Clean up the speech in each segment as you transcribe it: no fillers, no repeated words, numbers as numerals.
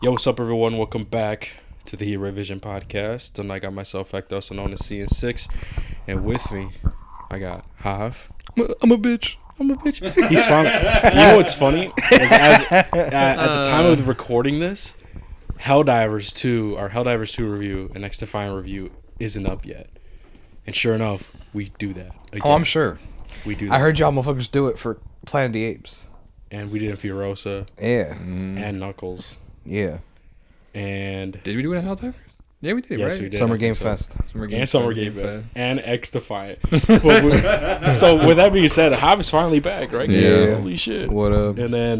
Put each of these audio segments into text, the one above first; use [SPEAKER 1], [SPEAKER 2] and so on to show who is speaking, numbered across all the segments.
[SPEAKER 1] Yo, what's up, everyone? Welcome back to the E28 podcast. Tonight, I got myself, Hector, also known as CN6, and with me, I got Hav.
[SPEAKER 2] I'm a bitch.
[SPEAKER 1] He's finally. You know what's funny? At the time of recording this, Helldivers 2, our Helldivers 2 review and X Defiant review isn't up yet. And sure enough, we do that. Again.
[SPEAKER 2] Oh, I'm sure.
[SPEAKER 1] We do that.
[SPEAKER 2] I heard y'all motherfuckers do it for Planet of the Apes.
[SPEAKER 1] And we did Furiosa.
[SPEAKER 2] Yeah.
[SPEAKER 1] And Knuckles.
[SPEAKER 2] Yeah.
[SPEAKER 1] And
[SPEAKER 3] did we do it at Helldivers? Yeah, we did.
[SPEAKER 1] Yes,
[SPEAKER 3] right?
[SPEAKER 1] we did.
[SPEAKER 2] Summer Game Fest.
[SPEAKER 1] Summer Game Fest. And X Defiant. So with that being said, Hav is finally back, right?
[SPEAKER 2] Yeah.
[SPEAKER 1] Holy shit.
[SPEAKER 2] What up?
[SPEAKER 1] And then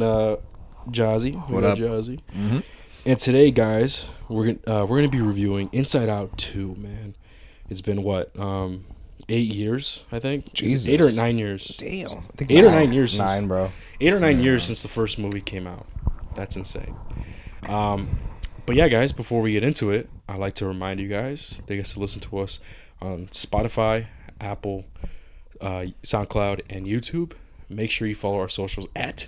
[SPEAKER 1] Jazzy.
[SPEAKER 3] What up?
[SPEAKER 1] Jazzy.
[SPEAKER 3] Mm-hmm.
[SPEAKER 1] And today, guys, we're gonna be reviewing Inside Out 2. Man, it's been what 8 years, I think.
[SPEAKER 2] Jesus.
[SPEAKER 1] 8 or 9 years.
[SPEAKER 2] Damn. I think
[SPEAKER 1] 8 or 9 years. Since,
[SPEAKER 2] 9, bro.
[SPEAKER 1] 8 or 9 years since the first movie came out. That's insane. But yeah, guys, before we get into it, I'd like to remind you guys that you guys to listen to us on Spotify, Apple, SoundCloud, and YouTube. Make sure you follow our socials at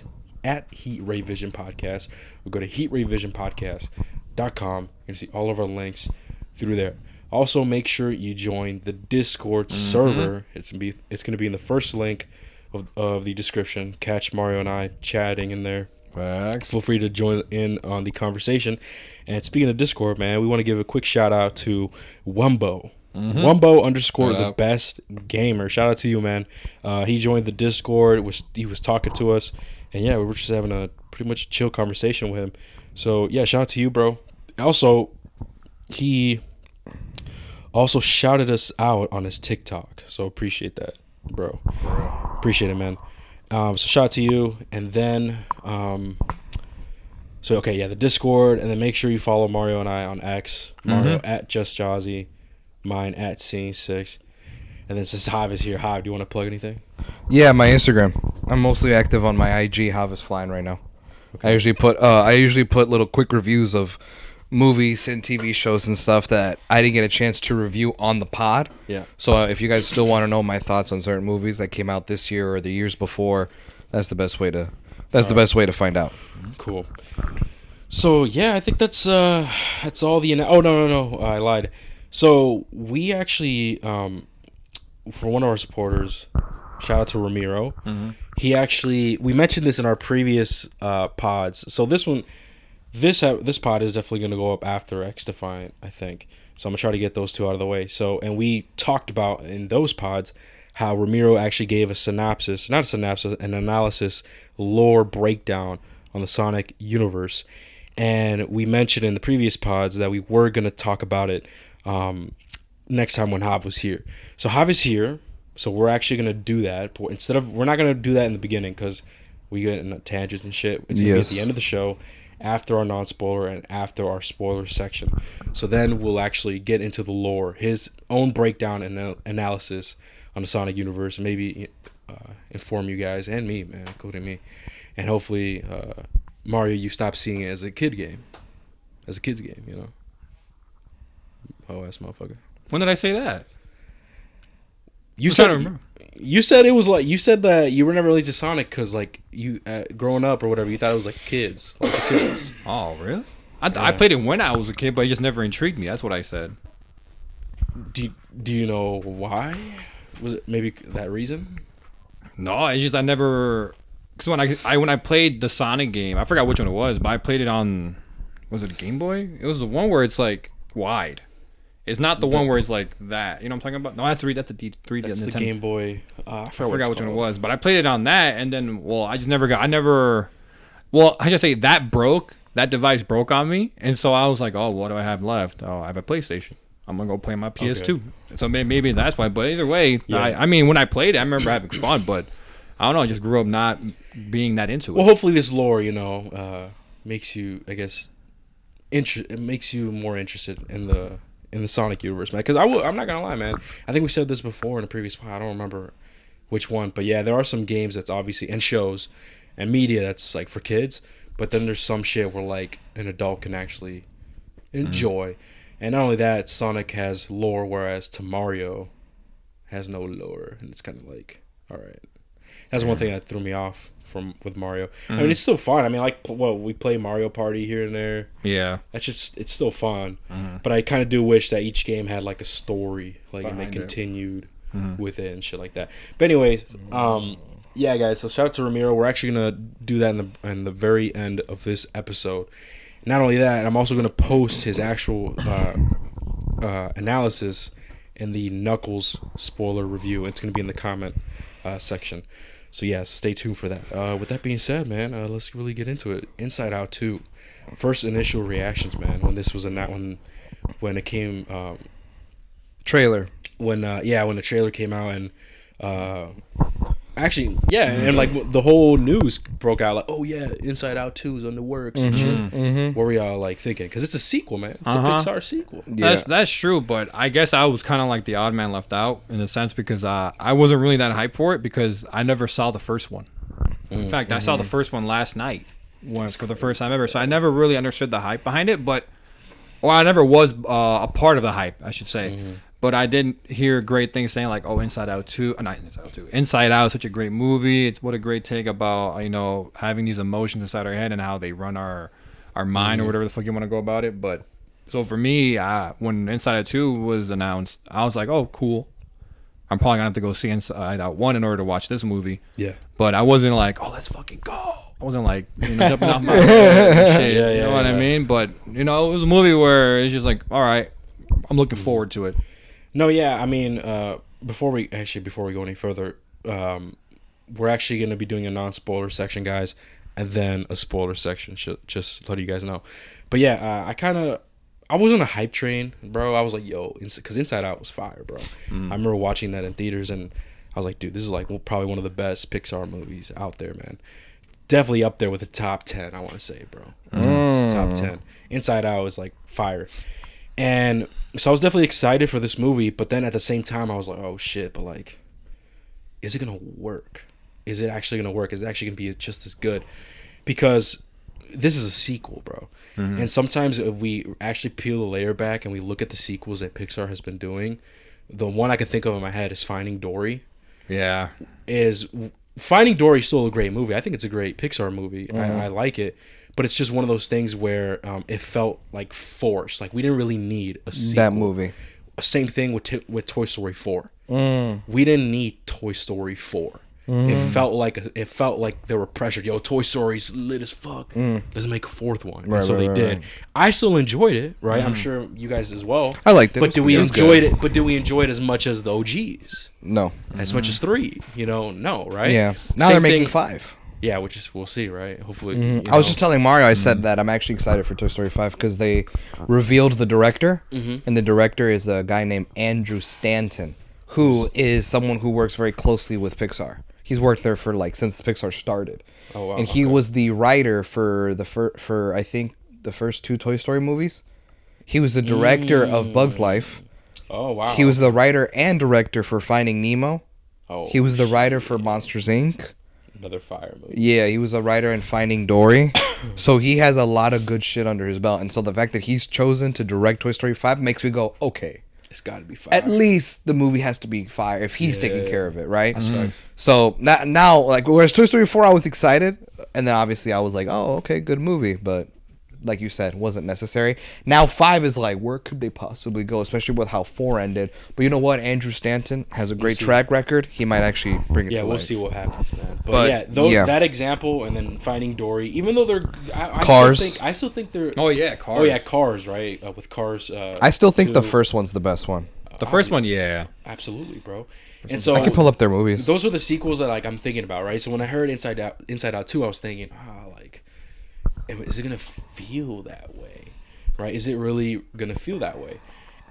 [SPEAKER 1] Heat Ray Vision Podcast. Or go to heatrayvisionpodcast.com. You can see all of our links through there. Also, make sure you join the Discord server. It's gonna be in the first link of the description. Catch Mario and I chatting in there.
[SPEAKER 3] Facts.
[SPEAKER 1] Feel free to join in on the conversation. And speaking of Discord, man, we want to give a quick shout out to Wumbo. Wumbo _ the best gamer. Shout out to you, man. He joined the Discord. He was talking to us, and yeah, we were just having a pretty much chill conversation with him. So yeah, shout out to you, bro. Also, he also shouted us out on his TikTok. So appreciate that, bro. Appreciate it, man. So shout out to you, and then the Discord, and then make sure you follow Mario and I on X. Mario at Just Jazzy, mine at Scene6, and then since Hive is here, Hive, do you want to plug anything?
[SPEAKER 2] Yeah, my Instagram. I'm mostly active on my IG. How is flying right now. Okay. I usually put little quick reviews of movies and TV shows and stuff that I didn't get a chance to review on the pod.
[SPEAKER 1] Yeah.
[SPEAKER 2] So if you guys still want to know my thoughts on certain movies that came out this year or the years before, that's the best way to find out.
[SPEAKER 1] Cool. So yeah, I think that's all the. Oh no, I lied. So we actually for one of our supporters, shout out to Ramiro. He actually, we mentioned this in our previous pods. So this pod is definitely going to go up after X Defiant, I think. So I'm going to try to get those two out of the way. So, and we talked about in those pods how Ramiro actually gave an analysis, lore breakdown on the Sonic universe. And we mentioned in the previous pods that we were going to talk about it next time when Hav was here. So Hav is here. So we're actually going to do that. But we're not going to do that in the beginning because we get into tangents and shit. It's going to be at the end of the show, after our non-spoiler and after our spoiler section. So then we'll actually get into the lore, his own breakdown and analysis on the Sonic universe, and maybe inform you guys and me, man, including me. And hopefully, Mario, you stop seeing it as a kid's game, you know? Oh-ass motherfucker.
[SPEAKER 3] When did I say that?
[SPEAKER 1] You said that you were never really into Sonic because like you growing up or whatever, you thought it was like kids, like the kids.
[SPEAKER 3] Oh, really? I played it when I was a kid, but it just never intrigued me. That's what I said.
[SPEAKER 1] Do you know why? Was it maybe that reason?
[SPEAKER 3] No, it's just I never. Because when I played the Sonic game, I forgot which one it was, but I played it on. Was it a Game Boy? It was the one where it's like wide. It's not the one where it's like that. You know what I'm talking about? No, that's the 3D.
[SPEAKER 1] That's the Game Boy. I
[SPEAKER 3] forgot which one it was, but I played it on that, and then I just never got. Well, I just say that broke. That device broke on me, and so I was like, oh, what do I have left? Oh, I have a PlayStation. I'm gonna go play my PS2. Okay. So maybe that's why. But either way, yeah. I mean, when I played it, I remember having fun, but I don't know. I just grew up not being that into it.
[SPEAKER 1] Well, hopefully this lore, makes you, I guess, it makes you more interested in the Sonic universe, man. Because I'm not gonna lie, man. I think we said this before in a previous pod. I don't remember which one, but yeah, there are some games that's obviously, and shows and media that's like for kids, but then there's some shit where like an adult can actually enjoy. And not only that, Sonic has lore, whereas to Mario has no lore, and it's kind of like, all right. That's one thing that threw me off with Mario. I mean, it's still fun. I mean, like, we play Mario Party here and there.
[SPEAKER 3] Yeah.
[SPEAKER 1] That's just, it's still fun. But I kind of do wish that each game had like a story, like, and they
[SPEAKER 3] Behind it.
[SPEAKER 1] continued with it and shit like that. But anyway, yeah, guys. So shout out to Ramiro. We're actually gonna do that in the very end of this episode. Not only that, I'm also gonna post his actual analysis in the Knuckles spoiler review. It's gonna be in the comment section. So yeah, stay tuned for that. With that being said, man, let's really get into it. Inside Out 2. First initial reactions, man, when this was when it came
[SPEAKER 2] Trailer.
[SPEAKER 1] when the trailer came out, and actually, yeah, and like the whole news broke out, like, oh yeah, Inside Out 2 is on the works and shit. What were y'all like thinking? Because it's a sequel, man. It's a Pixar sequel.
[SPEAKER 2] Yeah.
[SPEAKER 3] That's true, but I guess I was kind of like the odd man left out in a sense because I wasn't really that hyped for it because I never saw the first one. In fact, I saw the first one last night for the first time ever, so I never really understood the hype behind it, or I never was a part of the hype, I should say. But I didn't hear great things saying like, oh, Inside Out 2, not Inside Out 2. Inside Out is such a great movie. It's what a great take about, having these emotions inside our head and how they run our mind or whatever the fuck you want to go about it. But so for me, when Inside Out 2 was announced, I was like, oh, cool. I'm probably gonna have to go see Inside Out 1 in order to watch this movie.
[SPEAKER 1] Yeah.
[SPEAKER 3] But I wasn't like, oh, let's fucking go. I wasn't like jumping off my bed and shit.
[SPEAKER 1] Yeah,
[SPEAKER 3] you know what I
[SPEAKER 1] yeah.
[SPEAKER 3] mean? But it was a movie where it's just like, all right, I'm looking forward to it.
[SPEAKER 1] No, yeah, I mean, before we go any further, we're actually going to be doing a non-spoiler section, guys, and then a spoiler section, just let you guys know. But yeah, I was on a hype train, bro. I was like, yo, because Inside Out was fire, bro. I remember watching that in theaters, and I was like, dude, this is like probably one of the best Pixar movies out there, man. Definitely up there with the top 10, I want to say, bro. It's top 10. Inside Out is like fire. And so I was definitely excited for this movie, but then at the same time, I was like, oh shit, but like, is it going to work? Is it actually going to work? Is it actually going to be just as good? Because this is a sequel, bro. And sometimes if we actually peel the layer back and we look at the sequels that Pixar has been doing, the one I could think of in my head is Finding Dory.
[SPEAKER 3] Yeah.
[SPEAKER 1] Finding Dory is still a great movie. I think it's a great Pixar movie. I like it. But it's just one of those things where it felt like forced. Like we didn't really need a sequel.
[SPEAKER 2] That movie.
[SPEAKER 1] Same thing with Toy Story 4. We didn't need Toy Story 4. It felt like they were pressured. Yo, Toy Story's lit as fuck. Let's make a fourth one. And so they did. I still enjoyed it, right? I'm sure you guys as well.
[SPEAKER 2] I liked it.
[SPEAKER 1] But do we enjoy it? But do we enjoy it as much as the OGs?
[SPEAKER 2] No.
[SPEAKER 1] As much as 3? No, right?
[SPEAKER 2] Yeah. Now
[SPEAKER 1] Same
[SPEAKER 2] they're making
[SPEAKER 1] thing-
[SPEAKER 2] 5.
[SPEAKER 1] Yeah, which is we'll see, right? Hopefully.
[SPEAKER 2] I was just telling Mario, I said that I'm actually excited for Toy Story 5 because they revealed the director, and the director is a guy named Andrew Stanton, who is someone who works very closely with Pixar. He's worked there for since Pixar started.
[SPEAKER 1] Oh wow!
[SPEAKER 2] And he was the writer for I think the first 2 Toy Story movies. He was the director of Bug's Life.
[SPEAKER 1] Oh wow!
[SPEAKER 2] He was the writer and director for Finding Nemo.
[SPEAKER 1] Oh,
[SPEAKER 2] He was the writer for Monsters Inc.
[SPEAKER 1] another fire movie.
[SPEAKER 2] Yeah, he was a writer in Finding Dory. So he has a lot of good shit under his belt. And so the fact that he's chosen to direct Toy Story 5 makes me go, okay.
[SPEAKER 1] It's got to be fire.
[SPEAKER 2] At least the movie has to be fire if he's taking care of it, right?
[SPEAKER 1] That's facts.
[SPEAKER 2] So now, like, whereas Toy Story 4, I was excited. And then obviously I was like, oh, okay, good movie. But like you said, wasn't necessary. Now 5 is like, where could they possibly go? Especially with how 4 ended. But you know what? Andrew Stanton has a great track record. He might actually bring it to life.
[SPEAKER 1] We'll see what happens, man. But that example and then Finding Dory, even though they're
[SPEAKER 2] Cars.
[SPEAKER 1] I still think they're.
[SPEAKER 3] Oh yeah, Cars.
[SPEAKER 1] Oh yeah, Cars, right? With Cars.
[SPEAKER 2] I still think the
[SPEAKER 1] 2.
[SPEAKER 2] first one's the best one.
[SPEAKER 3] The first one, yeah.
[SPEAKER 1] Absolutely, bro. And so
[SPEAKER 2] I can pull up their movies.
[SPEAKER 1] Those are the sequels that like I'm thinking about, right? So when I heard Inside Out 2, I was thinking, is it gonna feel that way, right? Is it really gonna feel that way?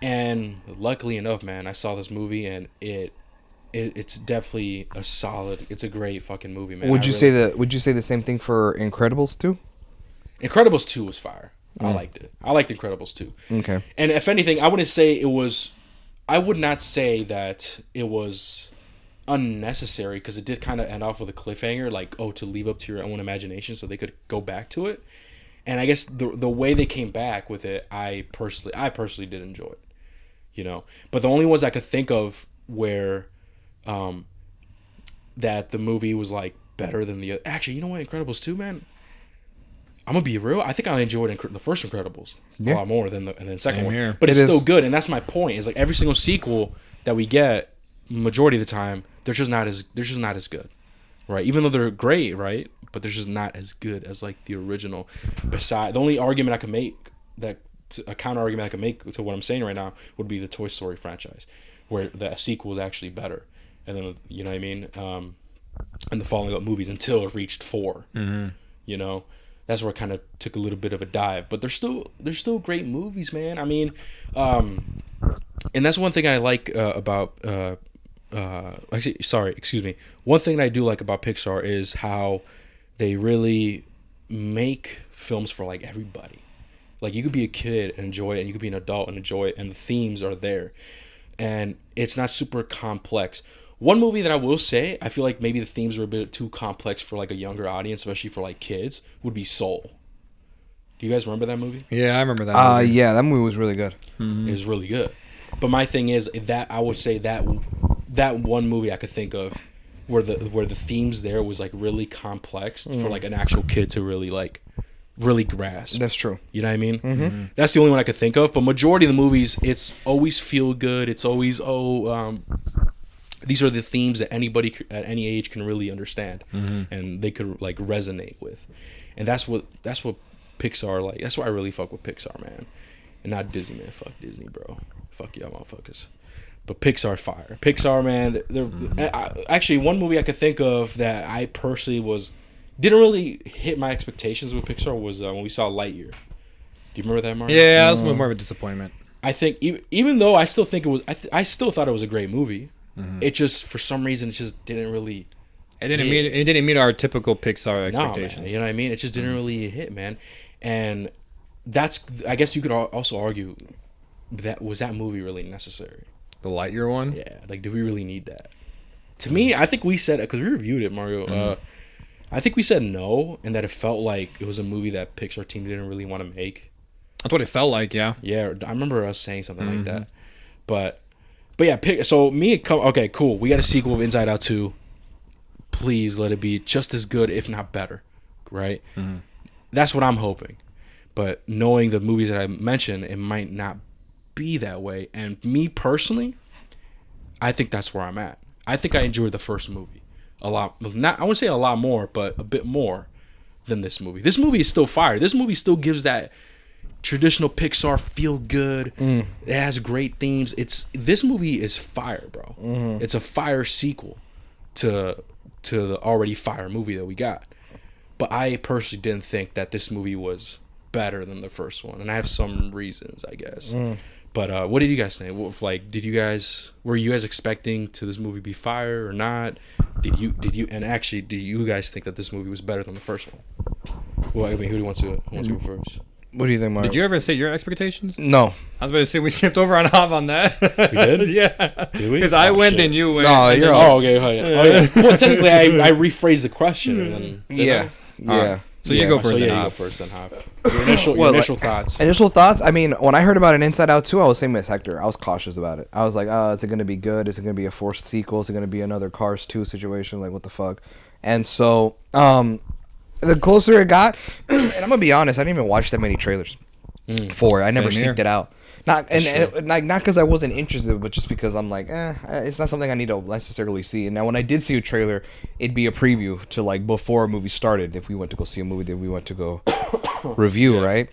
[SPEAKER 1] And luckily enough, man, I saw this movie and it's definitely it's a great fucking movie, man.
[SPEAKER 2] Would you say the same thing for Incredibles 2?
[SPEAKER 1] Incredibles 2 was fire. I liked it. I liked Incredibles 2.
[SPEAKER 2] Okay.
[SPEAKER 1] And if anything, I would not say that it was unnecessary because it did kind of end off with a cliffhanger, like, to leave up to your own imagination so they could go back to it. And I guess the way they came back with it, I personally did enjoy it, But the only ones I could think of where that the movie was like better than the other. Actually, you know what? Incredibles 2, man. I'm gonna be real. I think I enjoyed the first Incredibles a lot more than the second one.
[SPEAKER 3] here.
[SPEAKER 1] But it's
[SPEAKER 2] It
[SPEAKER 1] still
[SPEAKER 2] is.
[SPEAKER 1] good, and that's my point. Is like every single sequel that we get, majority of the time, they're just not as good, right? Even though they're great, right? But they're just not as good as like the original. Besides, the only argument I can make a counter argument I can make to what I'm saying right now would be the Toy Story franchise, where the sequel is actually better, and then you know what I mean, and the following up movies until it reached 4. You know. That's where it kind of took a little bit of a dive, but they're still great movies, man. I mean, and that's one thing I like about. Excuse me. One thing that I do like about Pixar is how they really make films for like everybody. Like you could be a kid and enjoy it, and you could be an adult and enjoy it, and the themes are there, and it's not super complex. One movie that I will say, I feel like maybe the themes were a bit too complex for like a younger audience, especially for like kids, would be Soul. Do you guys remember that movie?
[SPEAKER 3] Yeah, I remember that. Movie.
[SPEAKER 2] Yeah, that movie was really good.
[SPEAKER 1] It was really good. But my thing is that I would say that one movie I could think of where the themes there was like really complex for like an actual kid to really grasp.
[SPEAKER 2] That's true.
[SPEAKER 1] You know what I mean? That's the only one I could think of. But majority of the movies, it's always feel good. It's always these are the themes that anybody at any age can really understand, and they could like resonate with, and that's what Pixar like. That's why I really fuck with Pixar, man, and not Disney, man. Fuck Disney, bro. Fuck y'all, motherfuckers. But Pixar fire. Pixar, man. Actually, one movie I could think of that I personally didn't really hit my expectations with Pixar was when we saw Lightyear. Do you remember that, Mario?
[SPEAKER 3] Yeah, that was more of a disappointment.
[SPEAKER 1] I think even though I still think it was, I still thought it was a great movie. It just for some reason it just didn't really.
[SPEAKER 3] It didn't meet our typical Pixar expectations.
[SPEAKER 1] No, man, you know what I mean? It just didn't really hit, man. And that's, I guess you could also argue that was that movie really necessary?
[SPEAKER 3] The Lightyear one.
[SPEAKER 1] Yeah, like did we really need that? To me, I think we said it because we reviewed it, Mario. I think we said no, and that it felt like it was a movie that Pixar team didn't really want to make.
[SPEAKER 3] That's what it felt like. Yeah.
[SPEAKER 1] Yeah, I remember us saying something like that, but yeah, so okay, cool. We got a sequel of Inside Out 2. Please let it be just as good, if not better, right? That's what I'm hoping. But knowing the movies that I mentioned, it might not be that way. And me personally, I think that's where I'm at. I think I enjoyed the first movie a lot. Not, I wouldn't say a lot more, but a bit more than this movie. This movie is still fire. This movie still gives that traditional Pixar feel good. It has great themes. This movie is fire, bro. It's a fire sequel to the already fire movie that we got. But I personally didn't think that this movie was better than the first one, and I have some reasons, I guess. But what did you guys think? Like, were you guys expecting to this movie be fire or not? Did you guys think that this movie was better than the first one? Well, I mean, who wants to go first?
[SPEAKER 2] What do you think, Mario?
[SPEAKER 3] Did you ever say your expectations?
[SPEAKER 2] No.
[SPEAKER 3] I was about to say we skipped over on Hob on that.
[SPEAKER 1] We did?
[SPEAKER 3] Yeah.
[SPEAKER 1] Did we?
[SPEAKER 3] Because I went
[SPEAKER 1] shit.
[SPEAKER 3] and you went.
[SPEAKER 2] No,
[SPEAKER 3] and
[SPEAKER 2] you're
[SPEAKER 3] then-
[SPEAKER 2] all-
[SPEAKER 1] Oh, okay. Oh, yeah. Well, technically, I rephrased the question. And then,
[SPEAKER 2] Yeah. Yeah.
[SPEAKER 3] So you go first.
[SPEAKER 1] So
[SPEAKER 3] then,
[SPEAKER 1] yeah, you
[SPEAKER 3] Hob.
[SPEAKER 1] go first then, Hob. Your initial
[SPEAKER 2] Well,
[SPEAKER 1] thoughts.
[SPEAKER 2] Initial thoughts? I mean, when I heard about an Inside Out 2, I was same as Hector. I was cautious about it. I was like, is it going to be good? Is it going to be a forced sequel? Is it going to be another Cars 2 situation? Like, what the fuck? And so, the closer it got, and I'm going to be honest, I didn't even watch that many trailers for it. I never
[SPEAKER 3] Same here.
[SPEAKER 2] seeked it out. Not because I wasn't interested, but just because I'm like, it's not something I need to necessarily see. And now when I did see a trailer, it'd be a preview to like before a movie started. If we went to go see a movie that we went to go review, right?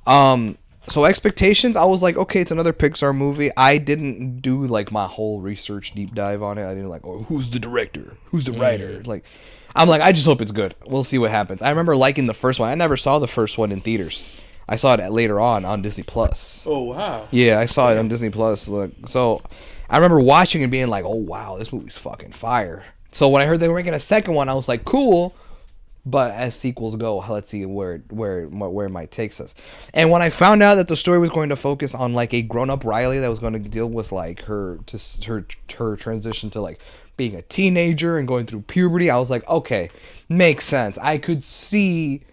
[SPEAKER 2] So expectations, I was like, okay, it's another Pixar movie. I didn't do like my whole research deep dive on it. I didn't like, who's the director? Who's the writer? Like, I'm like, I just hope it's good. We'll see what happens. I remember liking the first one. I never saw the first one in theaters. I saw it later on Disney Plus.
[SPEAKER 1] Oh wow!
[SPEAKER 2] Yeah, I saw it on Disney Plus. Look, so I remember watching and being like, "Oh wow, this movie's fucking fire." So when I heard they were making a second one, I was like, "Cool," but as sequels go, let's see where it might take us. And when I found out that the story was going to focus on like a grown-up Riley that was going to deal with like her transition to like being a teenager and going through puberty, I was like, "Okay, makes sense." I could see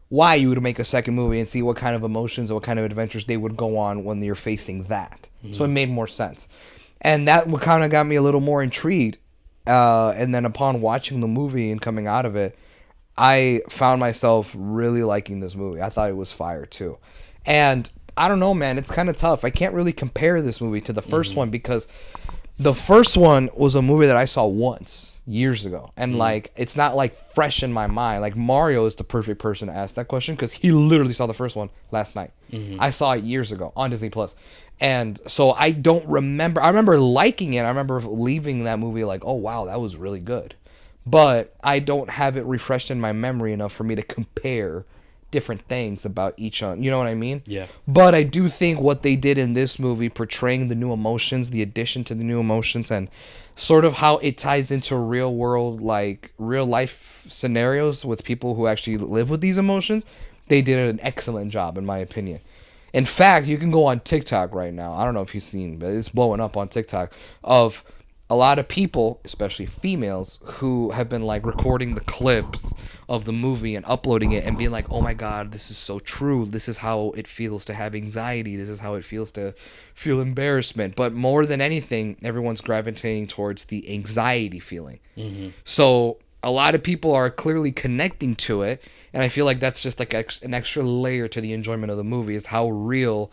[SPEAKER 2] why you would make a second movie and see what kind of emotions or what kind of adventures they would go on when you're facing that. So it made more sense. And that kind of got me a little more intrigued And then upon watching the movie and coming out of it, I found myself really liking this movie. I thought it was fire too. And I don't know, man, it's kind of tough. I can't really compare this movie to the first one because the first one was a movie that I saw once years ago. And like, it's not like fresh in my mind. Like Mario is the perfect person to ask that question because he literally saw the first one last night. I saw it years ago on Disney Plus. And so I don't remember. I remember liking it. I remember leaving that movie like, oh, wow, that was really good. But I don't have it refreshed in my memory enough for me to compare different things about each one. You know what I mean?
[SPEAKER 1] Yeah.
[SPEAKER 2] But I do think what they did in this movie, portraying the new emotions, the addition to the new emotions, and sort of how it ties into real world, like real life scenarios with people who actually live with these emotions, they did an excellent job, in my opinion. In fact, you can go on TikTok right now. I don't know if you've seen, but it's blowing up on TikTok of a lot of people, especially females, who have been like recording the clips of the movie and uploading it and being like, oh my God, this is so true. This is how it feels to have anxiety. This is how it feels to feel embarrassment. But more than anything, everyone's gravitating towards the anxiety feeling. So a lot of people are clearly connecting to it. And I feel like that's just like an extra layer to the enjoyment of the movie is how real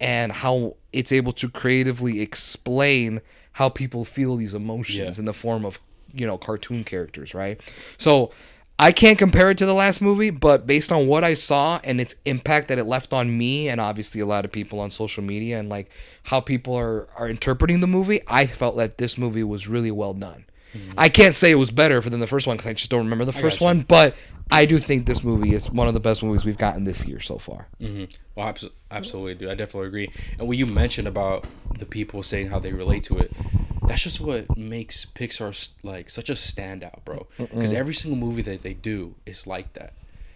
[SPEAKER 2] and how it's able to creatively explain how people feel these emotions in the form of, you know, cartoon characters, right? So I can't compare it to the last movie, but based on what I saw and its impact that it left on me and obviously a lot of people on social media and like how people are interpreting the movie, I felt that this movie was really well done. I can't say it was better than the first one because I just don't remember the first one, but I do think this movie is one of the best movies we've gotten this year so far.
[SPEAKER 1] Well, absolutely, dude. I definitely agree. And what you mentioned about the people saying how they relate to it, that's just what makes Pixar like such a standout, bro. Because every single movie that they do is like that.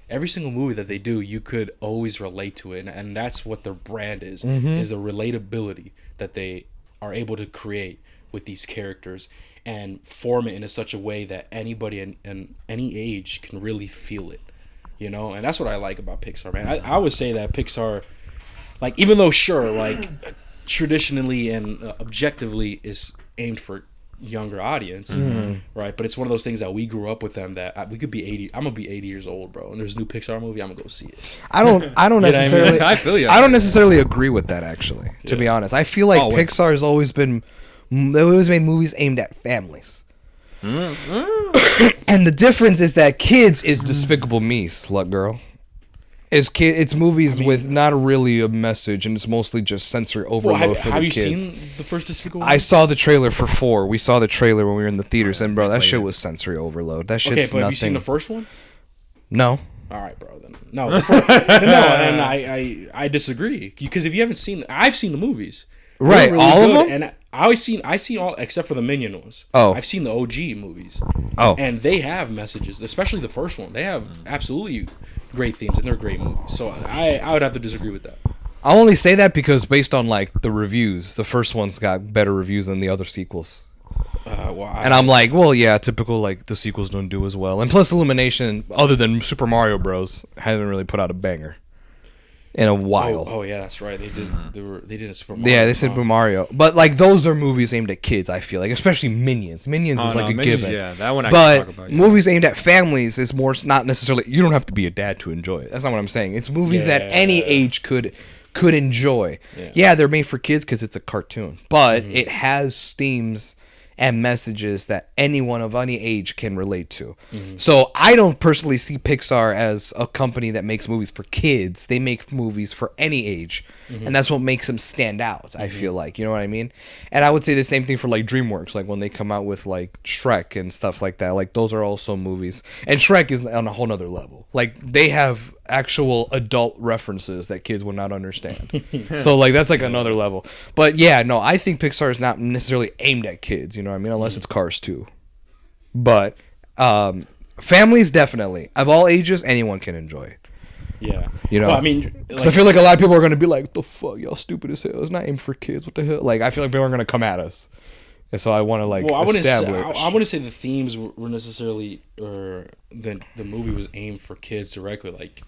[SPEAKER 1] Every single movie that they do, you could always relate to it, and that's what their brand is the relatability that they are able to create with these characters and form it in such a way that anybody in any age can really feel it, you know. And that's what I like about Pixar, man. I would say that Pixar, like, even though sure, like, traditionally and objectively is aimed for younger audience, right? But it's one of those things that we grew up with them that we could be 80. I'm gonna be 80 years old, bro, and there's a new Pixar movie. I'm gonna go see it.
[SPEAKER 2] I don't necessarily.
[SPEAKER 3] I feel you.
[SPEAKER 2] I don't necessarily agree with that, actually. To be honest, I feel like Pixar has always been. They always made movies aimed at families. And the difference is that Kids is Despicable Me, slut girl. It's movies with not really a message, and it's mostly just sensory overload for the kids.
[SPEAKER 1] Have you seen the first Despicable Me?
[SPEAKER 2] I saw the trailer for 4. We saw the trailer when we were in the theaters, and bro, that shit was sensory overload. That shit's
[SPEAKER 1] but
[SPEAKER 2] nothing.
[SPEAKER 1] have you seen the first one?
[SPEAKER 2] No.
[SPEAKER 1] All right, bro. Then no, and I disagree because if you haven't seen, I've seen the movies.
[SPEAKER 2] Right,
[SPEAKER 1] really
[SPEAKER 2] all
[SPEAKER 1] good,
[SPEAKER 2] of them.
[SPEAKER 1] And I seen all except for the Minion ones.
[SPEAKER 2] Oh.
[SPEAKER 1] I've seen the OG movies.
[SPEAKER 2] Oh.
[SPEAKER 1] And they have messages, especially the first one. They have absolutely great themes and they're great movies. So I would have to disagree with that.
[SPEAKER 2] I only say that because based on like the reviews, the first one's got better reviews than the other sequels. And I'm like, well, yeah, typical, like the sequels don't do as well. And plus, Illumination, other than Super Mario Bros, hasn't really put out a banger in a while.
[SPEAKER 1] Oh yeah, that's right. They did. They did a Super Mario.
[SPEAKER 2] Yeah, they said Super Mario, but like those are movies aimed at kids. I feel like, especially Minions. Minions is like a given.
[SPEAKER 3] Yeah, that one I
[SPEAKER 2] but
[SPEAKER 3] can talk about. Yeah.
[SPEAKER 2] movies aimed at families is more not necessarily. You don't have to be a dad to enjoy it. That's not what I'm saying. It's movies that any age could enjoy. Yeah, they're made for kids because it's a cartoon, but it has themes and messages that anyone of any age can relate to. So I don't personally see Pixar as a company that makes movies for kids. They make movies for any age. And that's what makes them stand out, I feel like. You know what I mean? And I would say the same thing for like DreamWorks, like when they come out with like Shrek and stuff like that. Like those are also movies. And Shrek is on a whole nother level. Like they have actual adult references that kids would not understand. So like that's like another level. But yeah, no, I think Pixar is not necessarily aimed at kids, you know what I mean? Unless it's Cars 2. But families definitely. Of all ages, anyone can enjoy it.
[SPEAKER 1] Yeah.
[SPEAKER 2] You know?
[SPEAKER 1] Well, I mean,
[SPEAKER 2] I feel like a lot of people are going to be like, the fuck, y'all stupid as hell. It's not aimed for kids. What the hell? Like, I feel like people are going to come at us. And so I want to like establish.
[SPEAKER 1] I wouldn't say the themes were necessarily, or the movie was aimed for kids directly. Like,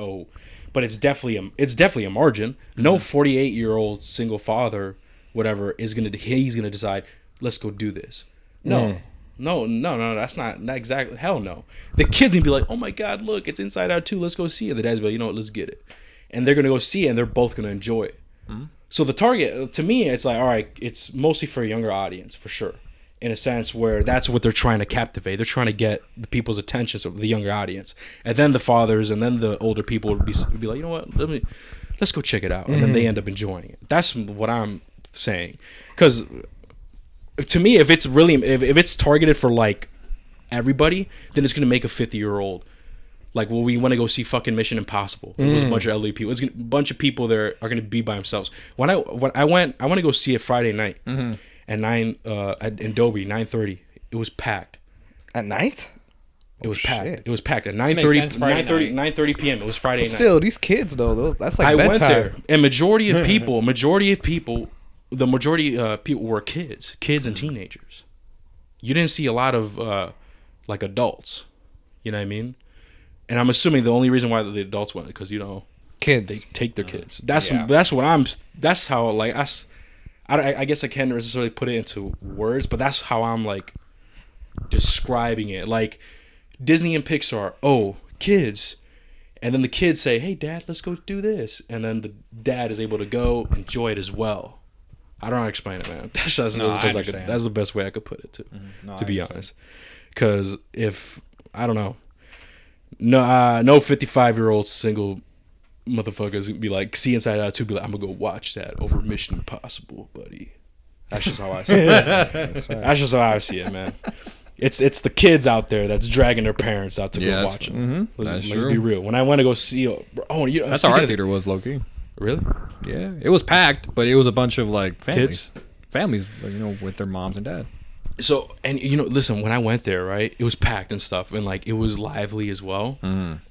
[SPEAKER 1] but it's definitely a margin. No 48-year-old single father, whatever, he's gonna decide, let's go do this. No, No. That's not exactly. Hell no. The kids gonna be like, oh my god, look, it's Inside Out 2. Let's go see it. The dad's be like, you know what? Let's get it. And they're gonna go see it, and they're both gonna enjoy it. Mm-hmm. So the target, to me, it's like, all right, it's mostly for a younger audience for sure. In a sense where that's what they're trying to captivate. They're trying to get the people's attention, so the younger audience, and then the fathers and then the older people would be like, you know what, let's go check it out, and then they end up enjoying it. That's what I'm saying, because to me, if it's targeted for like everybody, then it's gonna make a 50-year-old like, well, we want to go see fucking Mission Impossible. It was a bunch of elderly people. A bunch of people there are gonna be by themselves. When I want to go see it Friday night. At 9 in Dolby, 9:30. It was packed.
[SPEAKER 2] At night?
[SPEAKER 1] It was packed. It was packed at 9:30 p.m. It was Friday night.
[SPEAKER 2] Still, these kids though, that's like bedtime.
[SPEAKER 1] Went there, and majority of people, the majority people were kids and teenagers. You didn't see a lot of like adults. You know what I mean? And I'm assuming the only reason why the adults went because
[SPEAKER 2] kids
[SPEAKER 1] they take their kids. That's how like us. I guess I can't necessarily put it into words, but that's how I'm like describing it. Like Disney and Pixar, kids, and then the kids say, "Hey, Dad, let's go do this," and then the dad is able to go enjoy it as well. I don't know how to explain it, man. That's the best way I could put it to be honest. Because if I don't know, no 55-year-old single motherfuckers be like, see Inside Out 2, be like, I'm gonna go watch that over Mission Impossible, buddy. That's just how I see it. That's just how I see it, man. It's the kids out there that's dragging their parents out to go watch it. Let's be real. When I went to go see,
[SPEAKER 3] that's how our theater was, low key.
[SPEAKER 1] Really?
[SPEAKER 3] Yeah, it was packed, but it was a bunch of like families, with their moms and dad.
[SPEAKER 1] So, and listen, when I went there, right, it was packed and stuff, and like it was lively as well,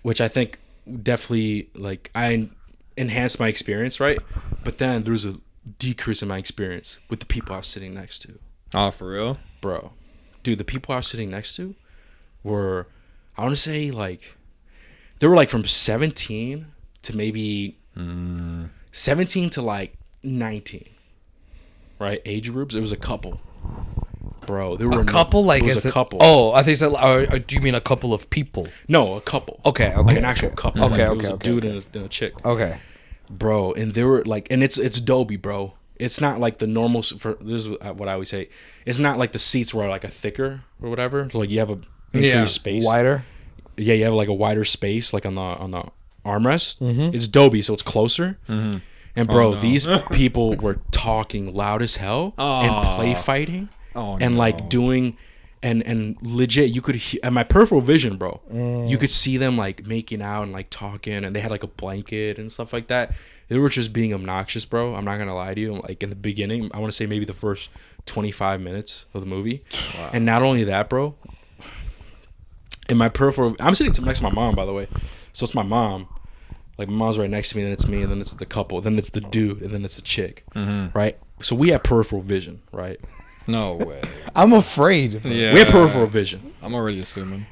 [SPEAKER 1] which I think definitely like I enhanced my experience, right? But then there was a decrease in my experience with the people I was sitting next to.
[SPEAKER 3] Oh, for real?
[SPEAKER 1] Bro. Dude, the people I was sitting next to were, I want to say like, they were like from 17 to maybe 17 to like 19, right? Age groups. It was a couple. Bro, there were
[SPEAKER 2] a couple. Like
[SPEAKER 1] it was a couple.
[SPEAKER 2] Oh, I think so. Do you mean a couple of people?
[SPEAKER 1] No, a couple.
[SPEAKER 2] Okay,
[SPEAKER 1] like an actual couple.
[SPEAKER 2] Okay,
[SPEAKER 1] like, it was a dude and a chick.
[SPEAKER 2] Okay,
[SPEAKER 1] bro, and they were like, and it's Dolby, bro. It's not like the normal. This is what I always say. It's not like the seats were like a thicker or whatever. So like you have a increased space,
[SPEAKER 2] wider.
[SPEAKER 1] Yeah, you have like a wider space, like on the armrest. It's Dolby, so it's closer. And bro, these people were talking loud as hell and play fighting. Like doing and legit you could at my peripheral vision, bro, you could see them like making out and like talking, and they had like a blanket and stuff like that. They were just being obnoxious, bro. I'm not gonna lie to you. Like in the beginning, I want to say maybe the first 25 minutes of the movie. Wow. And not only that, bro, in my peripheral, I'm sitting next to my mom, by the way, so it's my mom. Like my mom's right next to me, then it's me, and then it's the couple, then it's the dude, and then it's the chick, right? So we have peripheral vision, right?
[SPEAKER 3] No way.
[SPEAKER 2] I'm afraid.
[SPEAKER 3] Yeah.
[SPEAKER 1] We have peripheral vision.
[SPEAKER 3] I'm already assuming.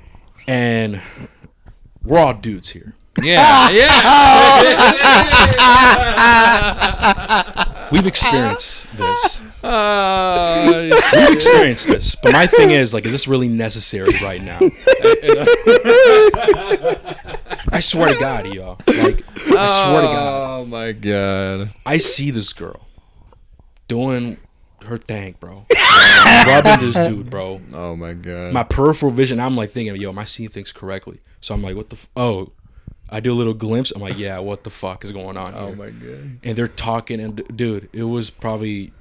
[SPEAKER 1] And we're all dudes here.
[SPEAKER 3] Yeah.
[SPEAKER 1] We've experienced this. We've experienced this. But my thing is this really necessary right now? I swear to God, y'all. Like, I swear to God.
[SPEAKER 3] Oh, my God.
[SPEAKER 1] I see this girl doing her thing, bro. Rubbing this dude, bro.
[SPEAKER 3] Oh my God.
[SPEAKER 1] My peripheral vision, I'm like thinking, am I seeing things correctly? So I'm like, what the I do a little glimpse. I'm like, yeah, what the fuck is going on here?
[SPEAKER 3] Oh my God.
[SPEAKER 1] And they're talking, and dude, it was probably,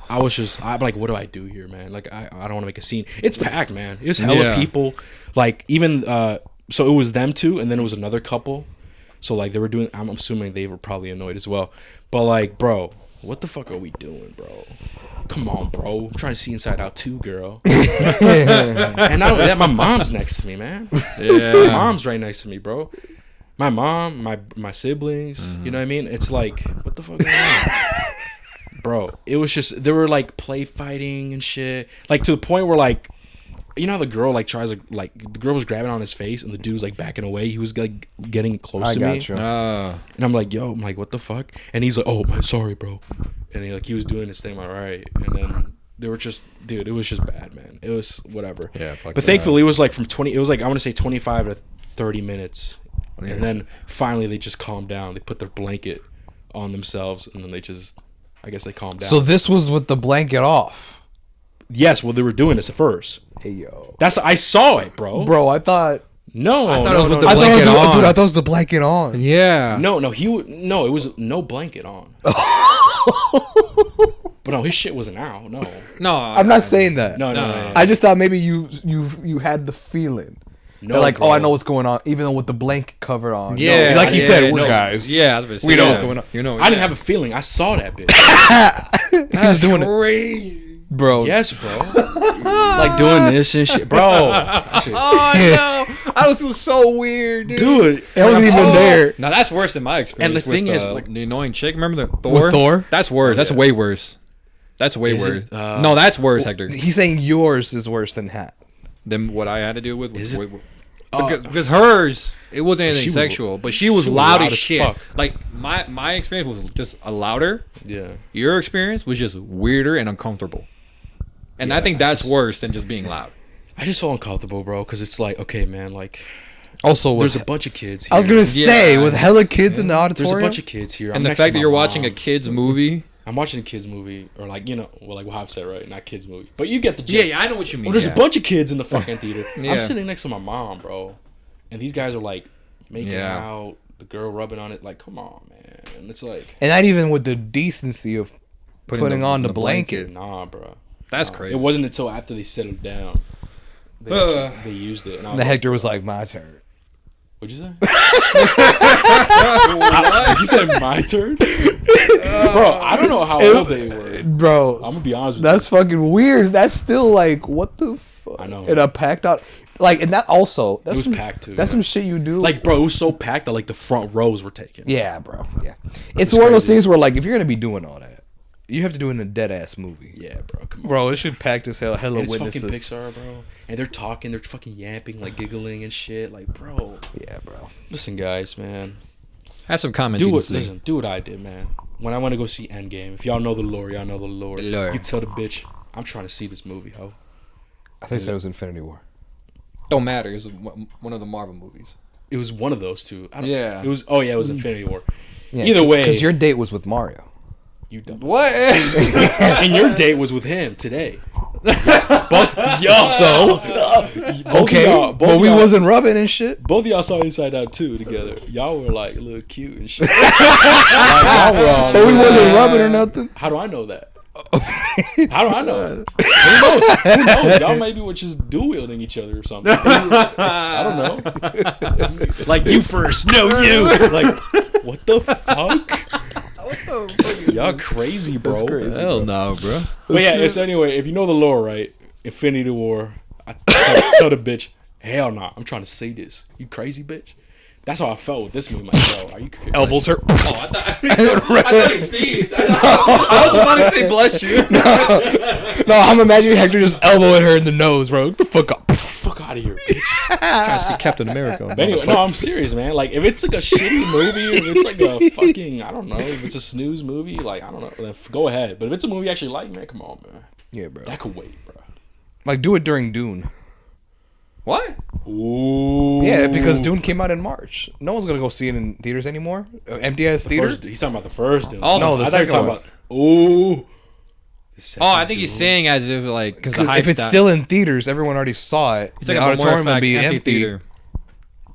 [SPEAKER 1] I'm like, what do I do here, man? Like, I don't want to make a scene. It's packed, man. It was hella people. Like, even, so it was them two, and then it was another couple. So like they were doing, I'm assuming they were probably annoyed as well. But like, bro, what the fuck are we doing, bro? Come on, bro. I'm trying to see Inside Out 2, girl. And not only that, my mom's next to me, man. Yeah. My mom's right next to me, bro. My mom, my siblings, you know what I mean? It's like, what the fuck is going on? Bro, it was just, they were like play fighting and shit. Like to the point where like, you know how the girl like tries to like, the girl was grabbing on his face and the dude was like backing away. He was like getting close to me. And I'm like, what the fuck? And he's like, oh, sorry, bro. And he was doing his thing, all right. And then They were just, dude. It was just bad, man. It was whatever.
[SPEAKER 3] Yeah, fuck
[SPEAKER 1] but
[SPEAKER 3] that.
[SPEAKER 1] thankfully, it was like from 20. It was like I want to say 25 to 30 minutes, and then finally they just calmed down. They put their blanket on themselves, and then they just, I guess they calmed down.
[SPEAKER 2] So this was with the blanket off.
[SPEAKER 1] Yes, well, they were doing this at first.
[SPEAKER 2] Hey yo,
[SPEAKER 1] I saw it, bro.
[SPEAKER 2] bro, I thought.
[SPEAKER 1] No,
[SPEAKER 3] I thought
[SPEAKER 1] no,
[SPEAKER 3] it was with
[SPEAKER 1] no,
[SPEAKER 3] the
[SPEAKER 1] no.
[SPEAKER 3] blanket on.
[SPEAKER 2] Dude, I thought it was the blanket on.
[SPEAKER 3] Yeah.
[SPEAKER 1] No, it was no blanket on. But no, his shit wasn't out. No,
[SPEAKER 3] No,
[SPEAKER 2] I'm not saying that.
[SPEAKER 1] no.
[SPEAKER 2] I just thought maybe you had the feeling.
[SPEAKER 1] No,
[SPEAKER 2] They're like,
[SPEAKER 1] bro.
[SPEAKER 2] oh, I know what's going on, even though with the blanket cover on.
[SPEAKER 3] Yeah,
[SPEAKER 2] like you
[SPEAKER 3] yeah,
[SPEAKER 2] said, we're
[SPEAKER 1] no.
[SPEAKER 2] guys.
[SPEAKER 3] Yeah, I was gonna say,
[SPEAKER 2] We know what's
[SPEAKER 3] yeah.
[SPEAKER 2] going on.
[SPEAKER 3] You know,
[SPEAKER 1] I didn't have a feeling. I saw that bitch.
[SPEAKER 2] He was doing it,
[SPEAKER 3] crazy.
[SPEAKER 2] bro.
[SPEAKER 1] Yes, bro. Like doing this and shit, bro. That shit-
[SPEAKER 3] Oh no, I feel so weird, dude.
[SPEAKER 1] Dude,
[SPEAKER 2] It wasn't even there.
[SPEAKER 3] Now that's worse than my experience.
[SPEAKER 1] And the thing
[SPEAKER 3] with,
[SPEAKER 1] is, like-
[SPEAKER 3] the annoying chick. Remember the Thor?
[SPEAKER 2] With Thor?
[SPEAKER 3] That's worse. That's way worse. That's way
[SPEAKER 1] Is
[SPEAKER 3] worse.
[SPEAKER 1] it,
[SPEAKER 3] No, that's worse, Hector,
[SPEAKER 2] He's saying yours is worse than Hat.
[SPEAKER 3] than what I had to deal with.
[SPEAKER 1] Is it?
[SPEAKER 3] Because hers, it wasn't anything
[SPEAKER 1] She was-
[SPEAKER 3] sexual, but she was
[SPEAKER 1] she was
[SPEAKER 3] loud
[SPEAKER 1] loud
[SPEAKER 3] as
[SPEAKER 1] as
[SPEAKER 3] shit.
[SPEAKER 1] fuck.
[SPEAKER 3] Like my experience was just a louder.
[SPEAKER 1] Yeah.
[SPEAKER 3] Your experience was just weirder and uncomfortable. And I think that's worse than just being loud.
[SPEAKER 1] I just felt uncomfortable, bro, because it's like, okay, man, like,
[SPEAKER 2] Also,
[SPEAKER 1] there's
[SPEAKER 2] with,
[SPEAKER 1] a bunch of kids here.
[SPEAKER 2] I was gonna say
[SPEAKER 3] Yeah.
[SPEAKER 2] with hella kids in the auditorium.
[SPEAKER 1] There's a bunch of kids here.
[SPEAKER 3] And
[SPEAKER 1] I'm
[SPEAKER 3] the
[SPEAKER 1] next to
[SPEAKER 3] fact that
[SPEAKER 1] my
[SPEAKER 3] you're watching a
[SPEAKER 1] mom.
[SPEAKER 3] kids movie.
[SPEAKER 1] I'm watching a kids movie, or like, you know, well, like what I've said, right? Not kids movie, but you get the gist.
[SPEAKER 3] I know what you mean.
[SPEAKER 1] Well, there's a bunch of kids in the fucking theater.
[SPEAKER 3] Yeah.
[SPEAKER 1] I'm sitting next to my mom, bro, and these guys are like making
[SPEAKER 3] Yeah.
[SPEAKER 1] out, the girl rubbing on it. Like, come on, man. And it's like,
[SPEAKER 2] and not even with the decency of putting on the blanket.
[SPEAKER 1] nah, bro.
[SPEAKER 3] That's
[SPEAKER 1] Nah.
[SPEAKER 3] crazy.
[SPEAKER 1] It wasn't until after they settled down they used it. And I was
[SPEAKER 2] The
[SPEAKER 1] like,
[SPEAKER 2] Hector was like, my turn.
[SPEAKER 1] what'd you say? You said my turn? Bro, I don't know how old they were.
[SPEAKER 2] Bro,
[SPEAKER 1] I'm gonna be honest with
[SPEAKER 2] that's fucking weird. That's still like, what the fuck?
[SPEAKER 1] I know.
[SPEAKER 2] In a packed out, like, and that also, that's
[SPEAKER 1] was
[SPEAKER 2] some,
[SPEAKER 1] packed too,
[SPEAKER 2] That's
[SPEAKER 1] yeah.
[SPEAKER 2] some shit you do.
[SPEAKER 1] you. Like, bro, it was so packed that like the front rows were taken.
[SPEAKER 2] yeah, bro, yeah. It's one of those
[SPEAKER 1] crazy.
[SPEAKER 2] things where like, if you're gonna be doing all that, you have to do it in a dead ass movie.
[SPEAKER 1] Yeah, bro, come on.
[SPEAKER 2] Bro, it should packed as hell. Hella
[SPEAKER 1] And it's
[SPEAKER 2] witnesses.
[SPEAKER 1] fucking Pixar, bro. And they're talking, they're fucking yapping, like giggling and shit. Like, bro,
[SPEAKER 2] Yeah, bro.
[SPEAKER 1] listen, guys, man.
[SPEAKER 3] Have some comment.
[SPEAKER 1] Do what I did, man. When I want to go see Endgame, if y'all know the lore, y'all know the lore.
[SPEAKER 3] The lore.
[SPEAKER 1] You tell the bitch, I'm trying to see this movie, ho.
[SPEAKER 2] I think that was Infinity War.
[SPEAKER 3] Don't matter. It's one of the Marvel movies.
[SPEAKER 1] It was one of those two. I don't,
[SPEAKER 3] Yeah.
[SPEAKER 1] It was. Oh yeah, it was Infinity War.
[SPEAKER 2] Yeah,
[SPEAKER 1] Either way,
[SPEAKER 2] because your date was with Mario.
[SPEAKER 1] you dumb.
[SPEAKER 3] What?
[SPEAKER 1] And your date was with him today. Both y'all.
[SPEAKER 2] So? Okay, but we wasn't rubbing and shit.
[SPEAKER 1] Both of y'all saw Inside Out 2 together. Y'all were like a little cute and shit. Like, y'all were all
[SPEAKER 2] But we
[SPEAKER 1] like-
[SPEAKER 2] wasn't rubbing or nothing.
[SPEAKER 1] How do I know that? How do I know? Who knows? Who knows? Y'all maybe were just dual wielding each other or something. I don't know. Like you first, no you. Like what the fuck? Y'all crazy, bro.
[SPEAKER 2] That's crazy.
[SPEAKER 3] Hell no, bro.
[SPEAKER 1] But yeah, it's anyway. If you know the lore, right? Infinity War. I tell the bitch, hell no, I'm trying to see this. You crazy bitch. That's how I felt with this movie. Like, bro, are you crazy?
[SPEAKER 2] Elbows hurt.
[SPEAKER 3] I thought he sneezed. I was about to say bless you.
[SPEAKER 2] No, I'm imagining Hector just elbowing her in the nose, bro. Get the fuck up.
[SPEAKER 1] Fuck out of here, bitch.
[SPEAKER 3] Trying to see Captain America.
[SPEAKER 1] But anyway, no, I'm serious, man. Like, if it's like a shitty movie, if it's like a fucking, I don't know, if it's a snooze movie, like, I don't know, then go ahead. But if it's a movie you actually like, man, come on, man.
[SPEAKER 2] Yeah, bro.
[SPEAKER 1] That could wait, bro.
[SPEAKER 2] Like, do it during Dune.
[SPEAKER 3] What?
[SPEAKER 1] Ooh.
[SPEAKER 2] Yeah, because Dune came out in March. No one's gonna go see it in theaters anymore. Empty ass theater.
[SPEAKER 1] He's talking about the first Dune.
[SPEAKER 3] Oh,
[SPEAKER 2] no, the
[SPEAKER 1] I thought you were
[SPEAKER 2] second
[SPEAKER 1] talking about, ooh. The second
[SPEAKER 3] Oh, I think he's
[SPEAKER 1] Dune.
[SPEAKER 3] saying as if like because the hype
[SPEAKER 2] If it's still in theaters, everyone already saw it.
[SPEAKER 3] it's
[SPEAKER 2] the
[SPEAKER 3] like a
[SPEAKER 2] auditorium
[SPEAKER 3] auditorium
[SPEAKER 2] will be empty.
[SPEAKER 3] theater.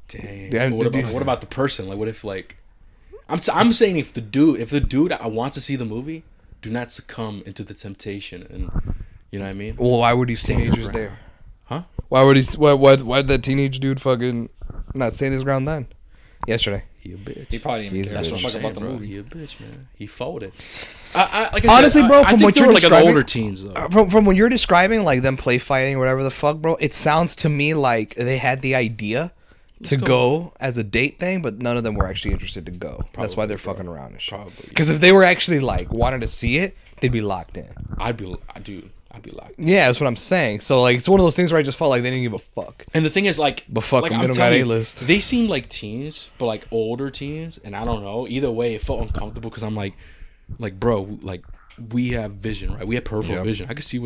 [SPEAKER 1] Damn.
[SPEAKER 2] Yeah,
[SPEAKER 1] But what about the person? Like, what if, like, I'm saying if the dude I want to see the movie, do not succumb into the temptation, and you know what I mean?
[SPEAKER 2] Well, why were these
[SPEAKER 1] Stand your
[SPEAKER 2] teenagers
[SPEAKER 1] ground.
[SPEAKER 2] there?
[SPEAKER 1] Huh?
[SPEAKER 2] Why were these? Why did that teenage dude fucking not stand his ground then? Yesterday.
[SPEAKER 1] He a bitch.
[SPEAKER 3] He probably didn't
[SPEAKER 2] He's
[SPEAKER 3] care
[SPEAKER 2] a
[SPEAKER 1] That's
[SPEAKER 2] bitch.
[SPEAKER 1] what I'm
[SPEAKER 3] fuck
[SPEAKER 1] saying,
[SPEAKER 3] about the
[SPEAKER 1] bro.
[SPEAKER 3] movie.
[SPEAKER 1] He a bitch, man. He folded. Like I
[SPEAKER 2] Honestly,
[SPEAKER 1] said,
[SPEAKER 2] bro,
[SPEAKER 1] I
[SPEAKER 2] from
[SPEAKER 1] think
[SPEAKER 2] what
[SPEAKER 1] they
[SPEAKER 2] you're
[SPEAKER 1] were like
[SPEAKER 2] describing,
[SPEAKER 1] older teens though.
[SPEAKER 2] From when you're describing like them play fighting or whatever the fuck, bro, it sounds to me like they had the idea to go as a date thing, but none of them were actually interested to go. That's why they're fucking around and shit.
[SPEAKER 1] Probably.
[SPEAKER 2] Because if they were actually like wanted to see it, they'd be locked in.
[SPEAKER 1] I'd be like.
[SPEAKER 2] Yeah, that's what I'm saying. So like, it's one of those things where I just felt like they didn't give a fuck.
[SPEAKER 1] And the thing is, like,
[SPEAKER 2] But fuck
[SPEAKER 1] like,
[SPEAKER 2] them,
[SPEAKER 1] I'm
[SPEAKER 2] they don't got
[SPEAKER 1] telling you,
[SPEAKER 2] A-list.
[SPEAKER 1] They seem like teens, but like older teens, and I don't know. Either way, it felt uncomfortable because I'm like, bro, like, we have vision, right? We have peripheral
[SPEAKER 2] Yep.
[SPEAKER 1] vision. I could see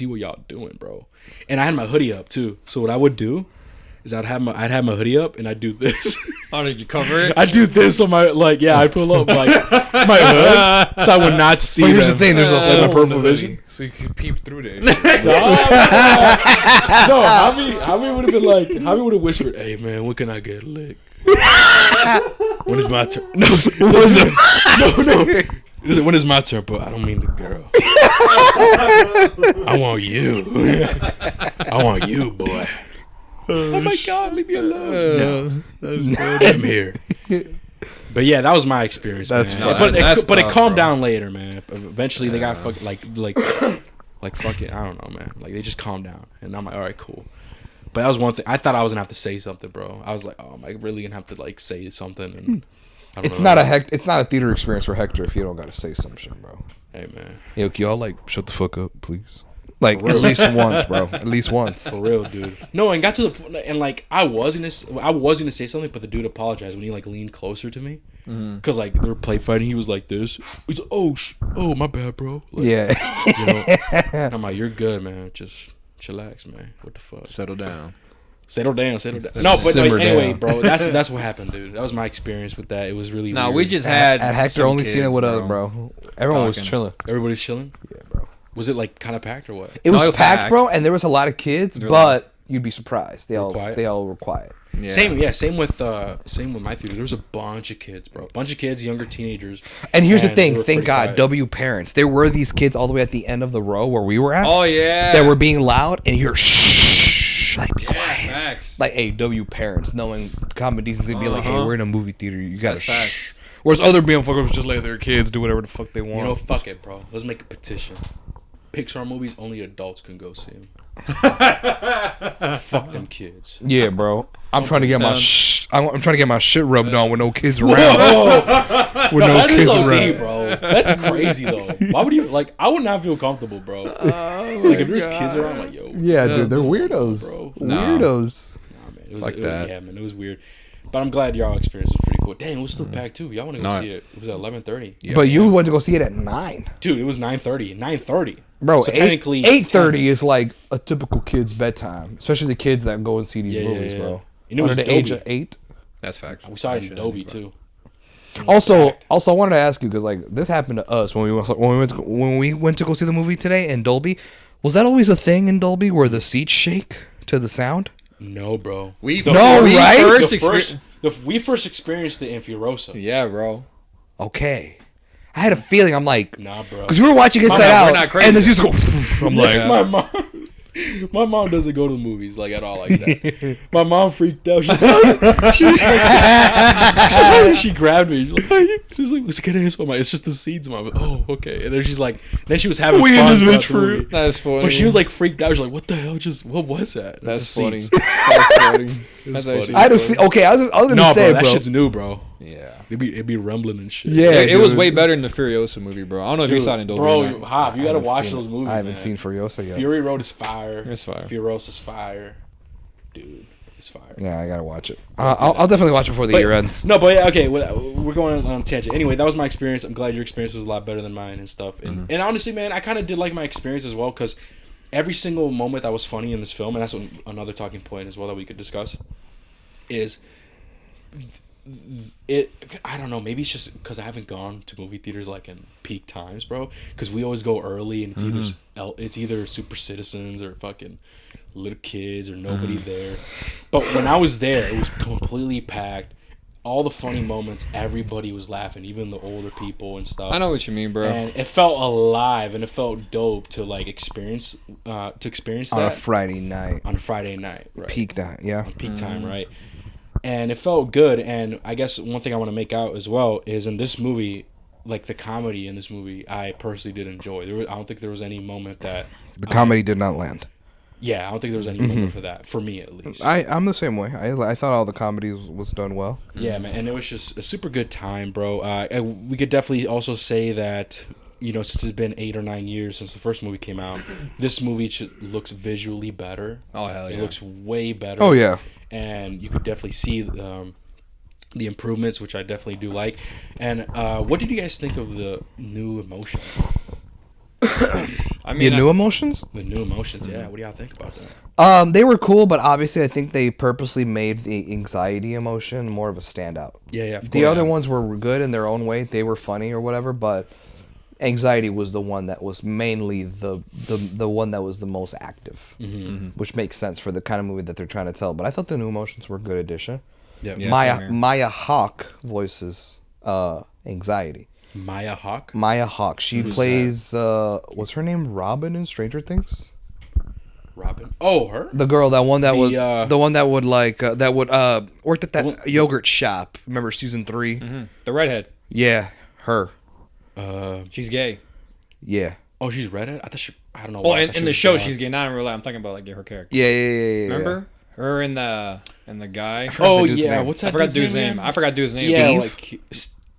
[SPEAKER 1] what y'all doing, bro. And I had my hoodie up too. So what I would do is I'd have my hoodie up and I'd do this.
[SPEAKER 3] Oh, did you cover it?
[SPEAKER 1] I'd do this on my I'd pull up my hood so I would not see.
[SPEAKER 2] But here's the
[SPEAKER 1] them.
[SPEAKER 2] thing: there's a
[SPEAKER 1] Like
[SPEAKER 2] hole
[SPEAKER 1] my peripheral
[SPEAKER 2] in the hoodie,
[SPEAKER 1] vision.
[SPEAKER 2] so you can peep through there.
[SPEAKER 1] No, Javi would have been like, Javi would have whispered, "Hey man, when can I get licked? When is my turn?" No, no. When is my turn? But I don't mean the girl. I want you. I want you, boy. Oh my God, leave me alone. No, I'm here. But yeah, that was my experience.
[SPEAKER 2] That's
[SPEAKER 1] man.
[SPEAKER 2] fun.
[SPEAKER 1] But it
[SPEAKER 3] tough,
[SPEAKER 1] calmed
[SPEAKER 3] bro.
[SPEAKER 1] down later, man. Eventually, they got fucking like fucking, I don't know, man. Like they just calmed down, and I'm like, all right, cool. But that was one thing. I thought I was gonna have to say something, bro. I was like, oh, am I really gonna have to like say something? And I don't
[SPEAKER 2] It's
[SPEAKER 1] know.
[SPEAKER 2] it's not a theater experience for Hector if you don't gotta say some shit, bro.
[SPEAKER 1] Hey, man,
[SPEAKER 2] Yo, can y'all like shut the fuck up, please? Like at least once, bro. At least once.
[SPEAKER 1] for real, dude. No, and got to the point, and like I was gonna say something, but the dude apologized when he like leaned closer to me, because like they were play fighting. He was like this. He's like, oh, my bad, bro. Like,
[SPEAKER 2] Yeah.
[SPEAKER 1] you know. And I'm like, you're good, man. Just chillax, man. What the fuck?
[SPEAKER 3] Settle down.
[SPEAKER 1] Settle down. No, but
[SPEAKER 2] Simmer
[SPEAKER 1] like, anyway,
[SPEAKER 2] down.
[SPEAKER 1] bro, that's what happened, dude. That was my experience with that. It was really
[SPEAKER 3] Nah,
[SPEAKER 1] weird.
[SPEAKER 3] we just had
[SPEAKER 2] At Hector
[SPEAKER 3] some
[SPEAKER 2] only seen it
[SPEAKER 3] kids,
[SPEAKER 2] with us, bro. Everyone was
[SPEAKER 3] Talking.
[SPEAKER 2] chilling.
[SPEAKER 1] Everybody's chilling.
[SPEAKER 2] Yeah, bro.
[SPEAKER 1] Was it like kind of packed or what?
[SPEAKER 2] It was
[SPEAKER 3] No, it was
[SPEAKER 2] packed,
[SPEAKER 3] packed.
[SPEAKER 2] bro, and there was a lot of kids,
[SPEAKER 3] They're
[SPEAKER 2] but you'd be surprised. They all
[SPEAKER 1] quiet?
[SPEAKER 2] were quiet.
[SPEAKER 3] Yeah.
[SPEAKER 1] Same with my theater. There was a bunch of kids, bro. Bunch of kids, younger teenagers.
[SPEAKER 2] And here's the
[SPEAKER 1] they
[SPEAKER 2] thing,
[SPEAKER 1] were
[SPEAKER 2] thank
[SPEAKER 1] pretty
[SPEAKER 2] God,
[SPEAKER 1] quiet.
[SPEAKER 2] W parents. There were these kids all the way at the end of the row where we were at
[SPEAKER 3] Oh yeah.
[SPEAKER 2] that were being loud, and you're shh, like be
[SPEAKER 3] Yeah,
[SPEAKER 2] quiet.
[SPEAKER 3] facts.
[SPEAKER 2] Like, hey, W parents, knowing common decency, be like, hey,
[SPEAKER 3] Uh-huh.
[SPEAKER 2] we're in a movie theater, you gotta
[SPEAKER 3] That's facts.
[SPEAKER 2] shh. Whereas other BMFuckers just let their kids do whatever the fuck they want.
[SPEAKER 1] You know, fuck it, bro. Let's make a petition. Pixar movies, only adults can go see them. Fuck them kids.
[SPEAKER 2] yeah, bro. I'm trying to get my
[SPEAKER 3] down.
[SPEAKER 2] I'm trying to get my shit rubbed on with no kids around.
[SPEAKER 1] Oh,
[SPEAKER 2] with no
[SPEAKER 1] that is
[SPEAKER 2] kids
[SPEAKER 1] OD,
[SPEAKER 2] around.
[SPEAKER 1] bro. That's crazy, though. Why would you, like, I would not feel comfortable, bro. Like, if there's kids around, I'm like, yo.
[SPEAKER 2] Yeah, dude, they're weirdos.
[SPEAKER 1] Bro.
[SPEAKER 3] Nah.
[SPEAKER 2] Weirdos.
[SPEAKER 1] Nah, man. It was,
[SPEAKER 3] Fuck that.
[SPEAKER 1] Yeah, man. It was weird. But I'm glad y'all experience was pretty cool. Dang, it was still packed, too. Y'all want to go
[SPEAKER 3] No.
[SPEAKER 1] see it. It was at 11:30.
[SPEAKER 3] Yeah.
[SPEAKER 2] But you went to go see it at 9.
[SPEAKER 1] Dude, it was 9:30. 9:30.
[SPEAKER 2] Bro,
[SPEAKER 1] So
[SPEAKER 2] 8,
[SPEAKER 1] technically
[SPEAKER 2] 8:30 is like a typical kid's bedtime, especially the kids that go and see these
[SPEAKER 1] Yeah, yeah,
[SPEAKER 2] movies,
[SPEAKER 1] yeah.
[SPEAKER 2] bro.
[SPEAKER 1] And it was
[SPEAKER 2] Under the age
[SPEAKER 1] Dolby.
[SPEAKER 2] of 8.
[SPEAKER 3] That's facts.
[SPEAKER 1] We saw it in Dolby, too.
[SPEAKER 2] Also, I wanted to ask you because like this happened to us when we went to go see the movie today in Dolby. Was that always a thing in Dolby where the seats shake to the sound?
[SPEAKER 1] No, bro.
[SPEAKER 3] We
[SPEAKER 2] No,
[SPEAKER 3] we
[SPEAKER 2] right?
[SPEAKER 1] We first experienced it in Furiosa.
[SPEAKER 3] Yeah, bro.
[SPEAKER 2] Okay, I had a feeling. I'm like,
[SPEAKER 1] Nah, bro.
[SPEAKER 2] because we were watching Inside
[SPEAKER 3] we're
[SPEAKER 2] Out,
[SPEAKER 3] not crazy.
[SPEAKER 2] and the seats go. I'm like,
[SPEAKER 3] Yeah.
[SPEAKER 1] My mom doesn't go to the movies like at all like that. My mom freaked out. She grabbed me. She's like, "Let's get in." I'm like, "It's just the seeds, mom." Like, oh, okay. And then she's like, then she was having
[SPEAKER 2] We in
[SPEAKER 1] fun
[SPEAKER 2] this
[SPEAKER 1] throughout
[SPEAKER 2] bitch
[SPEAKER 1] the
[SPEAKER 2] for
[SPEAKER 1] movie.
[SPEAKER 3] That's funny.
[SPEAKER 1] But she was like freaked out. She's like, "What the hell? What was that?" It's
[SPEAKER 3] That's
[SPEAKER 1] the
[SPEAKER 3] funny.
[SPEAKER 1] seats.
[SPEAKER 3] That's funny.
[SPEAKER 1] It was
[SPEAKER 3] That's actually
[SPEAKER 1] funny.
[SPEAKER 2] I had a
[SPEAKER 3] funny.
[SPEAKER 2] okay. I was gonna
[SPEAKER 1] No,
[SPEAKER 2] say,
[SPEAKER 1] bro, that
[SPEAKER 2] bro.
[SPEAKER 1] shit's new, bro.
[SPEAKER 2] Yeah,
[SPEAKER 1] It'd be rumbling and shit.
[SPEAKER 2] yeah.
[SPEAKER 3] It was
[SPEAKER 2] dude.
[SPEAKER 3] way better than the Furiosa movie, bro. I don't know if you
[SPEAKER 1] Dude,
[SPEAKER 3] saw it in Dolby.
[SPEAKER 1] bro,
[SPEAKER 3] or not.
[SPEAKER 1] Hob, you
[SPEAKER 2] I
[SPEAKER 1] gotta
[SPEAKER 2] haven't
[SPEAKER 1] watch
[SPEAKER 2] seen-
[SPEAKER 1] those movies.
[SPEAKER 2] I haven't
[SPEAKER 1] man.
[SPEAKER 2] seen Furiosa yet.
[SPEAKER 1] Fury Road is fire.
[SPEAKER 3] It's fire.
[SPEAKER 1] Furiosa's fire, dude. It's fire.
[SPEAKER 2] Yeah, I gotta watch it. I'll definitely watch it before the
[SPEAKER 1] But-
[SPEAKER 2] year ends.
[SPEAKER 1] No, but yeah, okay, we're going on a tangent. Anyway, that was my experience. I'm glad your experience was a lot better than mine and stuff. And honestly, man, I kind of did like my experience as well because every single moment that was funny in this film, and that's another talking point as well that we could discuss, is it. I don't know. Maybe it's just because I haven't gone to movie theaters like in peak times, bro. Because we always go early, and it's either Super Citizens or fucking little kids or nobody there. But when I was there, it was completely packed. All the funny moments, everybody was laughing, even the older people and stuff.
[SPEAKER 3] I know what you mean, bro.
[SPEAKER 1] And it felt alive, and it felt dope to like experience
[SPEAKER 2] On
[SPEAKER 1] that
[SPEAKER 2] a Friday night,
[SPEAKER 1] on a Friday night, right?
[SPEAKER 2] peak night. Yeah.
[SPEAKER 1] On peak time, right? And it felt good. And I guess one thing I want to make out as well is in this movie, like the comedy in this movie, I personally did enjoy. I don't think there was any moment that
[SPEAKER 2] The comedy did not land.
[SPEAKER 1] yeah, I don't think there was any moment for that, for me at least.
[SPEAKER 2] I'm the same way. I thought all the comedy was done well.
[SPEAKER 1] Yeah, man, and it was just a super good time, bro. We could definitely also say that, you know, since it's been 8 or 9 years since the first movie came out, this movie looks visually better.
[SPEAKER 3] Oh, hell
[SPEAKER 1] It
[SPEAKER 3] yeah.
[SPEAKER 1] looks way better.
[SPEAKER 2] Oh yeah.
[SPEAKER 1] And you could definitely see the improvements, which I definitely do like. And what did you guys think of the new emotions?
[SPEAKER 3] I
[SPEAKER 2] The
[SPEAKER 3] mean,
[SPEAKER 2] new emotions?
[SPEAKER 1] The new emotions. Yeah. What do y'all think about that?
[SPEAKER 2] They were cool, but obviously I think they purposely made the anxiety emotion more of a standout.
[SPEAKER 1] Yeah, yeah. Of
[SPEAKER 2] The
[SPEAKER 1] course.
[SPEAKER 2] other ones were good in their own way. They were funny or whatever, but anxiety was the one that was mainly the one that was the most active, which makes sense for the kind of movie that they're trying to tell. But I thought the new emotions were a good addition.
[SPEAKER 1] Yeah.
[SPEAKER 3] Yeah.
[SPEAKER 2] Maya
[SPEAKER 3] same here.
[SPEAKER 2] Maya Hawke voices anxiety.
[SPEAKER 1] Maya Hawke.
[SPEAKER 2] Maya Hawke. She
[SPEAKER 3] Who's
[SPEAKER 2] plays what's her name? Robin in Stranger Things.
[SPEAKER 1] Robin. Oh, her.
[SPEAKER 2] The girl, that one that was
[SPEAKER 1] The,
[SPEAKER 2] the one that would worked at that
[SPEAKER 1] one-
[SPEAKER 2] yogurt shop. Remember season 3?
[SPEAKER 3] the redhead.
[SPEAKER 2] Yeah, her.
[SPEAKER 3] She's gay.
[SPEAKER 2] Yeah.
[SPEAKER 1] Oh, she's redhead. I thought she. I don't know.
[SPEAKER 3] Oh,
[SPEAKER 1] why I thought
[SPEAKER 3] in
[SPEAKER 1] she
[SPEAKER 3] the
[SPEAKER 1] was
[SPEAKER 3] show
[SPEAKER 1] blonde.
[SPEAKER 3] she's gay. Not in real life. I'm talking about like her character.
[SPEAKER 2] Yeah.
[SPEAKER 3] Remember her and the guy.
[SPEAKER 2] forgot
[SPEAKER 1] Oh
[SPEAKER 2] the dude's
[SPEAKER 1] yeah.
[SPEAKER 2] name.
[SPEAKER 1] What's
[SPEAKER 3] I
[SPEAKER 1] that?
[SPEAKER 3] forgot
[SPEAKER 1] dude's
[SPEAKER 3] dude's name.
[SPEAKER 1] again?
[SPEAKER 3] I forgot dude's name.
[SPEAKER 1] Yeah,
[SPEAKER 2] Steve?
[SPEAKER 1] like.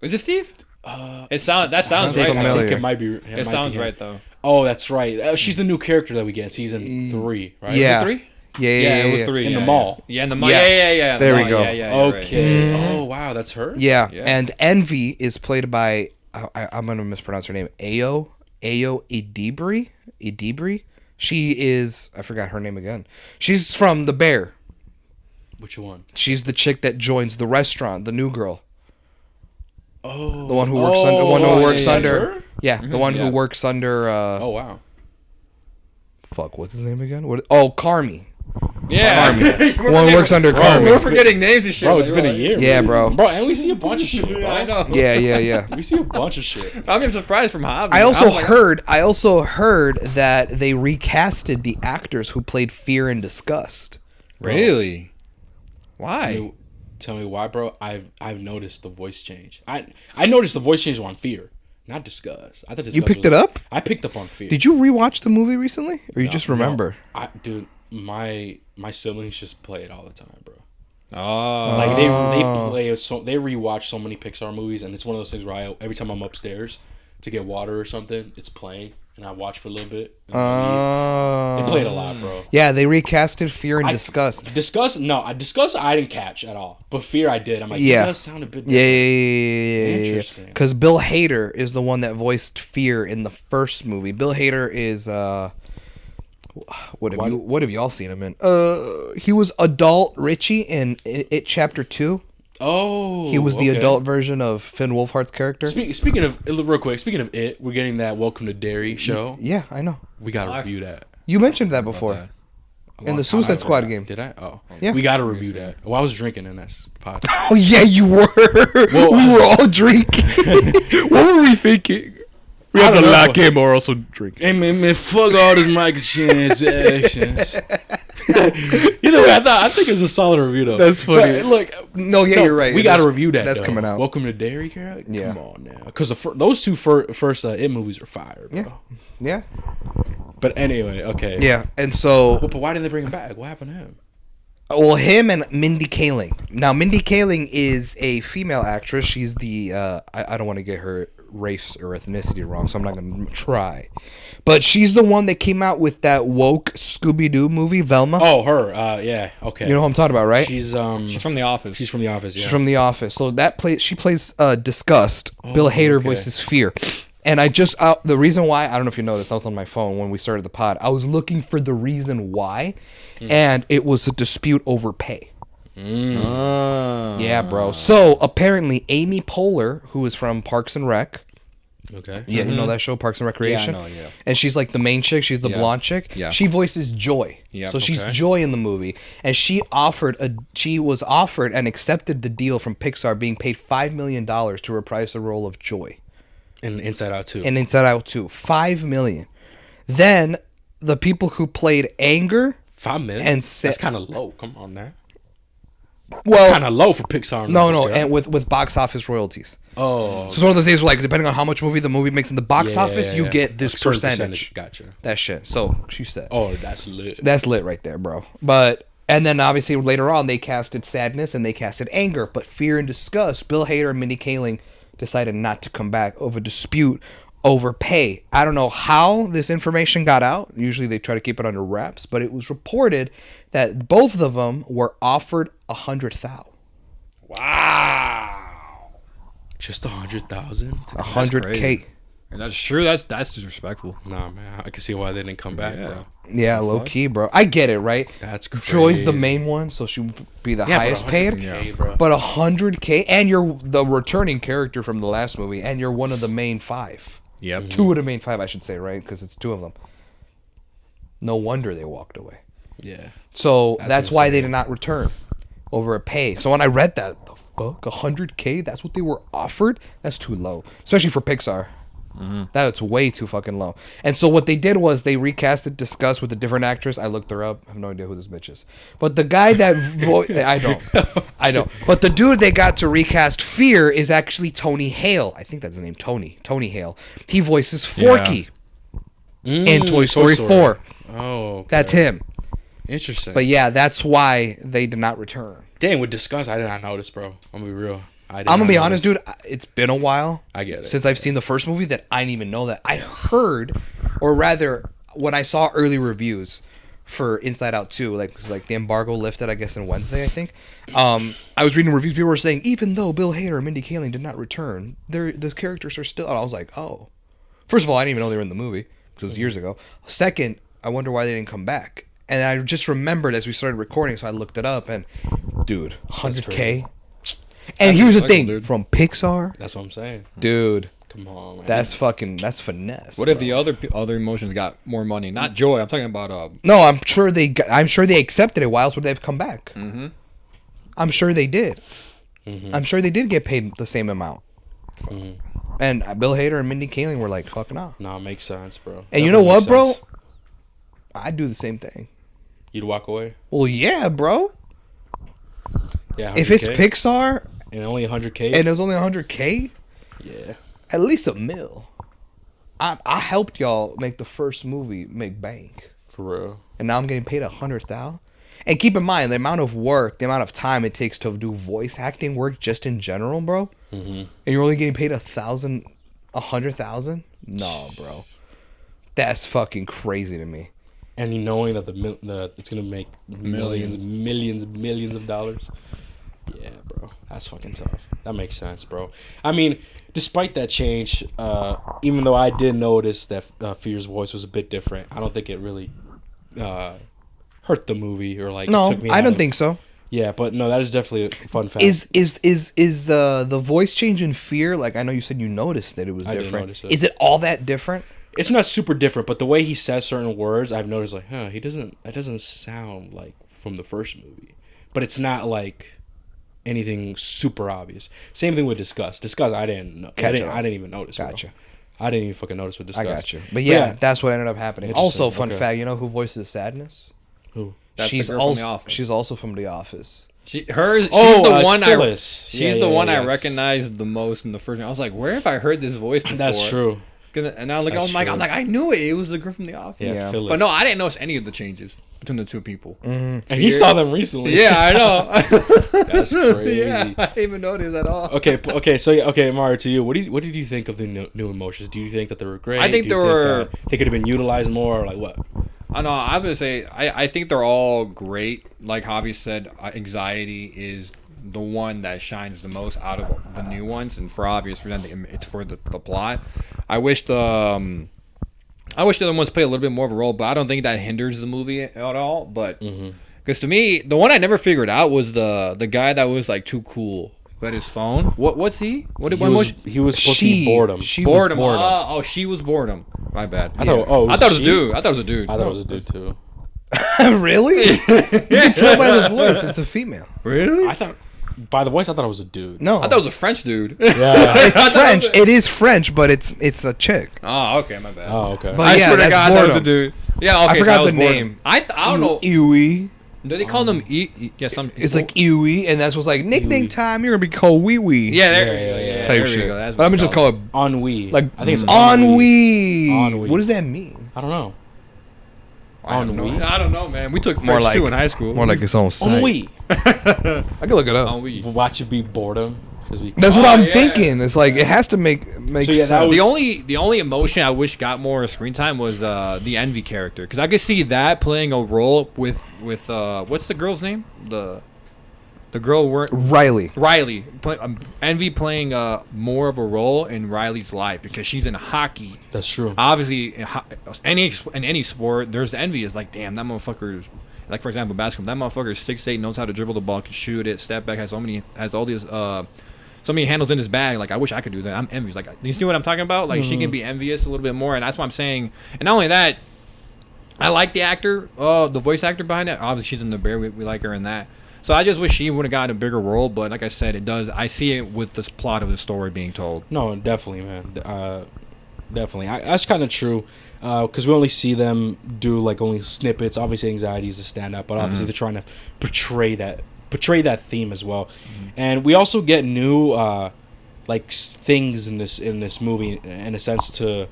[SPEAKER 3] Is it Steve? That sounds
[SPEAKER 2] sounds
[SPEAKER 3] right.
[SPEAKER 2] familiar.
[SPEAKER 1] I think it might be.
[SPEAKER 3] It sounds right though.
[SPEAKER 1] Oh, that's right. She's the new character that we get in season 3, right?
[SPEAKER 2] Yeah.
[SPEAKER 3] Was it 3?
[SPEAKER 2] Yeah,
[SPEAKER 3] it was 3.
[SPEAKER 1] In
[SPEAKER 3] yeah,
[SPEAKER 1] the mall.
[SPEAKER 3] Yeah, in the mall.
[SPEAKER 2] Yes.
[SPEAKER 3] Yeah.
[SPEAKER 2] There
[SPEAKER 3] the
[SPEAKER 2] we
[SPEAKER 3] mall.
[SPEAKER 2] go.
[SPEAKER 3] Yeah, you're right.
[SPEAKER 1] Okay. Oh wow, that's her.
[SPEAKER 2] Yeah.
[SPEAKER 3] Yeah.
[SPEAKER 2] And Envy is played by I'm gonna mispronounce her name. Ayo Idibri. She is, I forgot her name again. She's from The Bear.
[SPEAKER 1] Which one?
[SPEAKER 2] She's the chick that joins the restaurant, the new girl.
[SPEAKER 1] Oh.
[SPEAKER 2] The one who works under. The one who works
[SPEAKER 1] yeah,
[SPEAKER 2] under.
[SPEAKER 1] that's her?
[SPEAKER 2] Yeah, the one
[SPEAKER 3] Yeah.
[SPEAKER 2] who works under.
[SPEAKER 1] Oh wow.
[SPEAKER 2] Fuck, what's his name again? What? Oh, Carmi.
[SPEAKER 3] Yeah.
[SPEAKER 2] One who works under Carmi.
[SPEAKER 3] We're forgetting names and shit.
[SPEAKER 1] Bro, it's been a year.
[SPEAKER 2] Yeah,
[SPEAKER 1] man.
[SPEAKER 2] bro.
[SPEAKER 1] Bro, and we see a bunch of shit. Bro.
[SPEAKER 3] I know.
[SPEAKER 2] Yeah.
[SPEAKER 1] We see a bunch of shit.
[SPEAKER 3] I'm even surprised from Javi.
[SPEAKER 2] I also
[SPEAKER 3] was like,
[SPEAKER 2] heard that they recasted the actors who played Fear and Disgust.
[SPEAKER 3] Really? Why?
[SPEAKER 1] Tell me why, bro. I've noticed the voice change. I noticed the voice change on Fear, not Disgust. I thought Disgust
[SPEAKER 2] picked
[SPEAKER 1] was-
[SPEAKER 2] it up?
[SPEAKER 1] I picked up on Fear.
[SPEAKER 2] Did you rewatch the movie recently, or you just remember?
[SPEAKER 1] No, dude, my siblings just play it all the time, bro.
[SPEAKER 3] Oh.
[SPEAKER 1] Like they rewatch so many Pixar movies, and it's one of those things where every time I'm upstairs to get water or something, it's playing, and I watch for a little bit. And then I leave. They play it a lot, bro.
[SPEAKER 2] Yeah, they recasted Fear and Disgust.
[SPEAKER 1] Disgust I didn't catch at all, but Fear I did. I'm like,
[SPEAKER 2] Yeah.
[SPEAKER 1] that does sound a bit
[SPEAKER 2] Yeah.
[SPEAKER 1] different. Interesting.
[SPEAKER 2] Because Bill Hader is the one that voiced Fear in the first movie. Bill Hader is what have y'all seen him in? He was adult Richie in It Chapter 2.
[SPEAKER 1] Oh,
[SPEAKER 2] He was the
[SPEAKER 1] okay.
[SPEAKER 2] adult version of Finn Wolfhard's character.
[SPEAKER 1] Speaking of real quick, speaking of it, we're getting that Welcome to Derry show.
[SPEAKER 2] Yeah, I know.
[SPEAKER 1] We gotta review that.
[SPEAKER 2] You mentioned that before. In the Suicide Squad game.
[SPEAKER 1] Did I? Oh,
[SPEAKER 2] Yeah.
[SPEAKER 1] We gotta review that. Well, I was drinking in that podcast.
[SPEAKER 2] Oh yeah, you were. We were all drinking. What were we thinking? We
[SPEAKER 1] had to lock
[SPEAKER 2] in, or also drinking.
[SPEAKER 1] Hey man, fuck all this microtransactions. You know, I think it was a solid review though.
[SPEAKER 2] That's funny.
[SPEAKER 1] But, look,
[SPEAKER 2] No, yeah, you're right.
[SPEAKER 1] We
[SPEAKER 2] It
[SPEAKER 1] got to
[SPEAKER 2] is-
[SPEAKER 1] review that.
[SPEAKER 2] That's
[SPEAKER 1] though.
[SPEAKER 2] coming out.
[SPEAKER 1] Welcome to Derry, girl.
[SPEAKER 2] Yeah.
[SPEAKER 1] Come on now, because those two first It movies were fire, bro.
[SPEAKER 2] Yeah. Yeah.
[SPEAKER 1] But anyway, okay.
[SPEAKER 2] Yeah. And so,
[SPEAKER 1] But why didn't they bring him back? What happened to him?
[SPEAKER 2] well, him and Mindy Kaling. Now, Mindy Kaling is a female actress. She's the I don't want to get her race or ethnicity wrong, so I'm not gonna try. But she's the one that came out with that woke Scooby-Doo movie, Velma.
[SPEAKER 1] Oh, her. Yeah. Okay.
[SPEAKER 2] You know who I'm talking about, right?
[SPEAKER 1] she's
[SPEAKER 3] from The Office.
[SPEAKER 1] She's from The Office. Yeah.
[SPEAKER 2] She's from The Office. So she plays Disgust. Bill Hader
[SPEAKER 1] okay.
[SPEAKER 2] voices Fear. And I just the reason why, I don't know if you noticed, I was on my phone when we started the pod. I was looking for the reason why, and it was a dispute over pay. Yeah, bro. So apparently Amy Poehler, who is from Parks and Rec.
[SPEAKER 1] Okay.
[SPEAKER 2] Yeah, you know that show, Parks and Recreation?
[SPEAKER 3] Yeah, I know, yeah.
[SPEAKER 2] And she's like the main chick. She's the blonde chick.
[SPEAKER 3] Yeah.
[SPEAKER 2] She voices Joy.
[SPEAKER 3] Yeah,
[SPEAKER 2] So she's
[SPEAKER 3] okay.
[SPEAKER 2] Joy in the movie. And she was offered and accepted the deal from Pixar, being paid $5 million to reprise the role of Joy.
[SPEAKER 1] And Inside Out too.
[SPEAKER 2] And Inside Out 2. $5 million. Then the people who played Anger.
[SPEAKER 1] 5 million.
[SPEAKER 2] and
[SPEAKER 1] That's kind of low. Come on now.
[SPEAKER 2] Well,
[SPEAKER 1] Kind of low for Pixar.
[SPEAKER 2] no,
[SPEAKER 1] numbers, yeah.
[SPEAKER 2] and with box office royalties.
[SPEAKER 1] Oh.
[SPEAKER 2] So it's one of those days where, like, depending on how much movie the movie makes in the box office, you get this
[SPEAKER 1] A certain
[SPEAKER 2] percentage.
[SPEAKER 1] Gotcha.
[SPEAKER 2] That shit. So she said.
[SPEAKER 1] Oh, that's lit.
[SPEAKER 2] That's lit right there, bro. But and then obviously later on they casted Sadness and they casted Anger, but Fear and Disgust, Bill Hader and Mindy Kaling decided not to come back over dispute over pay. I don't know how this information got out. Usually they try to keep it under wraps, but it was reported that both of them were offered $100,000.
[SPEAKER 3] Wow.
[SPEAKER 1] Just 100,000.
[SPEAKER 2] $100K.
[SPEAKER 3] And that's true. That's disrespectful.
[SPEAKER 1] Nah, man, I can see why they didn't come back,
[SPEAKER 3] Yeah.
[SPEAKER 1] bro.
[SPEAKER 2] Yeah, low key, bro. I get it, right?
[SPEAKER 1] That's crazy.
[SPEAKER 2] Joy's the main one, so she'll be the highest paid.
[SPEAKER 1] $100K, bro.
[SPEAKER 2] But 100K, and you're the returning character from the last movie, and you're one of the main 5.
[SPEAKER 3] Yep.
[SPEAKER 2] 2 of the main 5, I should say, right? Because it's 2 of them. No wonder they walked away.
[SPEAKER 1] Yeah.
[SPEAKER 2] So that's why they
[SPEAKER 1] insane.
[SPEAKER 2] did not return over a pay. So when I read that, the fuck, 100K? That's what they were offered? That's too low, especially for Pixar. That's way too fucking low. And so what they did was they recasted Discuss with a different actress. I looked her up. I have no idea who this bitch is. But the guy that I don't. But the dude they got to recast Fear is actually Tony Hale. I think that's his name, Tony Hale. He voices Forky in Toy Story 4.
[SPEAKER 1] Oh, okay.
[SPEAKER 2] That's him.
[SPEAKER 1] Interesting.
[SPEAKER 2] But yeah, that's why they did not return.
[SPEAKER 1] Dang, with Disgust, I did not notice, bro. I'm gonna be real.
[SPEAKER 2] I'm gonna be honest, dude. It's been a while.
[SPEAKER 1] I get it.
[SPEAKER 2] Since I've seen the first movie that I didn't even know that. I heard, or rather, when I saw early reviews for Inside Out 2, like the embargo lifted, I guess, on Wednesday, I think. I was reading reviews. People were saying even though Bill Hader and Mindy Kaling did not return, the characters are still. And I was like, oh. First of all, I didn't even know they were in the movie because it was years ago. Second, I wonder why they didn't come back. And I just remembered as we started recording, so I looked it up, and dude, 100K. And here's the thing,
[SPEAKER 3] dude.
[SPEAKER 2] from Pixar,
[SPEAKER 1] That's what I'm saying.
[SPEAKER 2] dude,
[SPEAKER 1] Come on, man.
[SPEAKER 2] that's finesse.
[SPEAKER 3] What if the other emotions got more money? Not Joy. I'm talking about
[SPEAKER 2] No, I'm sure they accepted it. Why else would they have come back?
[SPEAKER 3] Mm-hmm.
[SPEAKER 2] I'm sure they did. I'm sure they did get paid the same amount. And Bill Hader and Mindy Kaling were like, fucking off.
[SPEAKER 1] Nah, makes sense, bro.
[SPEAKER 2] And you know
[SPEAKER 1] Definitely
[SPEAKER 2] what,
[SPEAKER 1] makes
[SPEAKER 2] bro?
[SPEAKER 1] sense.
[SPEAKER 2] I'd do the same thing.
[SPEAKER 1] You'd walk away.
[SPEAKER 2] Well, yeah, bro.
[SPEAKER 1] Yeah.
[SPEAKER 2] If it's
[SPEAKER 1] 100K?
[SPEAKER 2] Pixar
[SPEAKER 1] and only 100K.
[SPEAKER 2] and it was only 100K,
[SPEAKER 1] Yeah.
[SPEAKER 2] at least $1 million. I helped y'all make the first movie make bank.
[SPEAKER 1] For real.
[SPEAKER 2] And now I'm getting paid $100,000. And keep in mind the amount of work, the amount of time it takes to do voice acting work just in general, bro. And you're only getting paid $100,000. No, bro, that's fucking crazy to me.
[SPEAKER 1] And you knowing that it's gonna make millions of dollars. Yeah, bro, that's fucking tough. That makes sense, bro. I mean, despite that change, even though I did notice that Fear's voice was a bit different, I don't think it really hurt the movie or like.
[SPEAKER 2] No,
[SPEAKER 1] took me
[SPEAKER 2] I
[SPEAKER 1] out
[SPEAKER 2] don't
[SPEAKER 1] of-
[SPEAKER 2] think so.
[SPEAKER 1] Yeah, but no, that is definitely a fun fact.
[SPEAKER 2] Is the voice change in Fear? Like, I know you said you noticed that it was
[SPEAKER 1] I did
[SPEAKER 2] different.
[SPEAKER 1] notice it.
[SPEAKER 2] Is it all that different?
[SPEAKER 1] It's not super different, but the way he says certain words, I've noticed like, that doesn't sound like from the first movie. But it's not like anything super obvious. Same thing with Disgust. Disgust, I didn't even notice. bro.
[SPEAKER 2] Gotcha.
[SPEAKER 1] I didn't even fucking notice with Disgust.
[SPEAKER 2] I got you. But yeah, that's what ended up happening.
[SPEAKER 1] Interesting.
[SPEAKER 2] Also, fun
[SPEAKER 1] Okay.
[SPEAKER 2] fact, you know who voices Sadness?
[SPEAKER 1] Who?
[SPEAKER 3] That's
[SPEAKER 2] she's
[SPEAKER 3] the girl
[SPEAKER 2] also
[SPEAKER 3] from The Office.
[SPEAKER 2] she's also from The Office.
[SPEAKER 3] She's
[SPEAKER 1] Oh,
[SPEAKER 3] the one
[SPEAKER 1] Phyllis.
[SPEAKER 3] She's
[SPEAKER 1] Yeah,
[SPEAKER 3] the
[SPEAKER 1] yeah,
[SPEAKER 3] one I
[SPEAKER 1] yes.
[SPEAKER 3] recognized the most in the first one. I was like, where have I heard this voice before?
[SPEAKER 1] That's true.
[SPEAKER 3] And now look,
[SPEAKER 1] That's
[SPEAKER 3] I'm like,
[SPEAKER 1] true.
[SPEAKER 3] I knew it. It was the girl from The Office.
[SPEAKER 1] Yeah,
[SPEAKER 2] Yeah.
[SPEAKER 1] Phyllis.
[SPEAKER 3] But no, I didn't notice any of the changes between the two people.
[SPEAKER 1] And he saw them recently.
[SPEAKER 3] Yeah, I know.
[SPEAKER 1] That's crazy.
[SPEAKER 3] Yeah, I didn't even notice at all.
[SPEAKER 1] Okay, Mario, to you, what did you think of the new emotions? Do you think that they were great?
[SPEAKER 3] I think
[SPEAKER 1] Do you
[SPEAKER 3] they were-
[SPEAKER 1] they could have been utilized more, or like what?
[SPEAKER 3] I know. I would say I think they're all great. Like Javi said, anxiety is the one that shines the most out of the new ones, and for obvious reason, it's for the plot. I wish the other ones play a little bit more of a role, but I don't think that hinders the movie at all. But because to me, the one I never figured out was the guy that was like too cool. Who had his phone? What's he? What?
[SPEAKER 1] He was supposed to be boredom.
[SPEAKER 2] She
[SPEAKER 3] Boredom.
[SPEAKER 2] Was boredom.
[SPEAKER 3] Oh, she was boredom. My bad.
[SPEAKER 1] I thought. Oh,
[SPEAKER 3] I thought it was a
[SPEAKER 1] she?
[SPEAKER 3] dude. I thought it was a dude.
[SPEAKER 1] I thought it was a dude too.
[SPEAKER 2] Really? You can tell by the voice it's a female.
[SPEAKER 3] Really?
[SPEAKER 1] I thought by the voice, I thought it was a dude.
[SPEAKER 2] No,
[SPEAKER 3] I thought it was a French dude.
[SPEAKER 1] Yeah.
[SPEAKER 2] it's French. It is French, but it's a chick.
[SPEAKER 3] Oh, okay, my bad.
[SPEAKER 1] Oh, okay.
[SPEAKER 2] But
[SPEAKER 3] I
[SPEAKER 2] yeah,
[SPEAKER 3] swear to
[SPEAKER 2] that's
[SPEAKER 3] God, that was a
[SPEAKER 2] boredom.
[SPEAKER 3] dude. Yeah, okay.
[SPEAKER 2] I forgot
[SPEAKER 3] so
[SPEAKER 2] the
[SPEAKER 3] that was boredom.
[SPEAKER 2] name.
[SPEAKER 3] I don't know.
[SPEAKER 2] Ewy.
[SPEAKER 3] Do they call them yeah, some?
[SPEAKER 2] It's like Ewy, and that's what's like nickname time. You're gonna be called Wee Wee.
[SPEAKER 3] yeah, there,
[SPEAKER 1] Yeah.
[SPEAKER 2] type
[SPEAKER 3] there we
[SPEAKER 2] shit.
[SPEAKER 3] go. That's
[SPEAKER 2] But I'm
[SPEAKER 3] what
[SPEAKER 2] just
[SPEAKER 3] they
[SPEAKER 2] call it
[SPEAKER 1] Ennui.
[SPEAKER 2] like
[SPEAKER 1] I think it's
[SPEAKER 2] ennui.
[SPEAKER 1] Ennui.
[SPEAKER 2] What does that mean?
[SPEAKER 1] I don't know.
[SPEAKER 3] I have no-
[SPEAKER 1] Ennui?
[SPEAKER 3] I don't know, man. We took
[SPEAKER 2] More
[SPEAKER 3] French
[SPEAKER 2] like
[SPEAKER 3] too in high school.
[SPEAKER 2] More like its own site.
[SPEAKER 1] Ennui.
[SPEAKER 2] I can look it up.
[SPEAKER 3] Ennui.
[SPEAKER 1] Watch it be boredom.
[SPEAKER 2] That's what
[SPEAKER 3] Oh,
[SPEAKER 2] I'm
[SPEAKER 3] yeah.
[SPEAKER 2] thinking. It's like it has to make
[SPEAKER 1] So,
[SPEAKER 2] sense.
[SPEAKER 1] yeah, that was-
[SPEAKER 3] The only emotion I wish got more screen time was the Envy character, because I could see that playing a role with what's the girl's name? The girl weren't
[SPEAKER 2] Riley.
[SPEAKER 3] Envy playing more of a role in Riley's life because she's in hockey.
[SPEAKER 1] That's true.
[SPEAKER 3] Obviously, in any sport, there's envy. Is like, damn, that motherfucker's like, for example, basketball. That motherfucker is 6'8", knows how to dribble the ball, can shoot it, step back, has all these so many handles in his bag. Like, I wish I could do that. I'm envious. Like, you see what I'm talking about? Like, she can be envious a little bit more, and that's what I'm saying. And not only that, I like the actor, the voice actor behind it. Obviously, she's in The Bear. We like her in that. So I just wish she would have gotten a bigger role, but like I said, it does. I see it with this plot of the story being told.
[SPEAKER 1] No, definitely, man. Definitely. That's kind of true, because we only see them do like only snippets. Obviously, anxiety is a stand-up, but obviously they're trying to portray that theme as well. And we also get new things in this movie in a sense to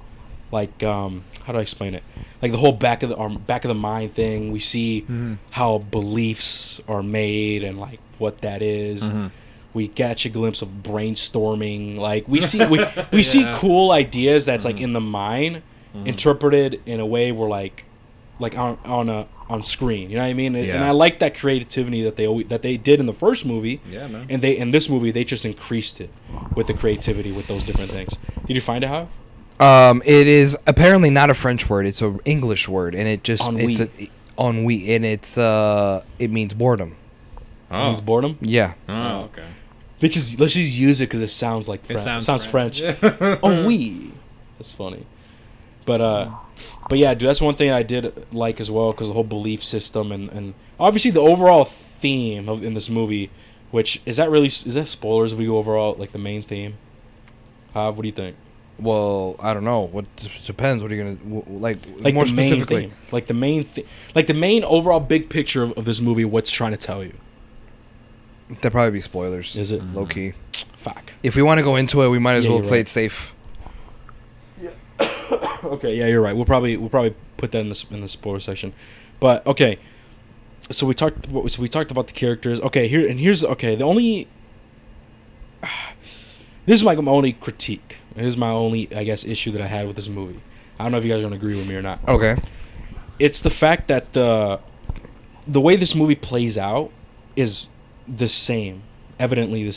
[SPEAKER 1] like how do I explain it? Like the whole back of the mind thing. We see how beliefs are made and like what that is. We catch a glimpse of brainstorming. Like we see we see cool ideas that's like in the mind interpreted in a way where like on screen. You know what I mean? And I like that creativity that they did in the first movie.
[SPEAKER 3] Yeah, man.
[SPEAKER 1] And in this movie they just increased it with the creativity with those different things. Did you find it how?
[SPEAKER 2] It is apparently not a French word. It's an English word, and it just
[SPEAKER 1] Ennui.
[SPEAKER 2] ennui, and it means boredom.
[SPEAKER 1] It means boredom.
[SPEAKER 2] Yeah.
[SPEAKER 3] Oh, okay.
[SPEAKER 1] Let's just use it because it sounds like French. It sounds French. Ennui. That's funny. But yeah, dude, that's one thing I did like as well, because the whole belief system and obviously the overall theme in this movie, which is that spoilers if we go overall like the main theme? What do you think?
[SPEAKER 2] Well, I don't know. What depends. What are you gonna like
[SPEAKER 1] the
[SPEAKER 2] more
[SPEAKER 1] main
[SPEAKER 2] specifically?
[SPEAKER 1] theme. Like the main overall big picture of this movie. What's trying to tell you?
[SPEAKER 2] That'd probably be spoilers.
[SPEAKER 1] Is it
[SPEAKER 2] low key?
[SPEAKER 1] Fuck.
[SPEAKER 2] If we want to go into it, we might as well play
[SPEAKER 1] right.
[SPEAKER 2] it safe.
[SPEAKER 1] Okay, yeah, you're right. We'll probably put that in the spoiler section. But okay, so we talked about the characters. Okay, here's the only. This is my only critique. Here's my only, I guess, issue that I had with this movie. I don't know if you guys are gonna agree with me or not.
[SPEAKER 2] Okay.
[SPEAKER 1] It's the fact that the way this movie plays out is the same. Evidently,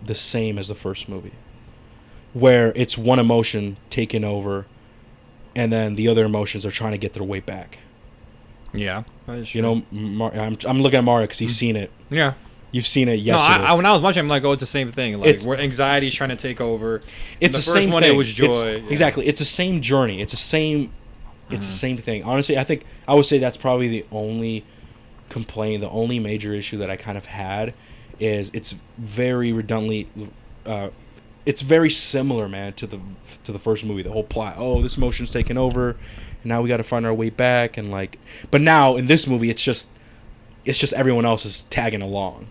[SPEAKER 1] the same as the first movie, where it's one emotion taking over, and then the other emotions are trying to get their way back.
[SPEAKER 3] Yeah.
[SPEAKER 1] You know, I'm looking at Mario because he's seen it.
[SPEAKER 3] Yeah.
[SPEAKER 1] You've seen it yesterday.
[SPEAKER 3] No, when I was watching, I'm like, oh, it's the same thing. Like, where anxiety's trying to take over.
[SPEAKER 1] It's the same
[SPEAKER 3] one,
[SPEAKER 1] thing.
[SPEAKER 3] It was joy.
[SPEAKER 1] Exactly. It's the same journey. It's the same. It's the same thing. Honestly, I would say that's probably the only complaint, the only major issue that I kind of had, is it's very redundantly. It's very similar, man, to the first movie. The whole plot. Oh, this emotion's taken over, and now we got to find our way back, and like. But now in this movie, it's just everyone else is tagging along.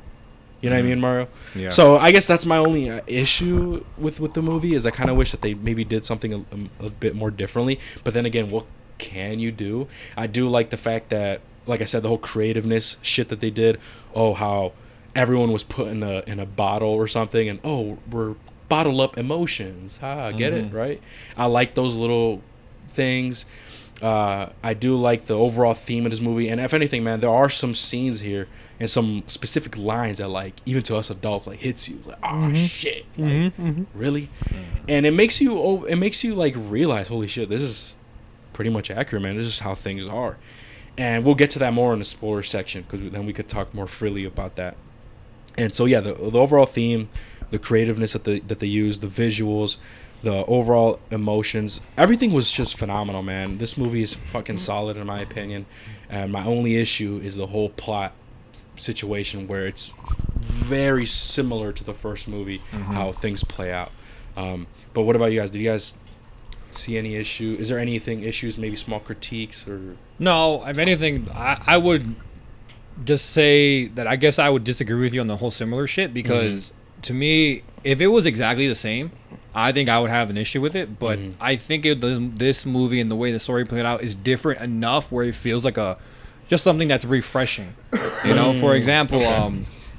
[SPEAKER 1] You know what I mean, Mario?
[SPEAKER 3] Yeah.
[SPEAKER 1] So I guess that's my only issue with the movie, is I kind of wish that they maybe did something a bit more differently. But then again, what can you do? I do like the fact that, like I said, the whole creativeness shit that they did. Oh, how everyone was put in a bottle or something, and we're bottle up emotions. Get it, right? I like those little things. I do like the overall theme of this movie, and if anything, man, there are some scenes here and some specific lines that, like, even to us adults, like, hits you. It's like, shit, like, really? And it makes you like realize, holy shit, this is pretty much accurate, man. This is how things are, and we'll get to that more in the spoiler section, because then we could talk more freely about that. And so, yeah, the overall theme, the creativeness that they use, the visuals, the overall emotions, everything was just phenomenal, man. This movie is fucking solid in my opinion, and my only issue is the whole plot situation, where it's very similar to the first movie, how things play out. But what about you guys? Did you guys see any issue? Is there anything issues, maybe small critiques or?
[SPEAKER 3] No, if anything, I would just say that I guess I would disagree with you on the whole similar shit, because to me, if it was exactly the same, I think I would have an issue with it. But I think this movie and the way the story played out is different enough where it feels like just something that's refreshing. You know, for example,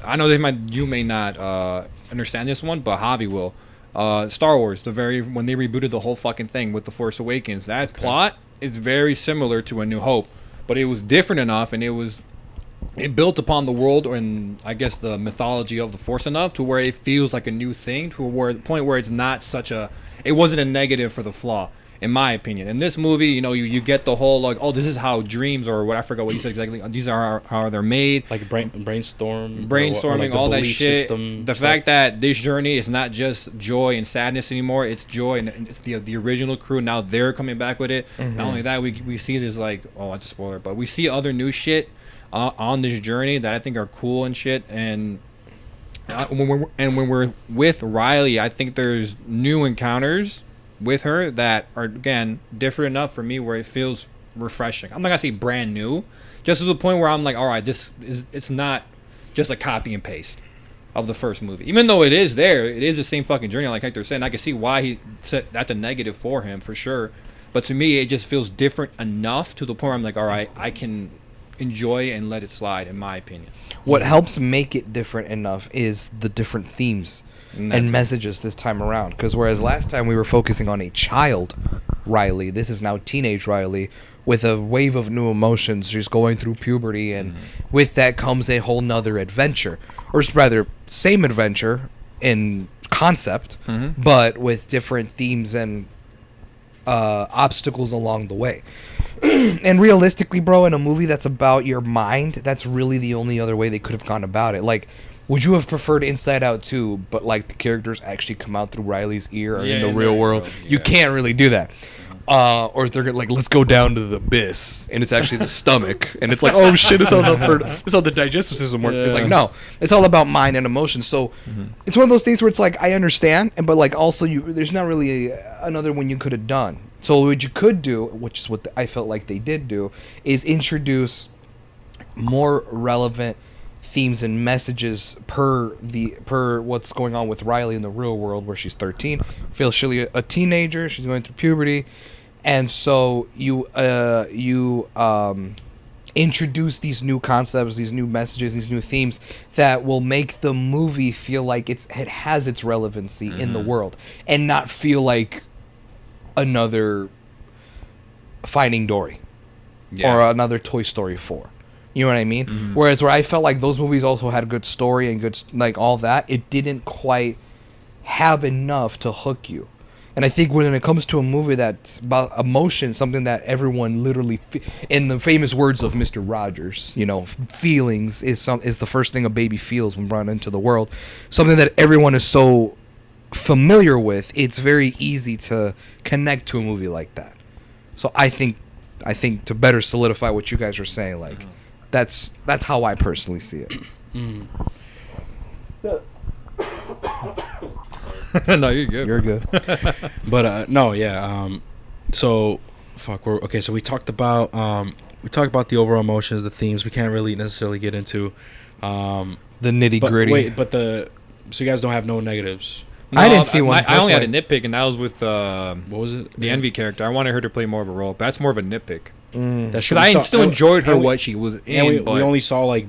[SPEAKER 3] I know you may not understand this one, but Javi will. Star Wars, when they rebooted the whole fucking thing with The Force Awakens, that plot is very similar to A New Hope, but it was different enough, and it was it built upon the world and I guess the mythology of the Force enough to where it feels like a new thing, to where the point where it's not such a, it wasn't a negative for the flaw, in my opinion. In this movie, you know, you get the whole like, oh, this is how dreams, or what, I forgot what you said exactly. These are how they're made.
[SPEAKER 1] Like brainstorming,
[SPEAKER 3] Like all that
[SPEAKER 1] belief
[SPEAKER 3] shit.
[SPEAKER 1] system
[SPEAKER 3] The
[SPEAKER 1] stuff.
[SPEAKER 3] fact that this journey is not just joy and sadness anymore. It's joy, and it's the original crew. Now they're coming back with it. Not only that, we see this like, oh, it's a spoiler, but we see other new shit on this journey that I think are cool and shit. And when we're with Riley, I think there's new encounters with her that are, again, different enough for me where it feels refreshing. I'm not gonna say brand new, just to the point where I'm like, all right, it's not just a copy and paste of the first movie. Even though it is there, it is the same fucking journey, like Hector said. And I can see why he said that's a negative for him for sure. But to me, it just feels different enough to the point where I'm like, all right, I can enjoy and let it slide, in my opinion.
[SPEAKER 2] What helps make it different enough is the different themes and messages this time around. Because whereas last time we were focusing on a child Riley, this is now teenage Riley with a wave of new emotions. She's going through puberty, and with that comes a whole nother adventure, or rather, same adventure in concept, but with different themes and obstacles along the way. And realistically, bro, in a movie that's about your mind, that's really the only other way they could have gone about it. Like, would you have preferred Inside Out 2, but like the characters actually come out through Riley's ear, or in the real world? You can't really do that. Or they're gonna, like, let's go down to the abyss, and it's actually the stomach, and it's like, oh shit, it's how the digestive system works. It's like, no, it's all about mind and emotion. So it's one of those things where it's like, I understand, but like also there's not really another one you could have done. So what you could do, which is what I felt like they did do, is introduce more relevant themes and messages per what's going on with Riley in the real world, where she's 13, feels she's a teenager, she's going through puberty, and so you introduce these new concepts, these new messages, these new themes that will make the movie feel like it has its relevancy in the world, and not feel like another Finding Dory or another Toy Story 4. You know what I mean? Whereas where I felt like those movies also had a good story and good, like, all that, it didn't quite have enough to hook you. And I think when it comes to a movie that's about emotion, something that everyone literally, in the famous words of Mr. Rogers, you know, feelings is the first thing a baby feels when brought into the world. Something that everyone is so familiar with, it's very easy to connect to a movie like that. So I think to better solidify what you guys are saying, like, that's how I personally see it.
[SPEAKER 3] No, you're good.
[SPEAKER 2] You're good.
[SPEAKER 1] But no, yeah. So fuck. So we talked about the overall emotions, the themes. We can't really necessarily get into
[SPEAKER 2] The nitty gritty.
[SPEAKER 1] Wait, so you guys don't have no negatives.
[SPEAKER 3] No,
[SPEAKER 2] I didn't see one.
[SPEAKER 3] I only had a nitpick, and that was with
[SPEAKER 1] What was it?
[SPEAKER 3] the Envy character. I wanted her to play more of a role, but that's more of a nitpick.
[SPEAKER 1] Because
[SPEAKER 3] I still enjoyed her what she was in.
[SPEAKER 1] We only saw like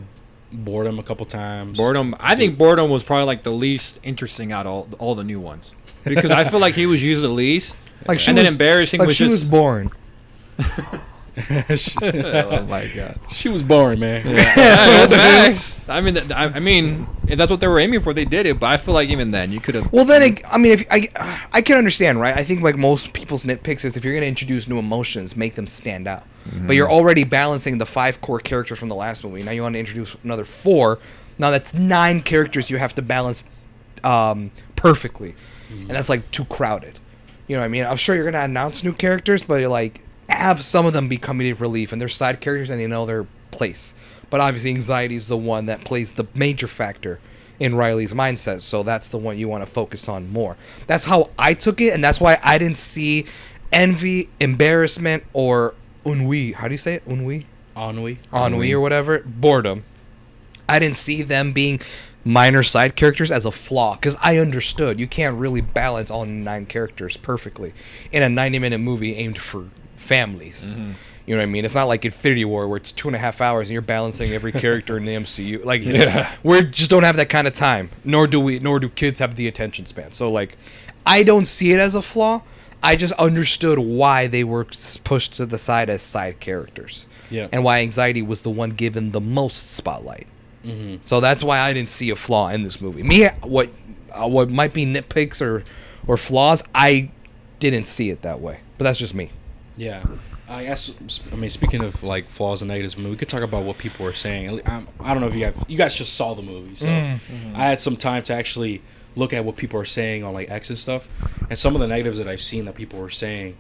[SPEAKER 1] boredom a couple times.
[SPEAKER 3] Boredom. I think boredom was probably like the least interesting out of all the new ones, because I feel like he was used the least.
[SPEAKER 2] Like,
[SPEAKER 3] and then embarrassing
[SPEAKER 2] like
[SPEAKER 3] was
[SPEAKER 2] she
[SPEAKER 3] just
[SPEAKER 2] was boring.
[SPEAKER 3] oh my god,
[SPEAKER 1] she was boring, man.
[SPEAKER 3] Yeah, that's facts. I mean, if that's what they were aiming for, they did it. But I feel like even then, you could have.
[SPEAKER 2] Well, then, if I can understand, right? I think like most people's nitpicks is if you're going to introduce new emotions, make them stand out. But you're already balancing the 5 core characters from the last movie. Now you want to introduce another 4. Now that's 9 characters you have to balance perfectly, and that's like too crowded. You know what I mean? I'm sure you're going to announce new characters, but you're like, have some of them be comedic relief, and they're side characters and they know their place. But obviously anxiety is the one that plays the major factor in Riley's mindset, so that's the one you want to focus on more. That's how I took it, and that's why I didn't see envy, embarrassment, or ennui. How do you say it? Ennui or whatever. Boredom. I didn't see them being minor side characters as a flaw, because I understood you can't really balance all 9 characters perfectly in a 90-minute movie aimed for families. You know what I mean? It's not like Infinity War where it's 2.5 hours and you're balancing every character in the MCU. Like, we just don't have that kind of time. Nor do kids have the attention span. So like, I don't see it as a flaw. I just understood why they were pushed to the side as side characters.
[SPEAKER 1] Yeah.
[SPEAKER 2] and why anxiety was the one given the most spotlight. So that's why I didn't see a flaw in this movie. What might be nitpicks or flaws, I didn't see it that way. But that's just me.
[SPEAKER 1] Yeah, I guess. I mean, speaking of like flaws and negatives, I mean, we could talk about what people were saying. I don't know if you guys just saw the movie, so I had some time to actually look at what people are saying on like X and stuff, and some of the negatives that I've seen that people were saying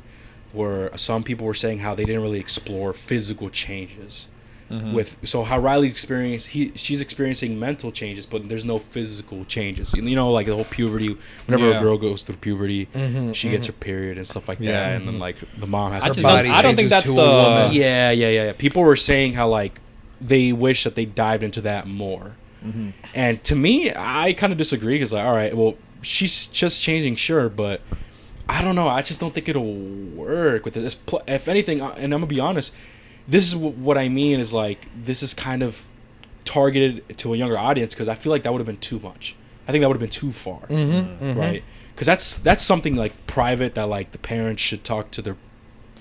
[SPEAKER 1] were some people were saying how they didn't really explore physical changes. So how Riley she's experiencing mental changes, but there's no physical changes. You know, like the whole puberty. Whenever a girl goes through puberty, she gets her period and stuff like that, and then like the mom has.
[SPEAKER 3] I don't think that's the.
[SPEAKER 1] Yeah. People were saying how like they wish that they dived into that more, and to me, I kind of disagree because like, all right, well, she's just changing, sure, but I don't know. I just don't think it'll work with this. If anything, and I'm gonna be honest. This is what I mean is like this is kind of targeted to a younger audience because I feel like that would have been too much. I think that would have been too far, right? Because that's something like private that like the parents should talk to their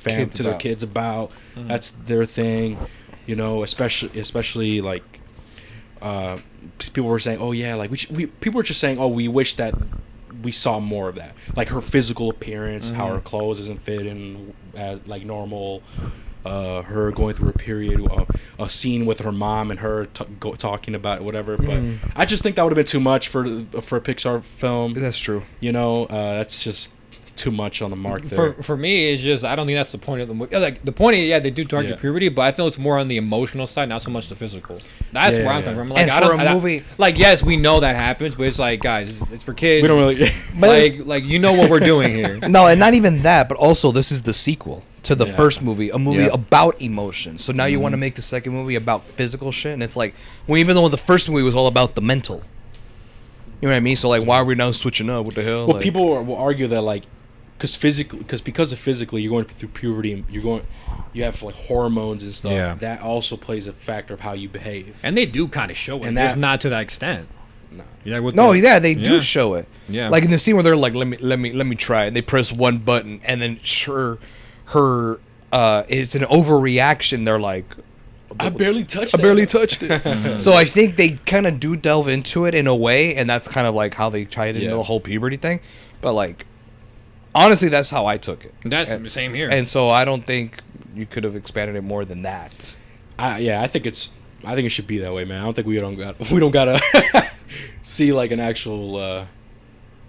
[SPEAKER 1] their kids about. That's their thing, you know. Especially like people were saying, oh yeah, like people were just saying, oh, we wish that we saw more of that, like her physical appearance, how her clothes doesn't fit in as like normal. Her going through a period, a scene with her mom and her talking about it, whatever. But I just think that would have been too much for a Pixar film.
[SPEAKER 2] That's true.
[SPEAKER 1] You know, that's just too much on the mark there.
[SPEAKER 3] For me, it's just I don't think that's the point of the movie. Like the point, they do target puberty, but I feel it's more on the emotional side, not so much the physical. That's where I'm coming from. Like,
[SPEAKER 2] and for a movie,
[SPEAKER 3] like yes, we know that happens, but it's like guys, it's for kids.
[SPEAKER 1] We don't really
[SPEAKER 3] like you know what we're doing here.
[SPEAKER 2] No, and not even that, but also this is the sequel to the first movie, a movie about emotion. So now you want to make the second movie about physical shit, and it's like, well, even though the first movie was all about the mental. You know what I mean? So like, why are we now switching up? What the hell?
[SPEAKER 1] Well, like, people will argue that like, because of physically, you're going through puberty, and you have like hormones and stuff.
[SPEAKER 3] Yeah.
[SPEAKER 1] That also plays a factor of how you behave.
[SPEAKER 3] And they do kind of show it,
[SPEAKER 1] And
[SPEAKER 3] just
[SPEAKER 1] that-
[SPEAKER 3] not to that extent.
[SPEAKER 1] No.
[SPEAKER 3] Yeah,
[SPEAKER 2] they do show it.
[SPEAKER 3] Yeah.
[SPEAKER 2] Like in the scene where they're like, let me try it. And they press one button, and then her it's an overreaction. They're like,
[SPEAKER 1] I barely touched
[SPEAKER 2] it. So I think they kind of do delve into it in a way, and that's kind of like how they tied it into the whole puberty thing. But like, honestly, that's how I took it.
[SPEAKER 3] That's the same here.
[SPEAKER 2] And so I don't think you could have expanded it more than that.
[SPEAKER 1] I think it should be that way, man. I don't think we don't gotta see like an actual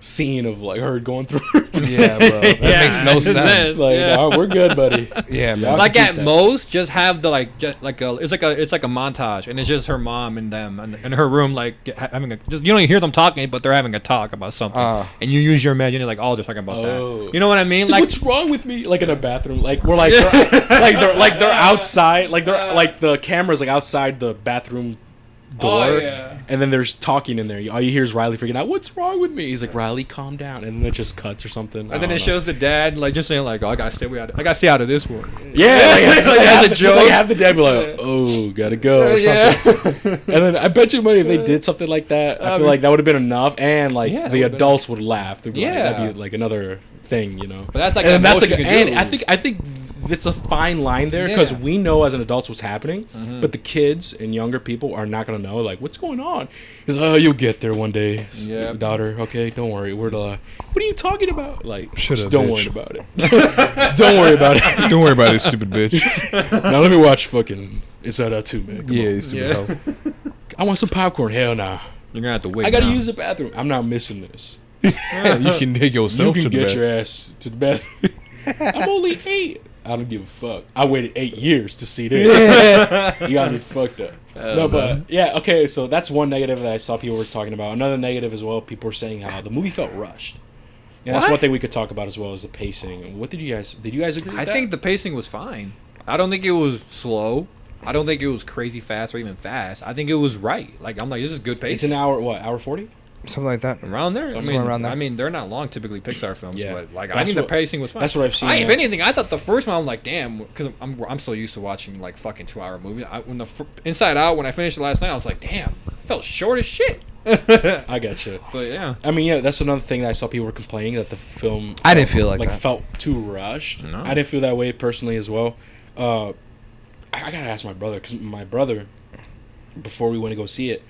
[SPEAKER 1] scene of like her going through.
[SPEAKER 2] Yeah, bro. That makes no sense.
[SPEAKER 1] Like, oh, we're good, buddy.
[SPEAKER 2] Yeah, man.
[SPEAKER 3] Like at most, just have the it's like a montage, and it's just her mom and them in her room, like having you don't even hear them talking, but they're having a talk about something, and you use your imagination, like, oh, they're talking about that. You know what I mean?
[SPEAKER 1] So
[SPEAKER 3] like,
[SPEAKER 1] what's wrong with me? Like in a bathroom, like we're like they're outside, like they're like the camera's like outside the bathroom door, and then there's talking in there. All you hear is Riley freaking out. What's wrong with me? He's like, Riley, calm down, and then it just cuts or something.
[SPEAKER 3] And then it shows the dad like just saying like, oh, I gotta stay out of this one.
[SPEAKER 1] Yeah, like
[SPEAKER 3] as a joke.
[SPEAKER 1] Like have the dad be like, oh, gotta go or something. And then I bet you money if they did something like that, I feel like that would have been enough, and like the adults would laugh. They'd be like, that'd be like another thing, you know.
[SPEAKER 3] But that's like,
[SPEAKER 1] and that's
[SPEAKER 3] like,
[SPEAKER 1] and I think it's a fine line there because we know as an adults what's happening, but the kids and younger people are not gonna know like what's going on. He's like, oh, you'll get there one day, daughter. Okay, don't worry. What are you talking about? Like, just don't worry about it. Don't worry about it.
[SPEAKER 2] Don't worry about it, stupid bitch.
[SPEAKER 1] Now let me watch fucking Inside Out 2, man.
[SPEAKER 2] Yeah, stupid hell.
[SPEAKER 1] I want some popcorn. Hell nah.
[SPEAKER 3] You're gonna have to wait.
[SPEAKER 1] I gotta use the bathroom. I'm not missing this.
[SPEAKER 2] You can take yourself
[SPEAKER 1] You
[SPEAKER 2] to
[SPEAKER 1] can
[SPEAKER 2] the
[SPEAKER 1] get
[SPEAKER 2] bed.
[SPEAKER 1] your ass to the bathroom. I'm only 8. I don't give a fuck. I waited 8 years to see this. You got me fucked up. No, but yeah, okay. So that's one negative that I saw people were talking about. Another negative as well. People were saying how the movie felt rushed, and that's one thing we could talk about as well as the pacing. What did you guys agree with that?
[SPEAKER 3] I think the pacing was fine. I don't think it was slow. I don't think it was crazy fast or even fast. I think it was right. Like, I'm like, this is good pacing.
[SPEAKER 1] It's an hour. What, hour 40?
[SPEAKER 2] Something like that.
[SPEAKER 3] Around there.
[SPEAKER 2] Somewhere around there.
[SPEAKER 3] I mean, they're not long typically Pixar films,
[SPEAKER 1] Yeah.
[SPEAKER 3] but like,
[SPEAKER 1] That's
[SPEAKER 3] I think the
[SPEAKER 1] what-
[SPEAKER 3] pacing was fine.
[SPEAKER 1] that's what I've seen,
[SPEAKER 3] If
[SPEAKER 1] yeah.
[SPEAKER 3] anything, I thought the first one, I'm like, damn, because I'm so used to watching like fucking 2-hour movies. When Inside Out, when I finished it last night, I was like, damn, it felt short as shit.
[SPEAKER 1] I got you.
[SPEAKER 3] But yeah.
[SPEAKER 1] I mean, yeah, that's another thing that I saw people were complaining that the film.
[SPEAKER 2] I didn't feel like that.
[SPEAKER 1] Felt too rushed.
[SPEAKER 3] No.
[SPEAKER 1] I didn't feel that way personally as well. I gotta ask my brother, because my brother, before we went to go see it,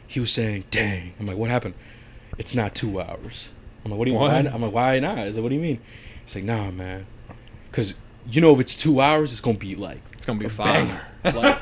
[SPEAKER 1] he was saying, "Dang," I'm like, "What happened?" "It's not 2 hours." I'm like, "What do you mean?" I'm like, "Why not?" He's like, "What do you mean?" He's like, "Nah, man, because if it's 2 hours, it's gonna be like
[SPEAKER 3] It's gonna be
[SPEAKER 1] a
[SPEAKER 3] fire.
[SPEAKER 1] banger. Like,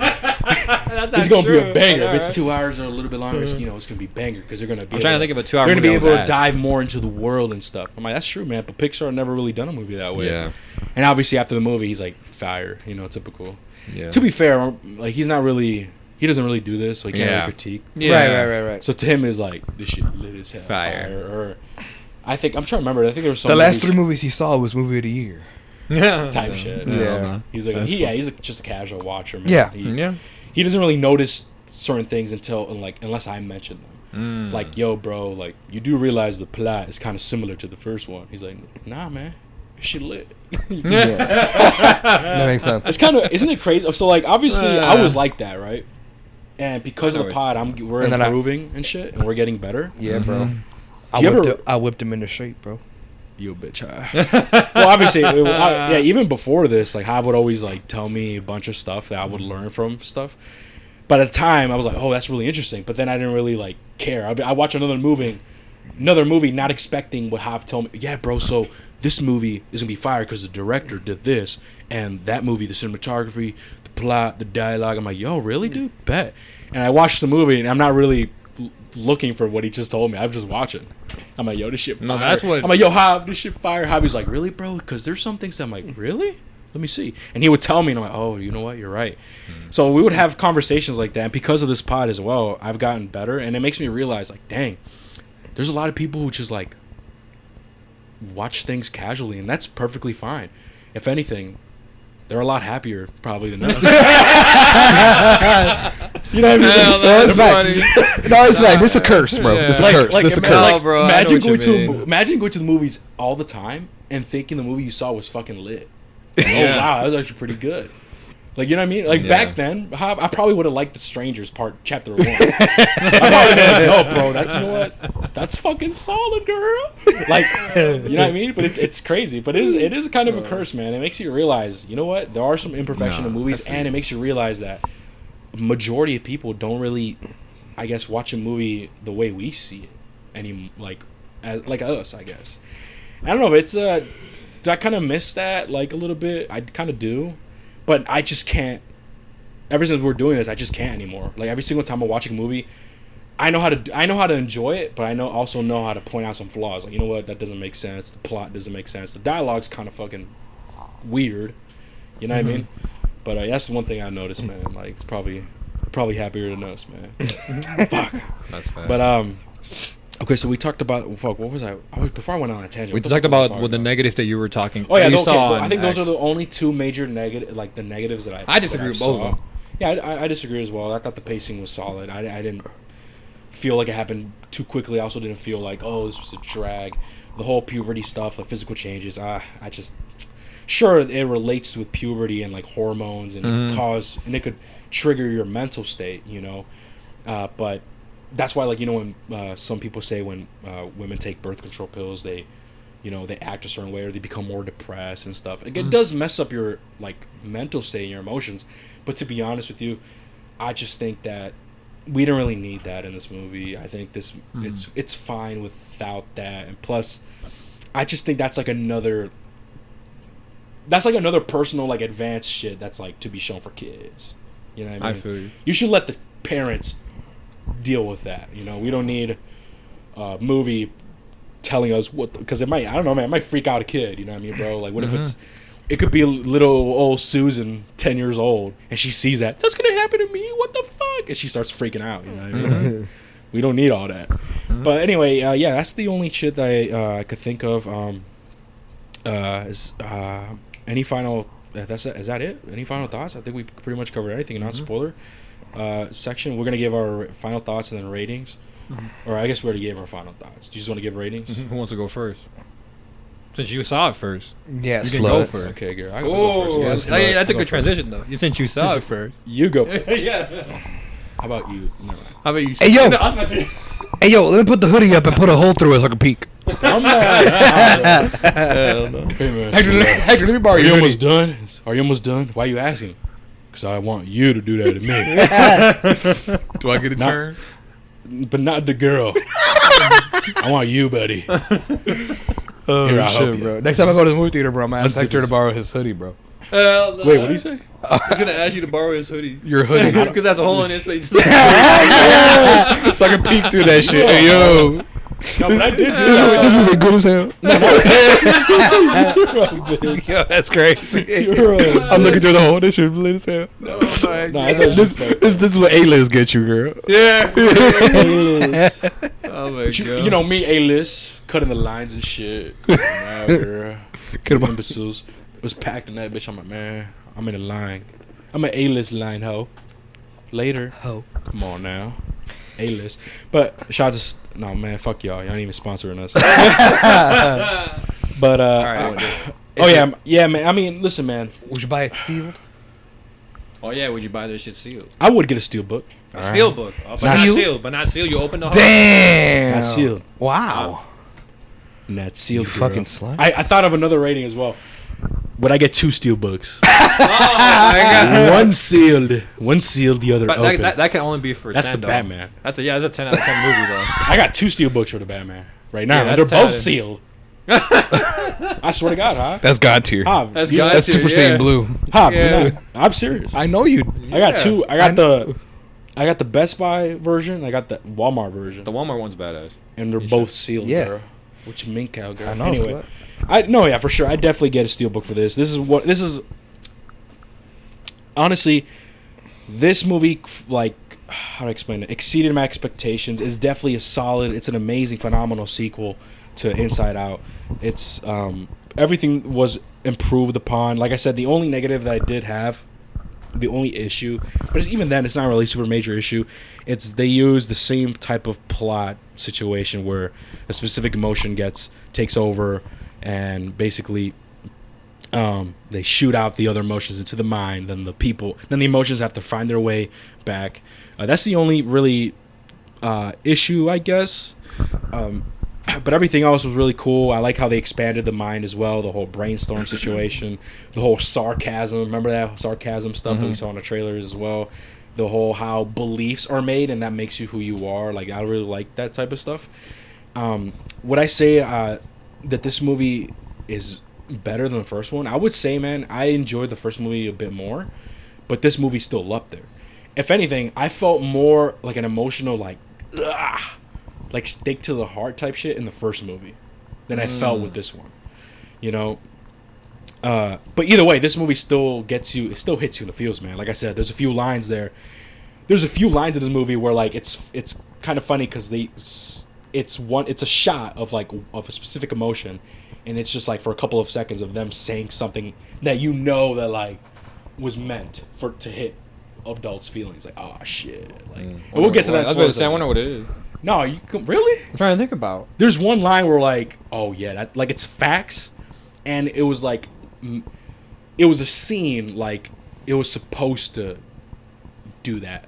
[SPEAKER 1] it's gonna be a banger. If it's 2 hours or a little bit longer, it's gonna be banger because they're gonna be.
[SPEAKER 3] I'm trying to think of a 2 hour.
[SPEAKER 1] They're gonna be
[SPEAKER 3] movie
[SPEAKER 1] able
[SPEAKER 3] that
[SPEAKER 1] to
[SPEAKER 3] was ass.
[SPEAKER 1] dive more into the world and stuff. I'm like, that's true, man. But Pixar never really done a movie that way.
[SPEAKER 3] Yeah.
[SPEAKER 1] And obviously after the movie, he's like fire. Typical.
[SPEAKER 3] Yeah.
[SPEAKER 1] To be fair, like he doesn't really do this, so he can't
[SPEAKER 3] Yeah.
[SPEAKER 1] really critique.
[SPEAKER 3] Yeah.
[SPEAKER 2] Right.
[SPEAKER 1] So to him, is like this shit lit as hell.
[SPEAKER 3] Fire.
[SPEAKER 1] Or I think I'm trying to remember. I think there was some
[SPEAKER 2] The last
[SPEAKER 1] movies
[SPEAKER 2] 3 movies he saw was movie of the year.
[SPEAKER 3] Yeah.
[SPEAKER 1] type shit.
[SPEAKER 2] Yeah.
[SPEAKER 1] He's like
[SPEAKER 3] That's
[SPEAKER 1] he's like just a casual watcher, man.
[SPEAKER 2] Yeah.
[SPEAKER 3] Yeah.
[SPEAKER 1] He doesn't really notice certain things unless I mention them. Like, yo, bro, like you do realize the plot is kind of similar to the first one. He's like, nah, man, this shit lit.
[SPEAKER 2] That makes sense.
[SPEAKER 1] It's kind of, isn't it crazy? So like, obviously, I was like that, right? And because of the pod, we're
[SPEAKER 2] And then
[SPEAKER 1] improving and shit, and we're getting better.
[SPEAKER 2] Yeah, bro.
[SPEAKER 1] Do you ever-
[SPEAKER 2] I whipped him into shape, bro.
[SPEAKER 1] You bitch. Well, obviously, even before this, like, Hav would always like tell me a bunch of stuff that I would learn from stuff. But at the time, I was like, oh, that's really interesting. But then I didn't really like care. I watch another movie, not expecting what Hav told me. Yeah, bro. So this movie is gonna be fire because the director did this, and that movie, the cinematography, the plot, the dialogue. I'm like, yo, really, dude? Bet. And I watched the movie, and I'm not really looking for what he just told me. I'm just watching. I'm like, yo, this shit fire.
[SPEAKER 3] No, that's what-
[SPEAKER 1] I'm like, yo, Hav, this shit fire. Javi's like, really, bro? Because there's some things that I'm like, really? Let me see. And he would tell me, and I'm like, oh, you know what? You're right. So we would have conversations like that. And because of this pod as well, I've gotten better. And it makes me realize, like, dang, there's a lot of people who just, like, watch things casually. And that's perfectly fine. If anything, they're a lot happier probably than us. You know what I mean?
[SPEAKER 3] Hell,
[SPEAKER 2] That's
[SPEAKER 3] that's
[SPEAKER 2] facts.
[SPEAKER 3] funny.
[SPEAKER 2] No, it's facts. This is a curse, bro.
[SPEAKER 3] Yeah.
[SPEAKER 2] This is a
[SPEAKER 1] Like-
[SPEAKER 2] curse.
[SPEAKER 1] like,
[SPEAKER 2] This is a
[SPEAKER 1] ima-
[SPEAKER 2] curse.
[SPEAKER 3] Oh, bro, I know
[SPEAKER 1] imagine
[SPEAKER 3] what you
[SPEAKER 1] going
[SPEAKER 3] mean.
[SPEAKER 1] imagine going to the movies all the time and thinking the movie you saw was fucking lit. Like, oh
[SPEAKER 3] Yeah.
[SPEAKER 1] wow, that was actually pretty good. Like, you know what I mean? Like,
[SPEAKER 3] Yeah.
[SPEAKER 1] back then, I probably would have liked The Strangers chapter 1. I probably been like, yo, bro, you know what? That's fucking solid, girl. Like, you know what I mean? But it's crazy. But it is kind of a curse, man. It makes you realize, you know what? There are some imperfection in movies, and it makes you realize that majority of people don't really, I guess, watch a movie the way we see it. Like us, I guess. I don't know if it's do I kind of miss that like a little bit? I kind of do, but I just can't. Ever since we're doing this, I just can't anymore. Like every single time I'm watching a movie, I know how to enjoy it, but I also know how to point out some flaws. Like, you know what, that doesn't make sense. The plot doesn't make sense. The dialogue's kind of fucking weird. You know what I mean? But that's one thing I noticed, man. Like, it's probably happier than us, man. Fuck.
[SPEAKER 3] That's fair.
[SPEAKER 1] But okay, so we talked about what was before I went on a tangent.
[SPEAKER 3] We
[SPEAKER 1] what the
[SPEAKER 3] talked
[SPEAKER 1] fuck was I
[SPEAKER 3] about the negatives that you were talking.
[SPEAKER 1] Oh yeah,
[SPEAKER 3] you
[SPEAKER 1] okay,
[SPEAKER 3] saw.
[SPEAKER 1] I think those are
[SPEAKER 3] on
[SPEAKER 1] the only two major the negatives that
[SPEAKER 3] I disagree with both of them.
[SPEAKER 1] Yeah, I disagree as well. I thought the pacing was solid. I didn't feel like it happened too quickly. I also didn't feel like, oh, this was a drag. The whole puberty stuff, the physical changes. I just sure it relates with puberty and like hormones, and it could it could trigger your mental state, you know. But that's why, like, you know, when some people say when women take birth control pills, they act a certain way or they become more depressed and stuff. Like, it does mess up your like mental state and your emotions. But to be honest with you, I just think that we don't really need that in this movie. I think it's fine without that. And plus, I just think that's like another personal like advanced shit that's like to be shown for kids. You know what I mean?
[SPEAKER 3] I feel you.
[SPEAKER 1] You should let the parents deal with that. You know, we don't need a movie telling us what, because it might, I don't know, man, it might freak out a kid. You know what I mean, bro? Like, what if it could be little old Susan, 10 years old, and she sees that's gonna happen to me, what the fuck, and she starts freaking out. You know what I mean? We don't need all that. But anyway, yeah, that's the only shit that I could think of. Any final is that it? Any final thoughts? I think we pretty much covered anything in non-spoiler section. We're gonna give our final thoughts and then ratings, or I guess we already gave our final thoughts. Do you just want to give ratings?
[SPEAKER 3] Who wants to go first? Since you saw it first,
[SPEAKER 2] Yeah,
[SPEAKER 3] you can go first.
[SPEAKER 1] Okay, Gary. I go first.
[SPEAKER 3] Oh,
[SPEAKER 1] Yes,
[SPEAKER 3] that's a
[SPEAKER 1] go
[SPEAKER 3] good
[SPEAKER 1] first.
[SPEAKER 3] transition though. Since you saw it first.
[SPEAKER 1] You go first.
[SPEAKER 3] Yeah.
[SPEAKER 1] How about you? Never mind.
[SPEAKER 3] How about you?
[SPEAKER 2] Hey, yo.
[SPEAKER 3] No, I was about to say-
[SPEAKER 2] Hey, yo, let me put the hoodie up and put a hole through it so I can peek.
[SPEAKER 1] Hey, man.
[SPEAKER 2] Hector, let me borrow
[SPEAKER 1] Are you
[SPEAKER 2] your hoodie.
[SPEAKER 1] almost done? Are you almost done? Why are you asking? Because I want you to do that to me.
[SPEAKER 2] Do I get a
[SPEAKER 1] Not-
[SPEAKER 2] turn?
[SPEAKER 1] But not the girl. I want you, buddy.
[SPEAKER 2] Oh
[SPEAKER 1] Here, I'll help
[SPEAKER 2] shit,
[SPEAKER 1] you.
[SPEAKER 2] bro. Next time I go to the movie theater, bro, I'm gonna ask
[SPEAKER 1] Let's
[SPEAKER 2] Hector
[SPEAKER 1] do
[SPEAKER 2] to
[SPEAKER 1] this.
[SPEAKER 2] borrow his hoodie, bro.
[SPEAKER 1] Wait, what do you say?
[SPEAKER 3] He's gonna ask you to borrow his hoodie
[SPEAKER 2] Your hoodie.
[SPEAKER 3] because that's a hole in it. So you just
[SPEAKER 2] So I can peek through that shit. Hey, yo.
[SPEAKER 1] No, but I did do
[SPEAKER 2] This movie good as hell.
[SPEAKER 1] that.
[SPEAKER 2] Yo, that's crazy.
[SPEAKER 1] You're a-
[SPEAKER 2] I'm looking through the hole. This shit lit as hell.
[SPEAKER 1] No, this
[SPEAKER 2] This is what A-list get you, girl.
[SPEAKER 3] yeah.
[SPEAKER 1] A-list.
[SPEAKER 3] Oh my
[SPEAKER 1] You know me, A-list, cutting the lines and shit. Nah, girl.
[SPEAKER 2] Could have
[SPEAKER 1] Imbeciles. It was packed in that bitch. I'm like, man, I'm in a line. I'm an A-list line, ho. Later.
[SPEAKER 2] Ho.
[SPEAKER 1] Come on now. A-list. But shout out to... No, man, fuck y'all. Y'all ain't even sponsoring us. But,
[SPEAKER 3] right,
[SPEAKER 1] oh, yeah, man. I mean, listen, man.
[SPEAKER 2] Would you buy it sealed?
[SPEAKER 3] Oh yeah, would you buy this shit sealed?
[SPEAKER 1] I would get a steel book.
[SPEAKER 3] A steel book, but
[SPEAKER 1] Not
[SPEAKER 3] not
[SPEAKER 1] sealed?
[SPEAKER 3] sealed. But not sealed. You open the hole.
[SPEAKER 2] Damn.
[SPEAKER 1] Not sealed.
[SPEAKER 2] Wow.
[SPEAKER 1] Not sealed,
[SPEAKER 2] You
[SPEAKER 1] girl.
[SPEAKER 2] fucking slut.
[SPEAKER 1] I thought of another rating as well. Would I get 2 steel books?
[SPEAKER 3] Oh my god.
[SPEAKER 1] One sealed, the other
[SPEAKER 3] But
[SPEAKER 1] open.
[SPEAKER 3] that can only be for
[SPEAKER 1] That's
[SPEAKER 3] 10,
[SPEAKER 1] the
[SPEAKER 3] though.
[SPEAKER 1] Batman.
[SPEAKER 3] That's a 10 out of 10 movie though.
[SPEAKER 1] I got 2 steel books for the Batman right now.
[SPEAKER 3] Yeah,
[SPEAKER 1] and they're
[SPEAKER 3] that's
[SPEAKER 1] both
[SPEAKER 3] 10.
[SPEAKER 1] sealed. I swear to God, huh?
[SPEAKER 2] That's God tier.
[SPEAKER 1] Hav,
[SPEAKER 3] That's
[SPEAKER 1] you-
[SPEAKER 3] God
[SPEAKER 2] That's
[SPEAKER 3] tier,
[SPEAKER 2] Super
[SPEAKER 3] yeah.
[SPEAKER 2] Saiyan Blue.
[SPEAKER 1] Hav,
[SPEAKER 3] Yeah.
[SPEAKER 1] you know, I'm serious.
[SPEAKER 2] I know you.
[SPEAKER 1] I got
[SPEAKER 3] Yeah.
[SPEAKER 1] 2. I got the Best Buy version. I got the Walmart version,
[SPEAKER 3] The Walmart one's badass.
[SPEAKER 1] and they're
[SPEAKER 3] you
[SPEAKER 1] both
[SPEAKER 3] should.
[SPEAKER 1] sealed.
[SPEAKER 2] Yeah.
[SPEAKER 1] Girl. Which mink cow, girl.
[SPEAKER 2] I know.
[SPEAKER 1] Anyway,
[SPEAKER 2] Slut.
[SPEAKER 1] I no, yeah, for sure. I definitely get a steel book for this. This is honestly, this movie, like, how to explain it, exceeded my expectations. It's definitely a solid. It's an amazing, phenomenal sequel to Inside Out. It's everything was improved upon. Like I said, the only negative that I did have, the only issue, but even then, it's not really a super major issue. It's they use the same type of plot situation where a specific emotion takes over, and basically they shoot out the other emotions into the mind. Then the emotions have to find their way back. That's the only really issue, I guess. But everything else was really cool. I like how they expanded the mind as well. The whole brainstorm situation, the whole sarcasm. Remember that sarcasm stuff that we saw in the trailers as well. The whole how beliefs are made and that makes you who you are. Like, I really like that type of stuff. Would I say that this movie is better than the first one? I would say, man, I enjoyed the first movie a bit more, but this movie's still up there. If anything, I felt more like an emotional, like, ugh, like stake to the heart type shit in the first movie than I felt with this one. You know? But either way, this movie still gets you, it still hits you in the feels, man. Like I said, there's a few lines there. There's a few lines in this movie where, like, it's kind of funny because it's a shot of a specific emotion, and it's just like for a couple of seconds of them saying something that you know that like was meant to hit adults' feelings. Like, oh shit, like and we'll get to that.
[SPEAKER 3] I was about to say, I wonder what it is.
[SPEAKER 1] No, really?
[SPEAKER 3] I'm trying to think about.
[SPEAKER 1] There's one line where like, oh yeah, that, like, it's facts, and it was like, it was a scene like it was supposed to do that.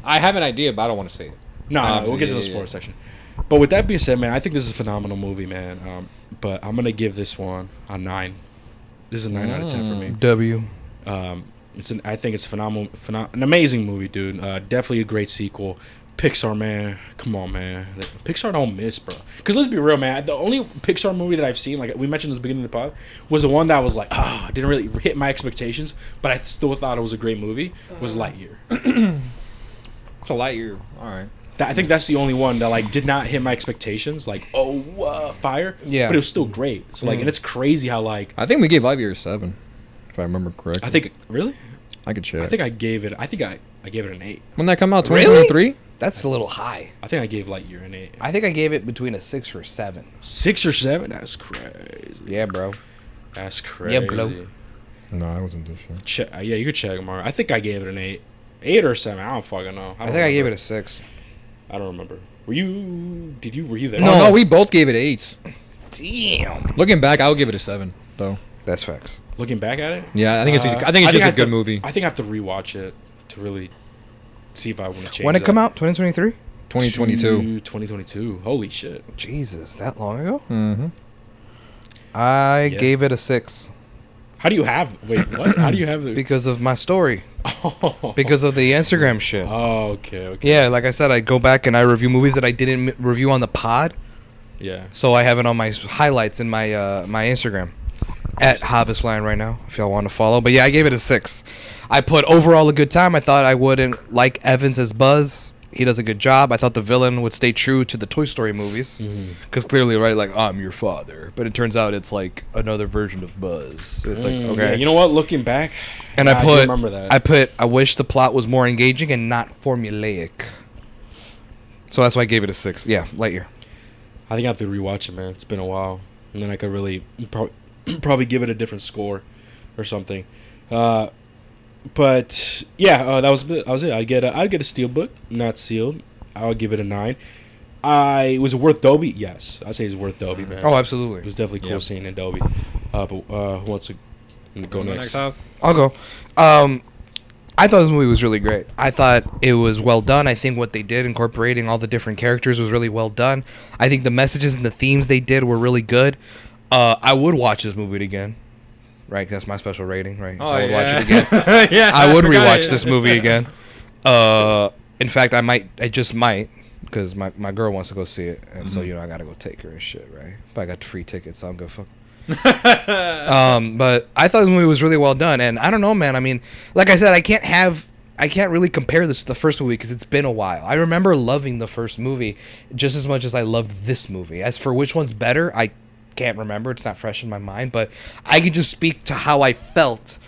[SPEAKER 3] I have an idea, but I don't want to say it.
[SPEAKER 1] No, we'll get to the sports section. But with that being said, man, I think this is a phenomenal movie, man. But I'm gonna give this one a 9. This is a 9 out of 10 for me.
[SPEAKER 2] W.
[SPEAKER 1] I think it's a an amazing movie, dude. Definitely a great sequel. Pixar, man, come on, man. Pixar don't miss, bro. Because let's be real, man. The only Pixar movie that I've seen, like we mentioned at the beginning of the pod, was the one that was like, didn't really hit my expectations, but I still thought it was a great movie. Was Lightyear.
[SPEAKER 3] It's a light year. All right.
[SPEAKER 1] I think that's the only one that like did not hit my expectations. Like, fire.
[SPEAKER 2] Yeah.
[SPEAKER 1] But it was still great. So like, and it's crazy how like
[SPEAKER 3] I think we gave Lightyear a 7, if I remember correctly.
[SPEAKER 1] I think really.
[SPEAKER 3] I could check.
[SPEAKER 1] I think I gave it. I gave it an 8.
[SPEAKER 3] When that come out,
[SPEAKER 2] Really?
[SPEAKER 3] 2023?
[SPEAKER 2] That's a little high.
[SPEAKER 1] I think I gave Lightyear an 8.
[SPEAKER 2] I think I gave it between a 6 or a 7.
[SPEAKER 1] 6 or 7? That's crazy.
[SPEAKER 2] Yeah, bro.
[SPEAKER 1] That's crazy.
[SPEAKER 2] Yeah, bloke.
[SPEAKER 3] No, I wasn't this year.
[SPEAKER 1] Yeah, you could check, Mark. I think I gave it an 8. 8 or 7. I don't fucking know.
[SPEAKER 2] I think I gave it a 6.
[SPEAKER 1] I don't remember. Were you there?
[SPEAKER 3] No, we both gave it 8s.
[SPEAKER 2] Damn.
[SPEAKER 3] Looking back, I would give it a 7, though.
[SPEAKER 2] That's facts.
[SPEAKER 1] Looking back at it?
[SPEAKER 3] Yeah, I think it's just
[SPEAKER 1] I
[SPEAKER 3] a
[SPEAKER 1] have
[SPEAKER 3] good
[SPEAKER 1] to-
[SPEAKER 3] movie.
[SPEAKER 1] I think I have to rewatch it to really see if I want to change
[SPEAKER 2] When it come out? 2023?
[SPEAKER 3] 2022.
[SPEAKER 1] 2022. Holy shit.
[SPEAKER 2] Jesus, that long ago?
[SPEAKER 3] Mm-hmm.
[SPEAKER 2] I
[SPEAKER 1] Yeah.
[SPEAKER 2] gave it a 6
[SPEAKER 1] How do you have... Wait, what? How do you have the...
[SPEAKER 2] because of my story. because of the Instagram shit.
[SPEAKER 1] Oh, okay.
[SPEAKER 2] Yeah, like I said, I go back and I review movies that I didn't review on the pod.
[SPEAKER 1] Yeah.
[SPEAKER 2] So I have it on my highlights in my my Instagram at Hav is flying right now if y'all want to follow. But yeah, I gave it a 6. I put overall a good time. I thought I wouldn't like Evans as Buzz. He does a good job. I thought the villain would stay true to the Toy Story movies because clearly, right, like I'm your father. But it turns out it's like another version of Buzz. It's like okay,
[SPEAKER 1] Yeah, you know what? Looking back,
[SPEAKER 2] and
[SPEAKER 1] I do
[SPEAKER 2] I
[SPEAKER 1] remember that.
[SPEAKER 2] I wish the plot was more engaging and not formulaic. So that's why I gave it a 6. Yeah, Lightyear.
[SPEAKER 1] I think I have to rewatch it, man. It's been a while, and then I could really probably give it a different score or something. But yeah, that was it. I'd get a steelbook, not sealed. I would give it a 9. Was it worth Dolby? Yes, I'd say it's worth Dolby, man.
[SPEAKER 2] Oh, absolutely.
[SPEAKER 1] It was definitely cool seeing in Dolby. But who wants to go next?
[SPEAKER 2] I'll go. I thought this movie was really great. I thought it was well done. I think what they did, incorporating all the different characters, was really well done. I think the messages and the themes they did were really good. I would watch this movie again. Right, that's my special rating, right?
[SPEAKER 3] Oh,
[SPEAKER 2] I would watch
[SPEAKER 3] yeah.
[SPEAKER 2] it again.
[SPEAKER 3] Yeah,
[SPEAKER 2] I would
[SPEAKER 3] forgot
[SPEAKER 2] rewatch
[SPEAKER 3] it.
[SPEAKER 2] this movie again. In fact, I just might, because my girl wants to go see it, and so I gotta go take her and shit, right? But I got the free tickets, so I'm good. Fuck. But I thought this movie was really well done, and I don't know, man. I mean, like I said, I can't really compare this to the first movie because it's been a while. I remember loving the first movie just as much as I loved this movie. As for which one's better, I can't remember. It's not fresh in my mind, but I can just speak to how I felt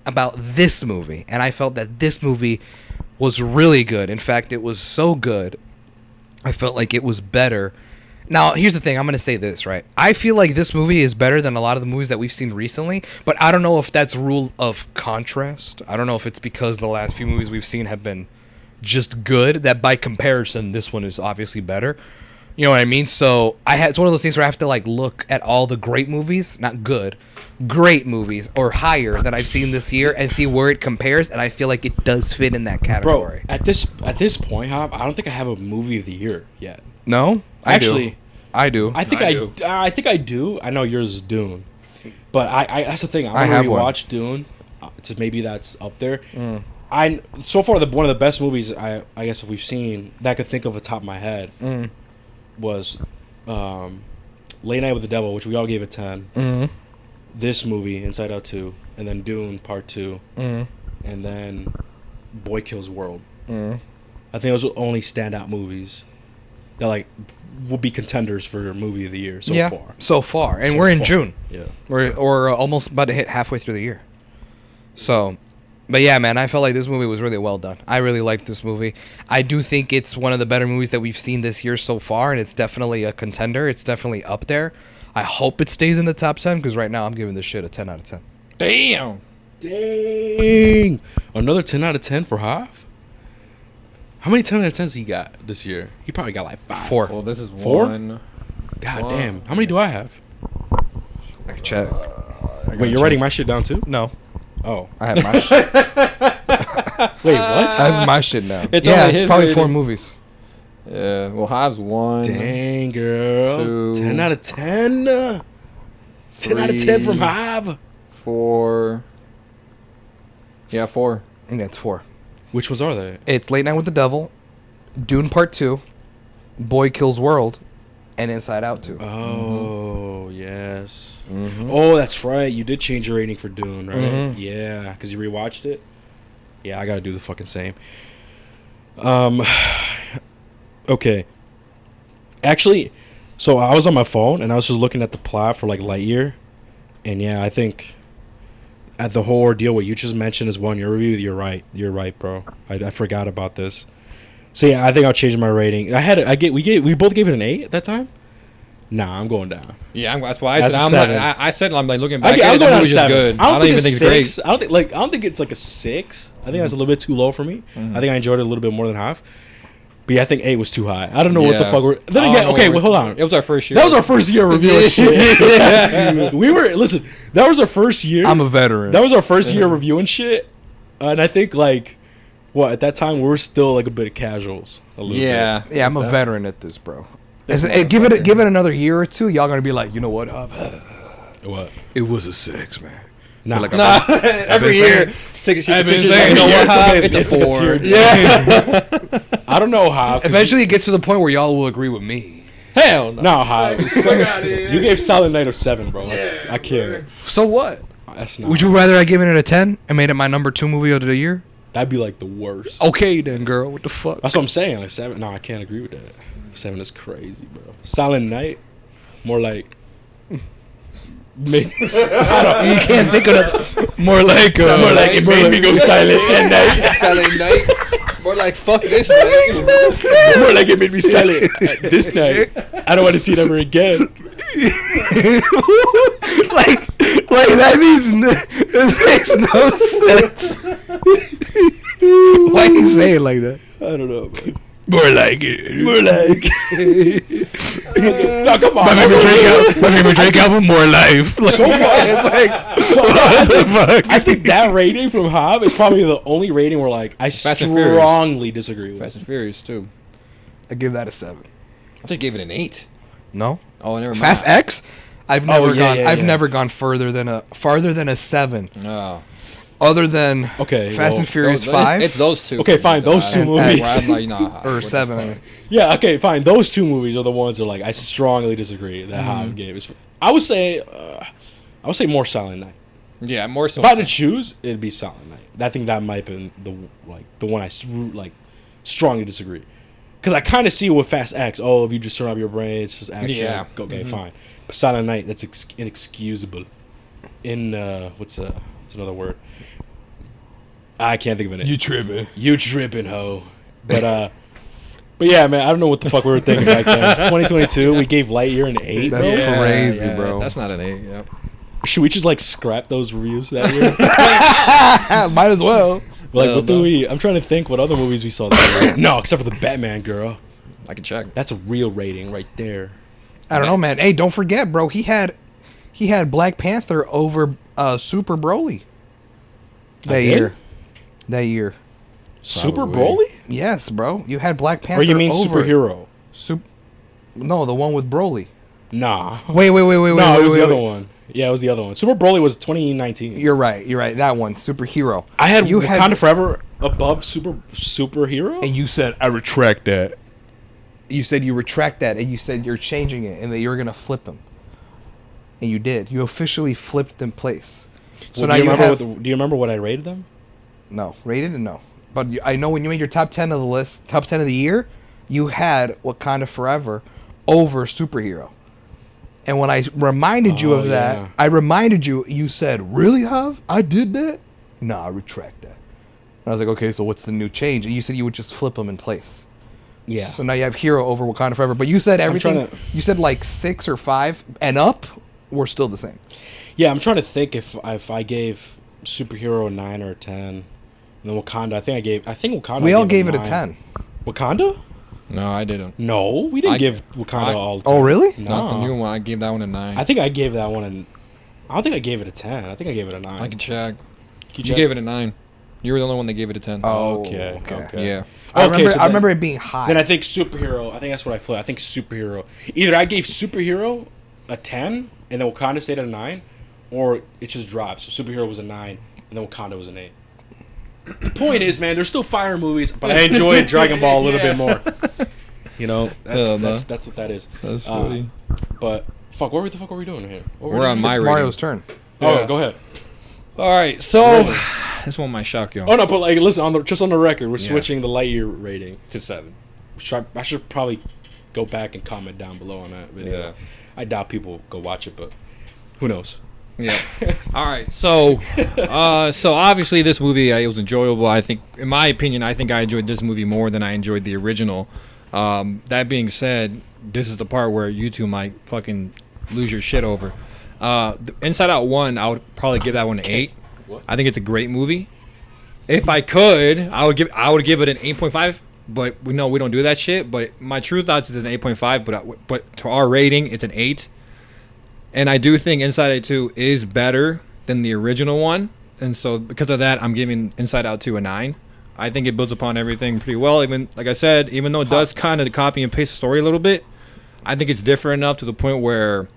[SPEAKER 2] about this movie, and I felt that this movie was really good. In fact, it was so good I felt like it was better. Now, here's the thing. I'm going to say this, right? I feel like this movie is better than a lot of the movies that we've seen recently, but I don't know if that's rule of contrast. I don't know if it's because the last few movies we've seen have been just good, that by comparison, this one is obviously better. You know what I mean? So it's one of those things where I have to like look at all the great movies, not good, great movies or higher that I've seen this year and see where it compares, and I feel like it does fit in that category.
[SPEAKER 1] Bro, at this point, Hop, I don't think I have a movie of the year yet.
[SPEAKER 2] No?
[SPEAKER 1] Actually,
[SPEAKER 2] I do.
[SPEAKER 1] I think I think I do. I know yours is Dune, but I that's the thing.
[SPEAKER 2] I
[SPEAKER 1] I'm
[SPEAKER 2] have
[SPEAKER 1] gonna
[SPEAKER 2] one.
[SPEAKER 1] rewatch Dune, so maybe that's up there. I so far one of the best movies I guess if we've seen that I could think of off the top of my head was Late Night with the Devil, which we all gave a 10. This movie, Inside Out 2, and then Dune Part 2, and then Boy Kills World. I think those will only standout movies that like will be contenders for movie of the year so far. And we're in June.
[SPEAKER 2] Yeah, we're almost about to hit halfway through the year. So, but yeah, man, I felt like this movie was really well done. I really liked this movie. I do think it's one of the better movies that we've seen this year so far, and it's definitely a contender. It's definitely up there. I hope it stays in the top 10 because right now I'm giving this shit a 10 out of 10.
[SPEAKER 3] Damn.
[SPEAKER 1] Dang. Another 10 out of 10 for Hav? How many 10 out of 10s he got this year? He probably got like 5.
[SPEAKER 2] 4.
[SPEAKER 3] Well, this is
[SPEAKER 1] 4?
[SPEAKER 3] one.
[SPEAKER 1] God damn. How many do I have?
[SPEAKER 2] I can check.
[SPEAKER 1] Wait, you're writing my shit down too?
[SPEAKER 2] No,
[SPEAKER 1] Oh.
[SPEAKER 2] I have my shit.
[SPEAKER 1] Wait, what?
[SPEAKER 2] I have my shit now.
[SPEAKER 3] It's
[SPEAKER 2] yeah,
[SPEAKER 3] only
[SPEAKER 2] it's
[SPEAKER 3] his
[SPEAKER 2] probably
[SPEAKER 3] rating.
[SPEAKER 2] 4 movies.
[SPEAKER 3] Yeah. Well, Hobbs 1.
[SPEAKER 1] Dang, girl.
[SPEAKER 3] 2.
[SPEAKER 1] 10 out of 10? 10 out of 10 from Hav?
[SPEAKER 3] 4. Yeah, 4.
[SPEAKER 2] Yeah, it's 4.
[SPEAKER 1] Which ones are they?
[SPEAKER 2] It's Late Night with the Devil, Dune Part 2, Boy Kills World, and Inside Out 2.
[SPEAKER 1] Oh, yes. Oh, that's right. You did change your rating for Dune, right? Yeah, because you rewatched it. Yeah, I got to do the fucking same. Okay. Actually, so I was on my phone, and I was just looking at the plot for, like, Lightyear. And, yeah, I think at the whole ordeal, what you just mentioned as well in your review, you're right. You're right, bro. I forgot about this. So, yeah, I think I'll change my rating. We both gave it an 8 at that time? Nah, I'm going down.
[SPEAKER 3] Yeah, that's why I
[SPEAKER 1] That's
[SPEAKER 3] said
[SPEAKER 1] a
[SPEAKER 3] I'm
[SPEAKER 1] 7.
[SPEAKER 3] like, I said I'm like looking back
[SPEAKER 1] I'm
[SPEAKER 3] at it, the
[SPEAKER 1] going down to
[SPEAKER 3] movie's just
[SPEAKER 1] 7.
[SPEAKER 3] good. I don't even think it's great.
[SPEAKER 1] I don't think it's like a 6. I think that's a little bit too low for me. I think I enjoyed it a little bit more than half. But yeah, I think 8 was too high. I don't know what the
[SPEAKER 3] Yeah.
[SPEAKER 1] fuck we're. Then
[SPEAKER 3] I
[SPEAKER 1] again,
[SPEAKER 3] don't know
[SPEAKER 1] okay,
[SPEAKER 3] what
[SPEAKER 1] well, hold on.
[SPEAKER 3] It was our first year.
[SPEAKER 1] That was our first year reviewing shit. We were listen. That was our first year.
[SPEAKER 2] I'm a veteran.
[SPEAKER 1] That was our first year reviewing shit, and I think like, at that time we were still like a bit of casuals. A little
[SPEAKER 3] Yeah.
[SPEAKER 1] bit.
[SPEAKER 2] Yeah, I'm a veteran at this, bro. Give it another year or two, y'all gonna be like, you know what?
[SPEAKER 1] What?
[SPEAKER 2] It was a 6, man.
[SPEAKER 1] Nah.
[SPEAKER 2] Like
[SPEAKER 3] Nah, every year,
[SPEAKER 2] I've been
[SPEAKER 3] you
[SPEAKER 2] saying,
[SPEAKER 3] know
[SPEAKER 2] yeah,
[SPEAKER 3] what? How?
[SPEAKER 1] it's
[SPEAKER 3] It's
[SPEAKER 1] like
[SPEAKER 3] a
[SPEAKER 1] a
[SPEAKER 3] 4.
[SPEAKER 1] tier-
[SPEAKER 3] Yeah.
[SPEAKER 1] I don't know how. 'cause
[SPEAKER 2] Eventually, it gets to the point where y'all will agree with me.
[SPEAKER 3] Hell no.
[SPEAKER 1] No, how?
[SPEAKER 3] outta here.
[SPEAKER 1] You gave Silent Night a 7, bro. I can't.
[SPEAKER 2] So what?
[SPEAKER 1] That's not.
[SPEAKER 2] Would you rather I give it a 10 and made it my number 2 movie of the year?
[SPEAKER 1] That'd be like the worst.
[SPEAKER 2] Okay, then, girl. What the fuck?
[SPEAKER 1] That's what I'm saying. Like 7. No, I can't agree with that. 7 is crazy, bro. Silent Night, more like.
[SPEAKER 2] You can't think of more like
[SPEAKER 1] More like it made me go silent at night.
[SPEAKER 3] Silent Night. More like fuck this night.
[SPEAKER 1] More like it made me silent at this night. I don't want to see it ever again.
[SPEAKER 2] like that means this makes no sense. Why you say it like that?
[SPEAKER 1] I don't know, man.
[SPEAKER 2] More like it.
[SPEAKER 1] More like. No, come on.
[SPEAKER 2] My favorite Drake album, More Life. Like,
[SPEAKER 1] So far,
[SPEAKER 2] it's like,
[SPEAKER 1] so
[SPEAKER 2] what the fuck?
[SPEAKER 1] I think that rating from Hob is probably the only rating where like I
[SPEAKER 3] Fast and Furious.
[SPEAKER 1] strongly disagree with.
[SPEAKER 3] Fast and Furious too.
[SPEAKER 2] I give that a 7.
[SPEAKER 3] I just gave it an 8.
[SPEAKER 2] No.
[SPEAKER 3] Oh, never mind.
[SPEAKER 2] Fast X? I've never gone.
[SPEAKER 1] yeah,
[SPEAKER 2] I've
[SPEAKER 1] yeah.
[SPEAKER 2] never gone farther than a 7.
[SPEAKER 3] No.
[SPEAKER 2] Other than
[SPEAKER 1] Okay,
[SPEAKER 2] Fast
[SPEAKER 1] well,
[SPEAKER 2] and Furious
[SPEAKER 3] Those-
[SPEAKER 2] 5
[SPEAKER 3] It's those two.
[SPEAKER 1] Okay, fine, those two
[SPEAKER 2] And
[SPEAKER 1] movies.
[SPEAKER 3] Where I'm like, nah,
[SPEAKER 2] or
[SPEAKER 3] what the
[SPEAKER 2] 7.
[SPEAKER 3] fuck?
[SPEAKER 2] I mean.
[SPEAKER 1] Yeah, okay, fine. Those two movies are the ones that like I strongly disagree that Hob gave. I would say more Silent Night.
[SPEAKER 3] Yeah, more so.
[SPEAKER 1] If I had to choose, it'd be Silent Night. I think that might have been the one I strongly disagree. Because I kind of see with Fast X. Oh, if you just turn off your brain, it's just action.
[SPEAKER 3] Yeah.
[SPEAKER 1] Okay, fine. But Silent Night, that's inexcusable. What's another word? I can't think of it.
[SPEAKER 2] tripping?
[SPEAKER 1] You tripping, ho. But yeah, man, I don't know what the fuck we were thinking back then. 2022, we gave Lightyear an 8.
[SPEAKER 2] That's
[SPEAKER 1] bro.
[SPEAKER 2] crazy, bro.
[SPEAKER 3] That's not an 8. Yeah.
[SPEAKER 1] Should we just like scrap those reviews that year?
[SPEAKER 2] Might as well.
[SPEAKER 1] Like,
[SPEAKER 3] Hell
[SPEAKER 1] what do
[SPEAKER 3] no.
[SPEAKER 1] we? I'm trying to think what other movies we saw that year. No, except for the Batman girl.
[SPEAKER 3] I can check.
[SPEAKER 1] That's a real rating right there.
[SPEAKER 2] I don't know, man. Hey, don't forget, bro. He had Black Panther over Super Broly that
[SPEAKER 1] did?
[SPEAKER 2] year. That year.
[SPEAKER 1] Super
[SPEAKER 3] Probably.
[SPEAKER 1] Broly?
[SPEAKER 2] Yes, bro. You had Black Panther.
[SPEAKER 1] Or you mean
[SPEAKER 2] over
[SPEAKER 1] superhero?
[SPEAKER 2] No, the one with Broly.
[SPEAKER 1] Nah.
[SPEAKER 2] Wait.
[SPEAKER 1] No, it was the
[SPEAKER 2] wait.
[SPEAKER 1] other one. Yeah, it was the other one. Super Broly was 2019.
[SPEAKER 2] You're right. That one, superhero.
[SPEAKER 1] I had
[SPEAKER 2] you
[SPEAKER 1] Wakanda Forever above superhero.
[SPEAKER 2] and you said I retract that. You said you retract that, and you said you're changing it, and that you're gonna flip them. And you did. You officially flipped them place. So
[SPEAKER 1] Well,
[SPEAKER 2] now
[SPEAKER 1] do you
[SPEAKER 2] you
[SPEAKER 1] remember
[SPEAKER 2] have
[SPEAKER 1] do you remember what I rated them?
[SPEAKER 2] no rated and no. But I know when you made your top 10 of the list, top 10 of the year, you had Wakanda Forever over superhero. And when I reminded you
[SPEAKER 1] Oh,
[SPEAKER 2] of that,
[SPEAKER 1] yeah.
[SPEAKER 2] I reminded you. You said, "Really, Hav? I did that? Nah, I retract that." And I was like, "Okay, so what's the new change?" And you said you would just flip them in place.
[SPEAKER 1] Yeah.
[SPEAKER 2] So now you have Hero over Wakanda Forever. But you said everything.
[SPEAKER 1] trying to-
[SPEAKER 2] You said like 6 or 5 and up were still the same.
[SPEAKER 1] Yeah, I'm trying to think if I gave superhero a 9 or a 10, and then Wakanda. I think Wakanda.
[SPEAKER 2] We
[SPEAKER 1] I
[SPEAKER 2] all gave it a
[SPEAKER 1] 9.
[SPEAKER 2] 10.
[SPEAKER 1] Wakanda?
[SPEAKER 3] No, I didn't.
[SPEAKER 1] No, we didn't
[SPEAKER 3] I-
[SPEAKER 1] give Wakanda
[SPEAKER 3] I-
[SPEAKER 1] all.
[SPEAKER 2] Oh,
[SPEAKER 1] 10.
[SPEAKER 2] really?
[SPEAKER 1] No.
[SPEAKER 3] Not the new one. I gave that one a 9.
[SPEAKER 1] I think I gave that one I don't think I gave it a 10. I think I gave it a 9.
[SPEAKER 3] I can check.
[SPEAKER 1] Can
[SPEAKER 3] You
[SPEAKER 1] check?
[SPEAKER 3] gave it a 9. You were the only one that gave it a 10.
[SPEAKER 2] Oh,
[SPEAKER 1] Okay.
[SPEAKER 3] Yeah.
[SPEAKER 2] I
[SPEAKER 1] Okay,
[SPEAKER 2] remember.
[SPEAKER 1] so
[SPEAKER 2] I remember it being high.
[SPEAKER 1] Then I think superhero. I think that's what I flipped. I think superhero. Either I gave superhero a 10 and then Wakanda stayed at a 9, or it just dropped. So superhero was a 9 and then Wakanda was an 8. The point is, man, there's still fire movies, but I enjoyed Dragon Ball a little bit more. You know,
[SPEAKER 3] Hell no.
[SPEAKER 1] that's what that is.
[SPEAKER 3] That's funny.
[SPEAKER 1] But fuck, what the fuck are we doing here? What
[SPEAKER 3] We're
[SPEAKER 1] we
[SPEAKER 3] on
[SPEAKER 1] doing?
[SPEAKER 3] my
[SPEAKER 2] it's
[SPEAKER 3] rating.
[SPEAKER 2] Mario's turn.
[SPEAKER 1] Oh,
[SPEAKER 3] Yeah.
[SPEAKER 1] go ahead.
[SPEAKER 3] All right, so this one might shock y'all.
[SPEAKER 1] Oh no, but like, listen, just on the record, we're
[SPEAKER 3] Yeah.
[SPEAKER 1] switching the Lightyear rating.
[SPEAKER 3] To 7.
[SPEAKER 1] I should probably go back and comment down below on that video.
[SPEAKER 3] Yeah.
[SPEAKER 1] I doubt people go watch it, but who knows?
[SPEAKER 3] Yeah. All right. So, so obviously this movie it was enjoyable. I think, in my opinion, I enjoyed this movie more than I enjoyed the original. That being said, this is the part where you two might fucking lose your shit over. The Inside Out 1, I would probably give that one an 8.
[SPEAKER 1] What?
[SPEAKER 3] I think it's a great movie. If I could, I would give it an 8.5. But we know we don't do that shit. But my true thoughts is an 8.5. But to our rating, it's an 8. And I do think Inside Out 2 is better than the original one. And so because of that, I'm giving Inside Out 2 a 9. I think it builds upon everything pretty well. Even like I said, even though it does kind of copy and paste the story a little bit, I think it's different enough to the point where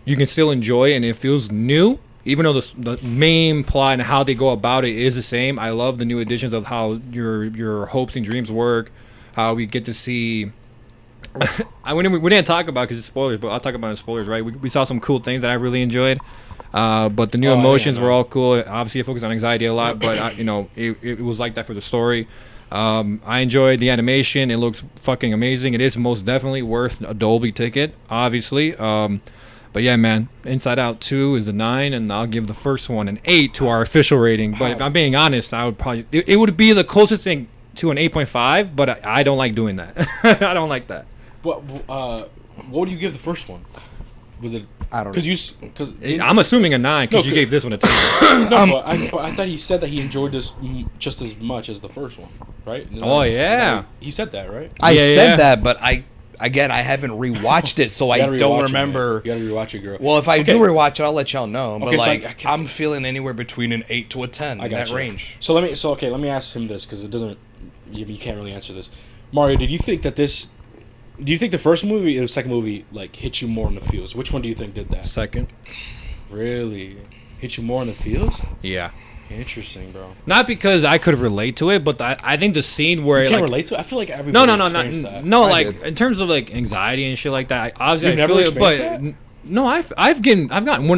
[SPEAKER 3] you can still enjoy it and it feels new. even though the main plot and how they go about it is the same, I love the new additions of how your hopes and dreams work. How we get to see. We didn't talk about because it's spoilers, but I'll talk about it in spoilers, right? We saw some cool things that I really enjoyed. But the new emotions were all cool. Obviously, it focused on anxiety a lot, but it was like that for the story. I enjoyed the animation. It looks fucking amazing. It is most definitely worth a Dolby ticket, obviously. But yeah, man, Inside Out 2 is a 9, and I'll give the first one an 8 to our official rating. But if I'm being honest, I would probably it would be the closest thing to an 8.5, but I don't like doing that. I don't like that.
[SPEAKER 1] What do you give the first one? Was it?
[SPEAKER 2] I don't know.
[SPEAKER 1] Because
[SPEAKER 3] I'm assuming a 9 because you gave this one a 10.
[SPEAKER 1] but I thought he said that he enjoyed this just as much as the first one, right? He said that, right?
[SPEAKER 2] I said that, but I haven't rewatched it, so I don't remember.
[SPEAKER 1] You gotta rewatch it, girl.
[SPEAKER 2] Well, if I do rewatch it, I'll let y'all know. But
[SPEAKER 1] Okay, so
[SPEAKER 2] I'm feeling anywhere between an 8 to a 10 in that
[SPEAKER 1] you.
[SPEAKER 2] range.
[SPEAKER 1] So let me ask him this because it doesn't. You can't really answer this. Mario, do you think the first movie and the second movie like hit you more in the feels? Which one do you think did that?
[SPEAKER 3] Second.
[SPEAKER 1] Really? Hit you more in the feels?
[SPEAKER 3] Yeah.
[SPEAKER 1] Interesting, bro.
[SPEAKER 3] Not because I could relate to it, but I think the scene where
[SPEAKER 1] You can't relate to it? I feel like everybody experienced that.
[SPEAKER 3] no,
[SPEAKER 2] I
[SPEAKER 3] like
[SPEAKER 2] did.
[SPEAKER 3] in terms of like anxiety and shit like that. Obviously,
[SPEAKER 1] You've
[SPEAKER 3] I
[SPEAKER 1] never
[SPEAKER 3] feel it,
[SPEAKER 1] experienced
[SPEAKER 3] but
[SPEAKER 1] that?
[SPEAKER 3] no, I've gotten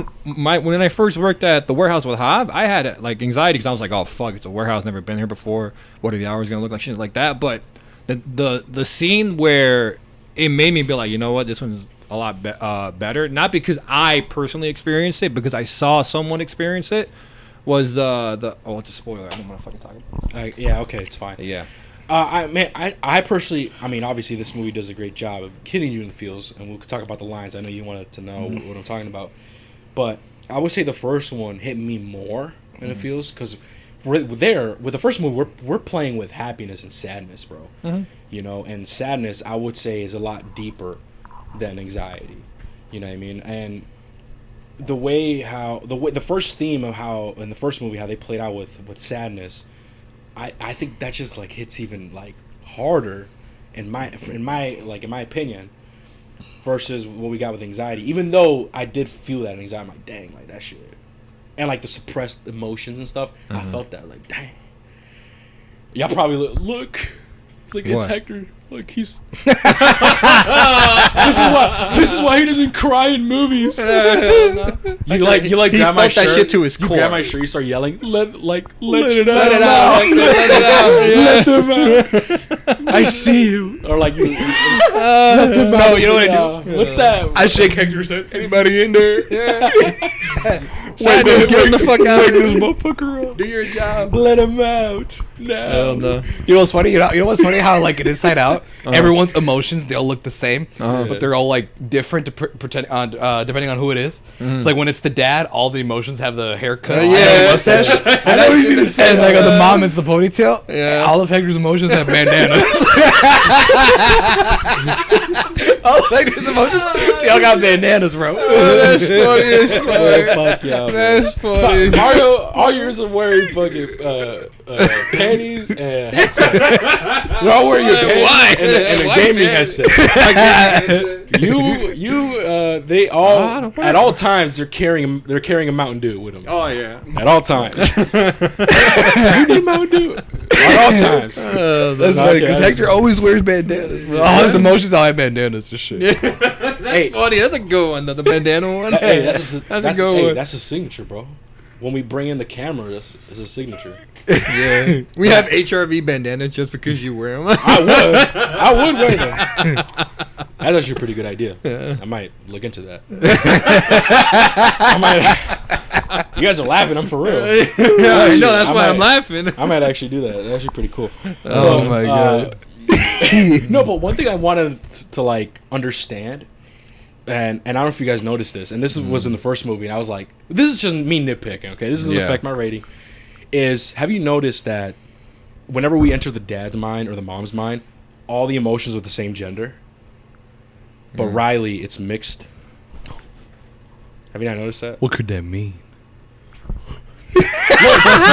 [SPEAKER 3] when I first worked at the warehouse with Hav, I had like anxiety because I was like, oh fuck, it's a warehouse, never been here before. What are the hours gonna look like? Shit like that. But the scene where it made me be like, you know what, this one's a lot better. Not because I personally experienced it, because I saw someone experience it. Was it's a spoiler. I don't want to fucking talk about it.
[SPEAKER 1] Yeah, okay, it's fine.
[SPEAKER 3] Yeah.
[SPEAKER 1] I personally, obviously this movie does a great job of hitting you in the feels, and we'll talk about the lines. I know you wanted to know what I'm talking about, but I would say the first one hit me more in the feels because with the first movie we're playing with happiness and sadness, bro. And sadness I would say is a lot deeper than anxiety. You know what I mean? And the first theme of how in the first movie how they played out with sadness. I think that just like hits even like harder in my opinion versus what we got with anxiety. Even though I did feel that anxiety, I'm like, dang, like that shit, and like the suppressed emotions and stuff. I felt that like, dang. Y'all probably look like it's
[SPEAKER 3] What?
[SPEAKER 1] Hector. Like he's this is why he doesn't cry in movies. You like
[SPEAKER 3] He
[SPEAKER 1] grab my
[SPEAKER 3] felt that
[SPEAKER 1] shirt,
[SPEAKER 3] shit to his
[SPEAKER 1] you
[SPEAKER 3] core.
[SPEAKER 1] grab my shirt, you start yelling, let it
[SPEAKER 3] out.
[SPEAKER 1] let them out. I see you, or like you let them out.
[SPEAKER 2] No, you know what I do?
[SPEAKER 1] What's that?
[SPEAKER 2] I shake Hector's head. Anybody in there?
[SPEAKER 3] Sadness, get the fuck out of
[SPEAKER 1] Wake this
[SPEAKER 3] here.
[SPEAKER 1] motherfucker up.
[SPEAKER 2] Do your job.
[SPEAKER 1] Let him out. No.
[SPEAKER 3] Hell no.
[SPEAKER 2] You know what's funny? You know what's funny? How like in Inside Out, everyone's emotions they all look the same, but they're all like different depending on who it is. It's like when it's the dad, all the emotions have the haircut, and the mustache.
[SPEAKER 1] I know he's gonna say
[SPEAKER 2] And like
[SPEAKER 1] that.
[SPEAKER 2] on the mom, it's the ponytail.
[SPEAKER 3] Yeah.
[SPEAKER 2] All of Hector's emotions have bandanas. All of Hector's emotions, they all got bandanas, bro.
[SPEAKER 3] That's funny as fuck.
[SPEAKER 1] Fuck yeah.
[SPEAKER 3] That's funny.
[SPEAKER 1] Mario, all years of wearing fucking panties and headset. You're all wearing your panties
[SPEAKER 3] Why?
[SPEAKER 1] and a
[SPEAKER 3] Why
[SPEAKER 1] gaming
[SPEAKER 3] panties?
[SPEAKER 1] headset. They all
[SPEAKER 3] I don't
[SPEAKER 1] at all times they're carrying a Mountain Dew with them.
[SPEAKER 3] Oh yeah.
[SPEAKER 1] At all times. You need Mountain Dew at all times.
[SPEAKER 2] That's funny because Hector always wears bandanas. Bro. All his emotions all have bandanas and shit.
[SPEAKER 1] Hey,
[SPEAKER 3] Funny. That's a good one. The bandana one.
[SPEAKER 1] hey, that's
[SPEAKER 3] a good one.
[SPEAKER 1] That's a signature, bro. When we bring in the camera, that's a signature.
[SPEAKER 3] Yeah. We have HRV bandanas just because you wear them.
[SPEAKER 1] I would wear them. That's actually a pretty good idea. I might look into that. You guys are laughing. I'm for real.
[SPEAKER 3] I know. That's why I'm
[SPEAKER 1] might-
[SPEAKER 3] laughing.
[SPEAKER 1] I might actually do that. That's actually pretty cool.
[SPEAKER 2] Oh my god.
[SPEAKER 1] No, but one thing I wanted to like understand, and I don't know if you guys noticed this, and this was in the first movie, and I was like, this is just me nitpicking. Okay, this doesn't
[SPEAKER 3] Yeah.
[SPEAKER 1] affect my rating. Have you noticed that whenever we enter the dad's mind or the mom's mind, all the emotions are the same gender, but Riley, it's mixed. Have you not noticed that?
[SPEAKER 2] What could that mean?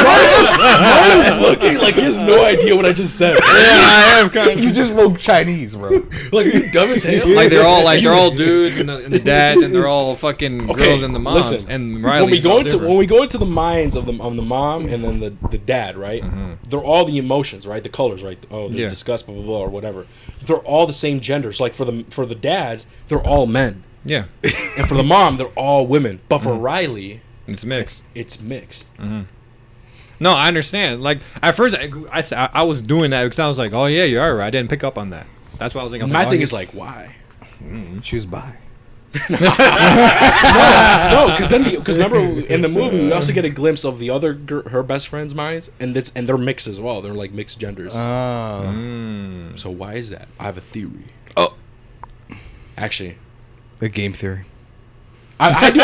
[SPEAKER 1] Mario's looking like he has no idea what I just said.
[SPEAKER 3] Yeah, I am kind of.
[SPEAKER 2] You just spoke Chinese, bro.
[SPEAKER 1] Like, are you dumb as hell?
[SPEAKER 3] Like they're all dudes and the dads and they're all fucking girls and the moms.
[SPEAKER 1] Listen,
[SPEAKER 3] and
[SPEAKER 1] when we
[SPEAKER 3] Riley's
[SPEAKER 1] go
[SPEAKER 3] all
[SPEAKER 1] into
[SPEAKER 3] different.
[SPEAKER 1] when we go into the minds of the mom and then the dad, right? They're all the emotions, right? The colors, right? Oh, there's disgust, blah blah blah, or whatever. They're all the same genders. Like for the dad, they're all men.
[SPEAKER 3] Yeah,
[SPEAKER 1] And for the mom, they're all women. But for Riley,
[SPEAKER 3] it's mixed.
[SPEAKER 1] it's mixed.
[SPEAKER 3] No, I understand. Like at first, I was doing that because I was like, oh yeah, you're right. I didn't pick up on that. That's why I was like,
[SPEAKER 1] My thing is like, why?
[SPEAKER 2] She was bi.
[SPEAKER 1] No, because remember in the movie we also get a glimpse of the other her best friend's minds, and they're mixed as well. They're like mixed genders. So why is that? I have a theory.
[SPEAKER 2] Oh,
[SPEAKER 1] Actually,
[SPEAKER 2] the game theory.
[SPEAKER 1] I do.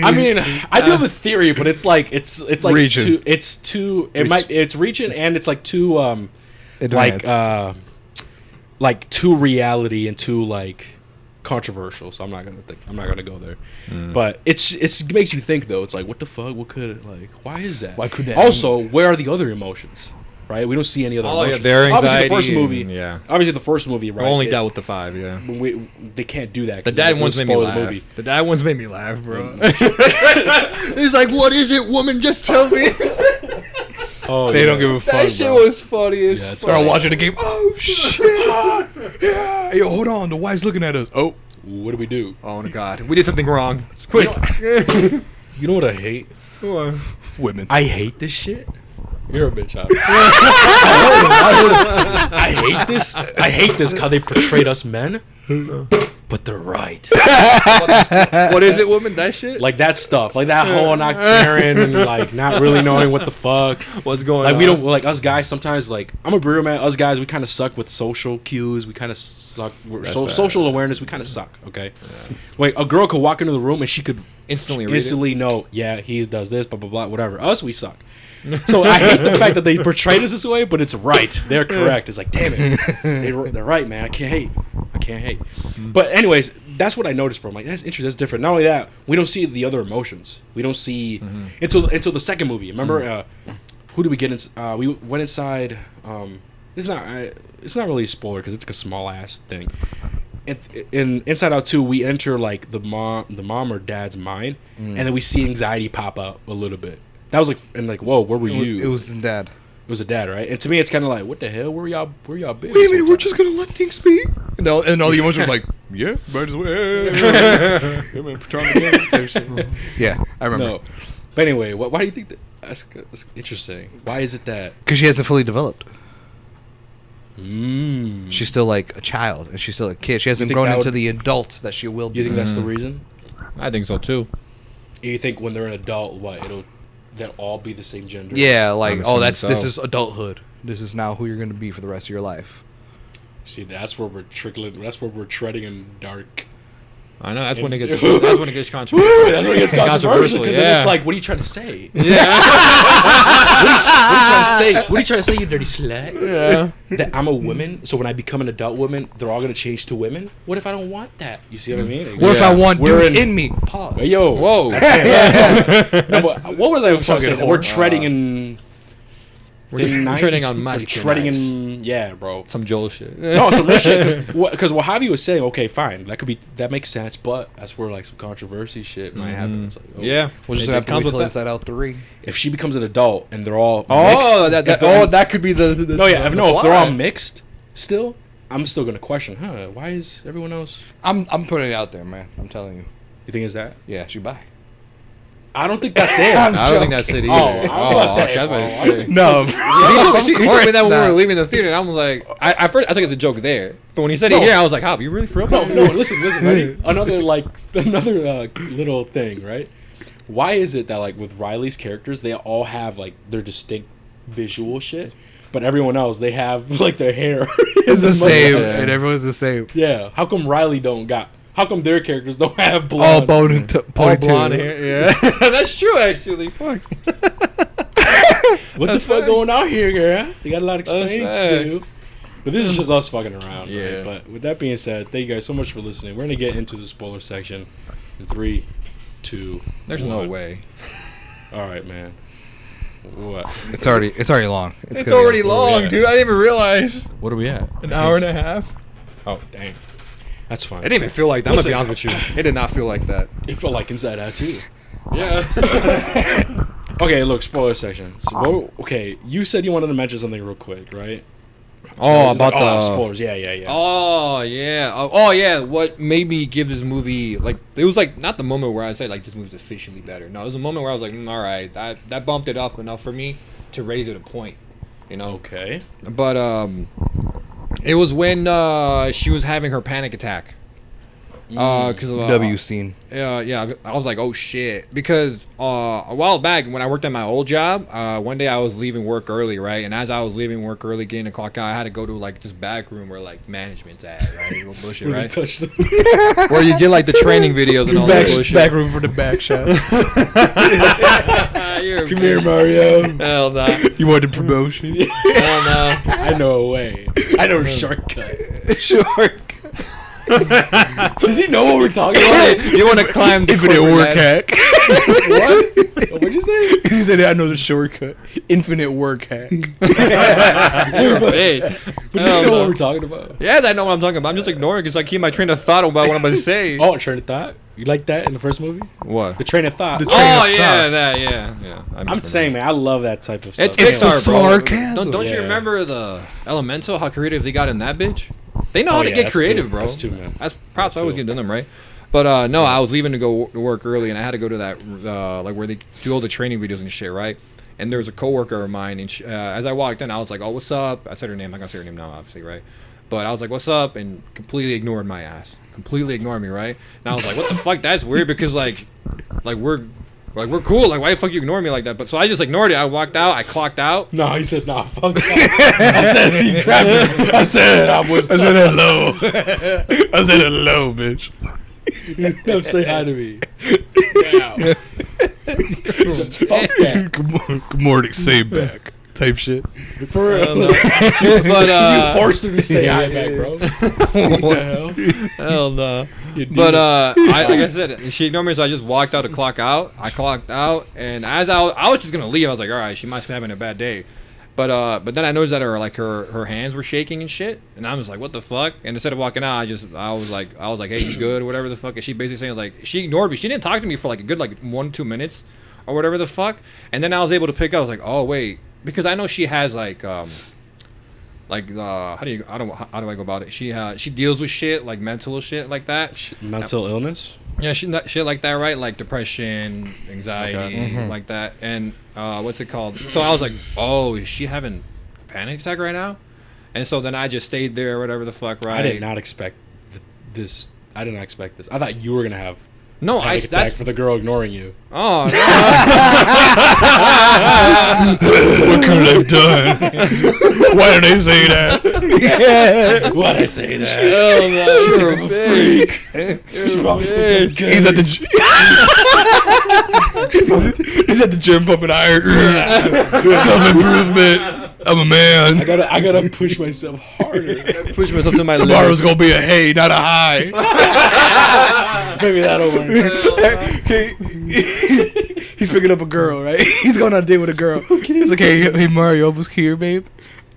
[SPEAKER 1] I mean, I do have a theory, but it's like
[SPEAKER 2] Region.
[SPEAKER 1] it's region, and it's like too
[SPEAKER 2] Advanced.
[SPEAKER 1] like too reality and too like controversial. So I'm not gonna go there. But it makes you think though. It's like, what the fuck? What could it like? Why is that?
[SPEAKER 2] Why could that
[SPEAKER 1] Also, where are the other emotions? Right, we don't see any other emotions.
[SPEAKER 3] their
[SPEAKER 1] Obviously, the first
[SPEAKER 3] anxiety
[SPEAKER 1] movie.
[SPEAKER 3] and- yeah.
[SPEAKER 1] Obviously, the first movie. Right.
[SPEAKER 3] only dealt with the 5. Yeah,
[SPEAKER 1] They can't do that.
[SPEAKER 3] the
[SPEAKER 1] 'cause
[SPEAKER 3] dad
[SPEAKER 1] it would
[SPEAKER 3] ones made me
[SPEAKER 1] spoil
[SPEAKER 3] laugh. The dad ones made me laugh, bro.
[SPEAKER 2] He's like, what is it, woman? Just tell me.
[SPEAKER 1] Oh,
[SPEAKER 2] They
[SPEAKER 1] yeah.
[SPEAKER 2] don't give a fuck.
[SPEAKER 3] That shit
[SPEAKER 2] bro.
[SPEAKER 3] was funny as
[SPEAKER 1] Yeah, it's
[SPEAKER 2] Start
[SPEAKER 1] funny.
[SPEAKER 2] watching the game. Oh shit! Yeah. Yo, hold on. The wife's looking at us. Oh,
[SPEAKER 1] What do we do?
[SPEAKER 3] Oh my god, we did something wrong. Quick.
[SPEAKER 1] You know what I hate?
[SPEAKER 2] women.
[SPEAKER 1] I hate this shit. You're a bitch, huh? I hate this. I hate this how they portrayed us men. But they're right.
[SPEAKER 3] What is it, woman? That shit?
[SPEAKER 1] Like that stuff. Like that whole not caring and like not really knowing what the fuck.
[SPEAKER 3] What's going
[SPEAKER 1] Like
[SPEAKER 3] on?
[SPEAKER 1] we don't like us guys sometimes like I'm a brewer man, us guys we kinda suck with social cues, we kinda suck social awareness, we kinda suck, okay? Like a girl could walk into the room and she could
[SPEAKER 3] Instantly
[SPEAKER 1] know, yeah, he does this, blah blah blah, whatever. Us we suck. So I hate the fact that they portrayed us this way, but it's right. They're correct. It's like, damn it, they're right, man. I can't hate. But anyways, that's what I noticed, bro. I'm like, that's interesting. That's different. Not only that, we don't see the other emotions. We don't see until the second movie. Remember, who did we get in? We went inside. It's not really a spoiler because it's like a small ass thing. In Inside Out 2, we enter like the mom or dad's mind, and then we see anxiety pop up a little bit. That was like, and like, whoa, where were you?
[SPEAKER 2] It was the dad.
[SPEAKER 1] It was a dad, right? And to me, it's kind of like, what the hell? Where y'all been?
[SPEAKER 2] Wait a minute, we're just gonna let things be. And all the emotions were like, yeah, might as well. Yeah, man, trying to get type shit. Yeah, I remember.
[SPEAKER 1] No, but anyway, why do you think that's interesting? Why is it that?
[SPEAKER 2] Because she hasn't fully developed.
[SPEAKER 1] Mm.
[SPEAKER 2] She's still like a child, and she's still a kid. She hasn't
[SPEAKER 1] think
[SPEAKER 2] grown
[SPEAKER 1] that
[SPEAKER 2] into
[SPEAKER 1] would-
[SPEAKER 2] the adult that she will be.
[SPEAKER 1] You think that's the reason?
[SPEAKER 3] I think so too.
[SPEAKER 1] You think when they're an adult, they'll all be the same gender?
[SPEAKER 2] Yeah, like,
[SPEAKER 3] I'm
[SPEAKER 2] oh,
[SPEAKER 3] assuming
[SPEAKER 2] this
[SPEAKER 3] so.
[SPEAKER 2] is adulthood. This is now who you're gonna be for the rest of your life.
[SPEAKER 1] See, that's where we're trickling. That's where we're treading in dark.
[SPEAKER 3] I know that's when it gets
[SPEAKER 1] Woo!
[SPEAKER 3] that's when it gets controversial.
[SPEAKER 1] That's when it gets controversial because then
[SPEAKER 3] yeah.
[SPEAKER 1] it's like, what are you trying to say?
[SPEAKER 3] Yeah.
[SPEAKER 1] What are you trying to say, you dirty slut?
[SPEAKER 3] Yeah.
[SPEAKER 1] That I'm a woman, so when I become an adult woman, they're all gonna change to women. What if I don't want that? You see what I mean?
[SPEAKER 2] What if I want
[SPEAKER 1] We're
[SPEAKER 2] dude in me? Pause.
[SPEAKER 1] Hey, yo,
[SPEAKER 3] Whoa.
[SPEAKER 1] No, but what was I trying to say?
[SPEAKER 2] fucking
[SPEAKER 1] We're
[SPEAKER 2] whore.
[SPEAKER 1] treading in. Thin
[SPEAKER 3] We're
[SPEAKER 1] ice?
[SPEAKER 3] treading on
[SPEAKER 1] We're
[SPEAKER 3] mighty thin
[SPEAKER 1] treading
[SPEAKER 3] ice.
[SPEAKER 1] in. Yeah, bro.
[SPEAKER 3] Some Joel shit.
[SPEAKER 1] No, some real shit. Because what Javi was saying, okay, fine, that makes sense, but that's where like some controversy shit might happen. It's like, oh,
[SPEAKER 3] Yeah.
[SPEAKER 2] We'll just
[SPEAKER 3] It
[SPEAKER 2] have to
[SPEAKER 3] comes
[SPEAKER 2] wait
[SPEAKER 3] with
[SPEAKER 2] till
[SPEAKER 3] that.
[SPEAKER 2] Inside Out 3.
[SPEAKER 1] if she becomes an adult and they're all
[SPEAKER 3] Oh,
[SPEAKER 1] mixed,
[SPEAKER 3] that could be the
[SPEAKER 1] no, yeah, if
[SPEAKER 3] the
[SPEAKER 1] they're all
[SPEAKER 3] plot.
[SPEAKER 1] mixed, still, I'm still gonna question, why is everyone else?
[SPEAKER 2] I'm putting it out there, man. I'm telling you.
[SPEAKER 1] You think it's that?
[SPEAKER 2] Yeah, she bi.
[SPEAKER 1] I don't think that's it.
[SPEAKER 2] I'm
[SPEAKER 3] I don't think that's it either.
[SPEAKER 1] Oh, I was gonna say,
[SPEAKER 3] I was
[SPEAKER 1] oh,
[SPEAKER 3] about to
[SPEAKER 1] I
[SPEAKER 3] say.
[SPEAKER 1] think-
[SPEAKER 2] No,
[SPEAKER 3] He told me that when we
[SPEAKER 2] not.
[SPEAKER 3] were leaving the theater, and I'm like, at first I took it as a joke there, but when he said
[SPEAKER 1] No.
[SPEAKER 3] it here, I was like, "How? You really for real?"
[SPEAKER 1] No, listen, ready? Another little thing, right? Why is it that like with Riley's characters, they all have like their distinct visual shit, but everyone else they have like their hair
[SPEAKER 2] It's the same,
[SPEAKER 3] Yeah.
[SPEAKER 2] and everyone's the same.
[SPEAKER 1] Yeah, how come Riley don't got? How come their characters don't have
[SPEAKER 2] All
[SPEAKER 1] blonde?
[SPEAKER 2] bone and
[SPEAKER 3] All
[SPEAKER 2] ponytail.
[SPEAKER 3] blonde hair. Yeah, that's true actually. Fuck.
[SPEAKER 1] What the
[SPEAKER 3] That's
[SPEAKER 1] fuck
[SPEAKER 3] fact.
[SPEAKER 1] going on here, girl? They got a lot of explaining
[SPEAKER 3] That's
[SPEAKER 1] to do. But this is just us fucking around.
[SPEAKER 3] Yeah.
[SPEAKER 1] Right? But with that being said, thank you guys so much for listening. We're gonna get into the spoiler section in 3, 2.
[SPEAKER 3] There's no
[SPEAKER 1] 1.
[SPEAKER 3] way.
[SPEAKER 1] All right, man. What?
[SPEAKER 2] It's already long.
[SPEAKER 3] It's
[SPEAKER 2] gonna be
[SPEAKER 3] already long, dude. I didn't even realize.
[SPEAKER 1] What are we at?
[SPEAKER 3] An hour and a half.
[SPEAKER 1] Oh, dang. That's fine.
[SPEAKER 3] It didn't even feel like that. I'm gonna be honest with you. It did not feel like that.
[SPEAKER 1] It felt like Inside Out too.
[SPEAKER 3] Yeah.
[SPEAKER 1] Okay, look, spoiler section. So, okay, you said you wanted to mention something real quick, right?
[SPEAKER 3] Oh,
[SPEAKER 1] It was like,
[SPEAKER 3] about the
[SPEAKER 1] spoilers. Yeah.
[SPEAKER 3] Oh yeah. Oh yeah. What made me give this movie like it was like not the moment where I said like this movie's officially better. No, it was a moment where I was like, all right, that bumped it up enough for me to raise it a point. You know.
[SPEAKER 1] Okay.
[SPEAKER 3] But it was when she was having her panic attack. Because
[SPEAKER 2] W scene.
[SPEAKER 3] yeah, I was like, oh shit, because a while back when I worked at my old job, one day I was leaving work early, right, and as I was leaving work early, getting a clock out, I had to go to like this back room where like management's at, right, real bullshit, right,
[SPEAKER 1] Touch them.
[SPEAKER 3] where you get like the training videos and all that bullshit.
[SPEAKER 2] Back room for the back shot.
[SPEAKER 1] Come here, Mario.
[SPEAKER 3] Hell no.
[SPEAKER 2] You want the promotion?
[SPEAKER 3] Hell no.
[SPEAKER 1] I know a way. I know a shortcut.
[SPEAKER 2] Sure.
[SPEAKER 1] Does he know what we're talking about?
[SPEAKER 3] You want to climb the
[SPEAKER 2] Infinite
[SPEAKER 3] corporate
[SPEAKER 2] work
[SPEAKER 3] ladder.
[SPEAKER 2] hack.
[SPEAKER 1] What? What'd you say?
[SPEAKER 2] You said I know the shortcut. Infinite work hack.
[SPEAKER 3] Hey,
[SPEAKER 1] But
[SPEAKER 3] hell
[SPEAKER 1] you know
[SPEAKER 3] no.
[SPEAKER 1] what we're talking about?
[SPEAKER 3] Yeah, I know what I'm talking about. I'm just ignoring because I keep my train of thought about what I'm going to say.
[SPEAKER 1] Oh, train of thought. You like that in the first movie?
[SPEAKER 3] What?
[SPEAKER 1] The train of thought.
[SPEAKER 2] The train
[SPEAKER 3] Oh
[SPEAKER 2] of
[SPEAKER 3] yeah,
[SPEAKER 2] thought.
[SPEAKER 3] that yeah.
[SPEAKER 1] I'm saying, man, I love that type of stuff.
[SPEAKER 3] It's
[SPEAKER 2] the
[SPEAKER 3] Pixar, bro.
[SPEAKER 2] sarcasm.
[SPEAKER 3] Don't you
[SPEAKER 1] Yeah.
[SPEAKER 3] remember the Elemental? How creative they got in that bitch. They know
[SPEAKER 1] Oh,
[SPEAKER 3] how to
[SPEAKER 1] yeah,
[SPEAKER 3] get
[SPEAKER 1] that's
[SPEAKER 3] creative,
[SPEAKER 1] two.
[SPEAKER 3] bro.
[SPEAKER 1] That's two, man.
[SPEAKER 3] That's props.
[SPEAKER 1] That's
[SPEAKER 3] I was
[SPEAKER 1] two.
[SPEAKER 3] giving them right. But no, I was leaving to go to work early, and I had to go to that like where they do all the training videos and shit, right? And there was a coworker of mine, and as I walked in, I was like, "Oh, what's up?" I said her name. I'm not gonna say her name now, obviously, right? But I was like, "What's up?" and completely ignored my ass. Completely ignored me, right? And I was like, "What the fuck? That's weird because like we're cool. Like, why the fuck you ignore me like that?" But so I just ignored it. I walked out. I clocked out.
[SPEAKER 1] No, he said, nah, fuck that. I said, he grabbed me. I said hello.
[SPEAKER 2] I said hello, bitch.
[SPEAKER 1] No, say hi to me. Wow. Fuck that.
[SPEAKER 2] Good morning, same back. Type shit.
[SPEAKER 1] For real.
[SPEAKER 3] But
[SPEAKER 1] You forced her to say hi back, bro. What the hell?
[SPEAKER 3] hell no.
[SPEAKER 1] You do.
[SPEAKER 3] But like I said, she ignored me, so I just walked out to clock out. I clocked out, and as I was just gonna leave, I was like, all right, she must be having a bad day. But then I noticed that her hands were shaking and shit, and I was like, what the fuck? And instead of walking out, I was like, hey, you good or whatever the fuck? And she basically saying like she ignored me. She didn't talk to me for like a good like 1-2 minutes or whatever the fuck. And then I was able to pick up. I was like, oh wait, because I know she has how do I go about it? She deals with shit like mental shit like that.
[SPEAKER 1] Mental illness?
[SPEAKER 3] Yeah, shit like that, right? Like depression, anxiety, like that. And what's it called? So I was like, oh, is she having a panic attack right now? And so then I just stayed there, whatever the fuck, right?
[SPEAKER 1] I did not expect this. I did not expect this. I thought you were going to have
[SPEAKER 3] No,
[SPEAKER 1] panic attack for the girl ignoring you.
[SPEAKER 3] Oh, no.
[SPEAKER 2] What could I have done? Why did I say that?
[SPEAKER 1] Why'd I say that?
[SPEAKER 3] Hell no,
[SPEAKER 1] She thinks
[SPEAKER 3] you're
[SPEAKER 1] I'm
[SPEAKER 3] a
[SPEAKER 1] a
[SPEAKER 3] bitch.
[SPEAKER 1] freak. She probably thinks I'm gay.
[SPEAKER 2] He's at the he's at the gym pumping iron. Self-improvement. I'm a man.
[SPEAKER 1] I gotta push myself harder.
[SPEAKER 3] Push myself to my
[SPEAKER 2] Tomorrow's
[SPEAKER 3] limits.
[SPEAKER 2] gonna be a hey, not a high.
[SPEAKER 1] Maybe that'll work.
[SPEAKER 2] He's picking up a girl, right? He's going on a date with a girl. He's like, hey Mario, I was here, babe.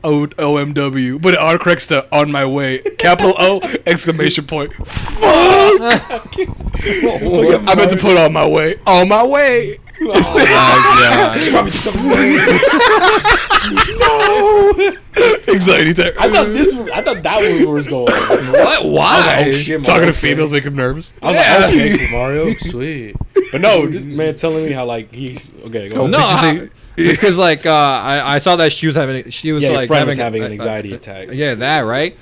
[SPEAKER 2] OMW. But it autocorrects to on my way. Capital O, exclamation point. Fuck! I meant to put on my way. On my way.
[SPEAKER 3] Oh my god.
[SPEAKER 1] She probably thinks I'm gay.
[SPEAKER 2] No. Anxiety attack.
[SPEAKER 1] I thought that was where it was going.
[SPEAKER 3] What? Why?
[SPEAKER 1] I was like, oh shit,
[SPEAKER 2] Talking
[SPEAKER 1] Mario,
[SPEAKER 2] to females make him nervous.
[SPEAKER 1] I was like, okay, Mario, sweet. But no, this man telling me how like he's okay. Go on.
[SPEAKER 3] No, because like I saw that she was
[SPEAKER 1] yeah,
[SPEAKER 3] like
[SPEAKER 1] your friend was having an anxiety attack.
[SPEAKER 3] Yeah, that right.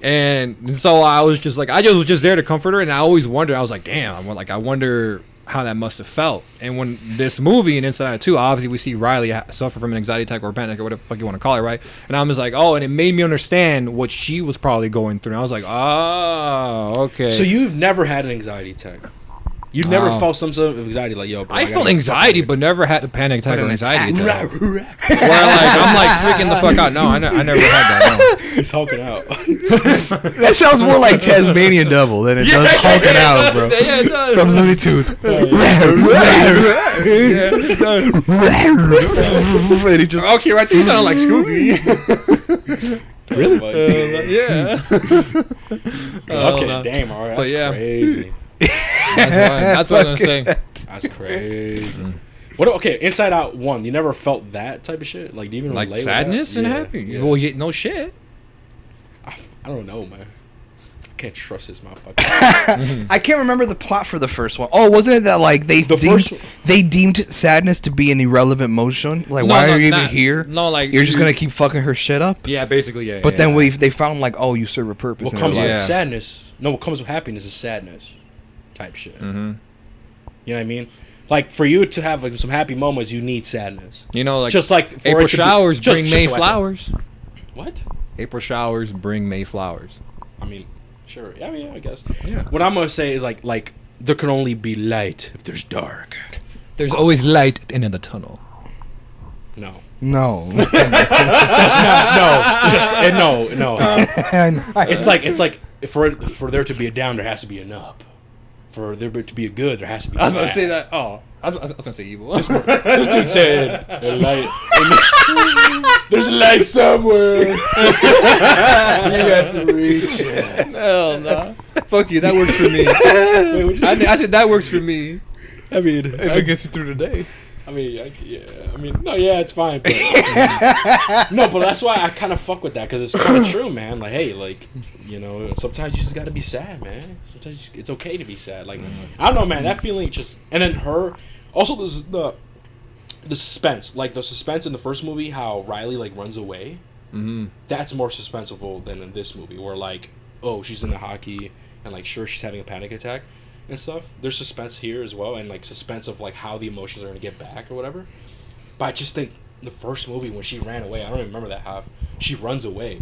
[SPEAKER 3] And so I was just like, I just was just there to comfort her, and I always wondered. I was like, damn, I wonder how that must have felt. And when this movie and Inside Out 2, obviously we see Riley suffer from an anxiety attack or panic or whatever the fuck you want to call it, right? And I'm just like, oh, and it made me understand what she was probably going through. And I was like, oh, okay.
[SPEAKER 1] So you've never had an anxiety attack? You never felt some sort of anxiety, like, yo, bro,
[SPEAKER 3] I
[SPEAKER 1] gotta
[SPEAKER 3] felt
[SPEAKER 1] get
[SPEAKER 3] anxiety,
[SPEAKER 1] fucking-
[SPEAKER 3] but never had a panic attack
[SPEAKER 2] But
[SPEAKER 3] or
[SPEAKER 2] an
[SPEAKER 3] anxiety
[SPEAKER 2] attack.
[SPEAKER 3] attack. Where like I'm like freaking the fuck out. No, I never had that.
[SPEAKER 1] He's hulking out.
[SPEAKER 2] That sounds more like Tasmanian Devil than it does hulking out, bro.
[SPEAKER 3] Yeah, it does.
[SPEAKER 2] From Looney Tunes. And he just
[SPEAKER 3] Okay, right. You sound like Scooby.
[SPEAKER 1] Really?
[SPEAKER 3] Yeah.
[SPEAKER 1] Okay,
[SPEAKER 3] no.
[SPEAKER 1] damn, all right,
[SPEAKER 3] But
[SPEAKER 1] that's
[SPEAKER 3] yeah.
[SPEAKER 1] crazy.
[SPEAKER 3] That's what I'm gonna say.
[SPEAKER 1] That's crazy. What? Okay, Inside Out 1. You never felt that type of shit? Like, do you even
[SPEAKER 3] Like
[SPEAKER 1] relate
[SPEAKER 3] sadness
[SPEAKER 1] with
[SPEAKER 3] and
[SPEAKER 1] that?
[SPEAKER 3] happy.
[SPEAKER 1] Yeah.
[SPEAKER 3] Well, yeah, no shit.
[SPEAKER 1] I don't know, man. I can't trust this motherfucker.
[SPEAKER 2] I can't remember the plot for the first one. Oh, wasn't it that like
[SPEAKER 1] The first-
[SPEAKER 2] they deemed sadness to be an irrelevant emotion? Like, why are you even here?
[SPEAKER 3] No, like
[SPEAKER 2] You're just gonna keep fucking her shit up.
[SPEAKER 3] Yeah, basically, yeah.
[SPEAKER 2] But
[SPEAKER 3] yeah,
[SPEAKER 2] then
[SPEAKER 3] yeah.
[SPEAKER 2] they found like, oh, you serve a purpose.
[SPEAKER 1] What
[SPEAKER 2] in
[SPEAKER 1] comes
[SPEAKER 2] her
[SPEAKER 1] with
[SPEAKER 2] life.
[SPEAKER 3] Yeah.
[SPEAKER 1] sadness? No, what comes with happiness is sadness, type shit.
[SPEAKER 3] Mm-hmm.
[SPEAKER 1] You know what I mean? Like, for you to have like some happy moments, you need sadness.
[SPEAKER 3] You know, like
[SPEAKER 1] Just like for
[SPEAKER 3] April
[SPEAKER 1] it to be-
[SPEAKER 3] showers
[SPEAKER 1] just-
[SPEAKER 3] bring
[SPEAKER 1] just
[SPEAKER 3] May
[SPEAKER 1] so I said-
[SPEAKER 3] flowers.
[SPEAKER 1] What?
[SPEAKER 3] April showers bring May flowers.
[SPEAKER 1] I mean, sure. Yeah, I mean, I guess.
[SPEAKER 3] Yeah.
[SPEAKER 1] What I'm gonna say is like there can only be light if there's dark.
[SPEAKER 3] There's always light at the end of the tunnel.
[SPEAKER 1] No.
[SPEAKER 2] No.
[SPEAKER 1] That's not. No. Just no. It's like for there to be a down, there has to be an up. For there to be a good, there has to be.
[SPEAKER 3] I was about to
[SPEAKER 1] bad.
[SPEAKER 3] say that. Oh, I was gonna say evil.
[SPEAKER 1] This dude said a light. There's a light somewhere. You have to reach it.
[SPEAKER 3] Hell no. Fuck you. That works for me.
[SPEAKER 1] Wait, what'd you say?
[SPEAKER 3] I said that works for me.
[SPEAKER 1] I mean,
[SPEAKER 2] If it gets you through the day.
[SPEAKER 1] it's fine. But, no, but that's why I kind of fuck with that, because it's kind of true, man. Like, hey, like, you know, sometimes you just gotta be sad, man. Sometimes it's okay to be sad. Like, I don't know, man. That feeling just, and then her, also the suspense, like the suspense in the first movie, how Riley like runs away.
[SPEAKER 3] Mm-hmm.
[SPEAKER 1] That's more suspenseful than in this movie, where like, oh, she's in the hockey, and like, sure, she's having a panic attack and stuff. There's suspense here as well, and like suspense of like how the emotions are gonna get back or whatever. But I just think the first movie, when she ran away, I don't even remember that half. She runs away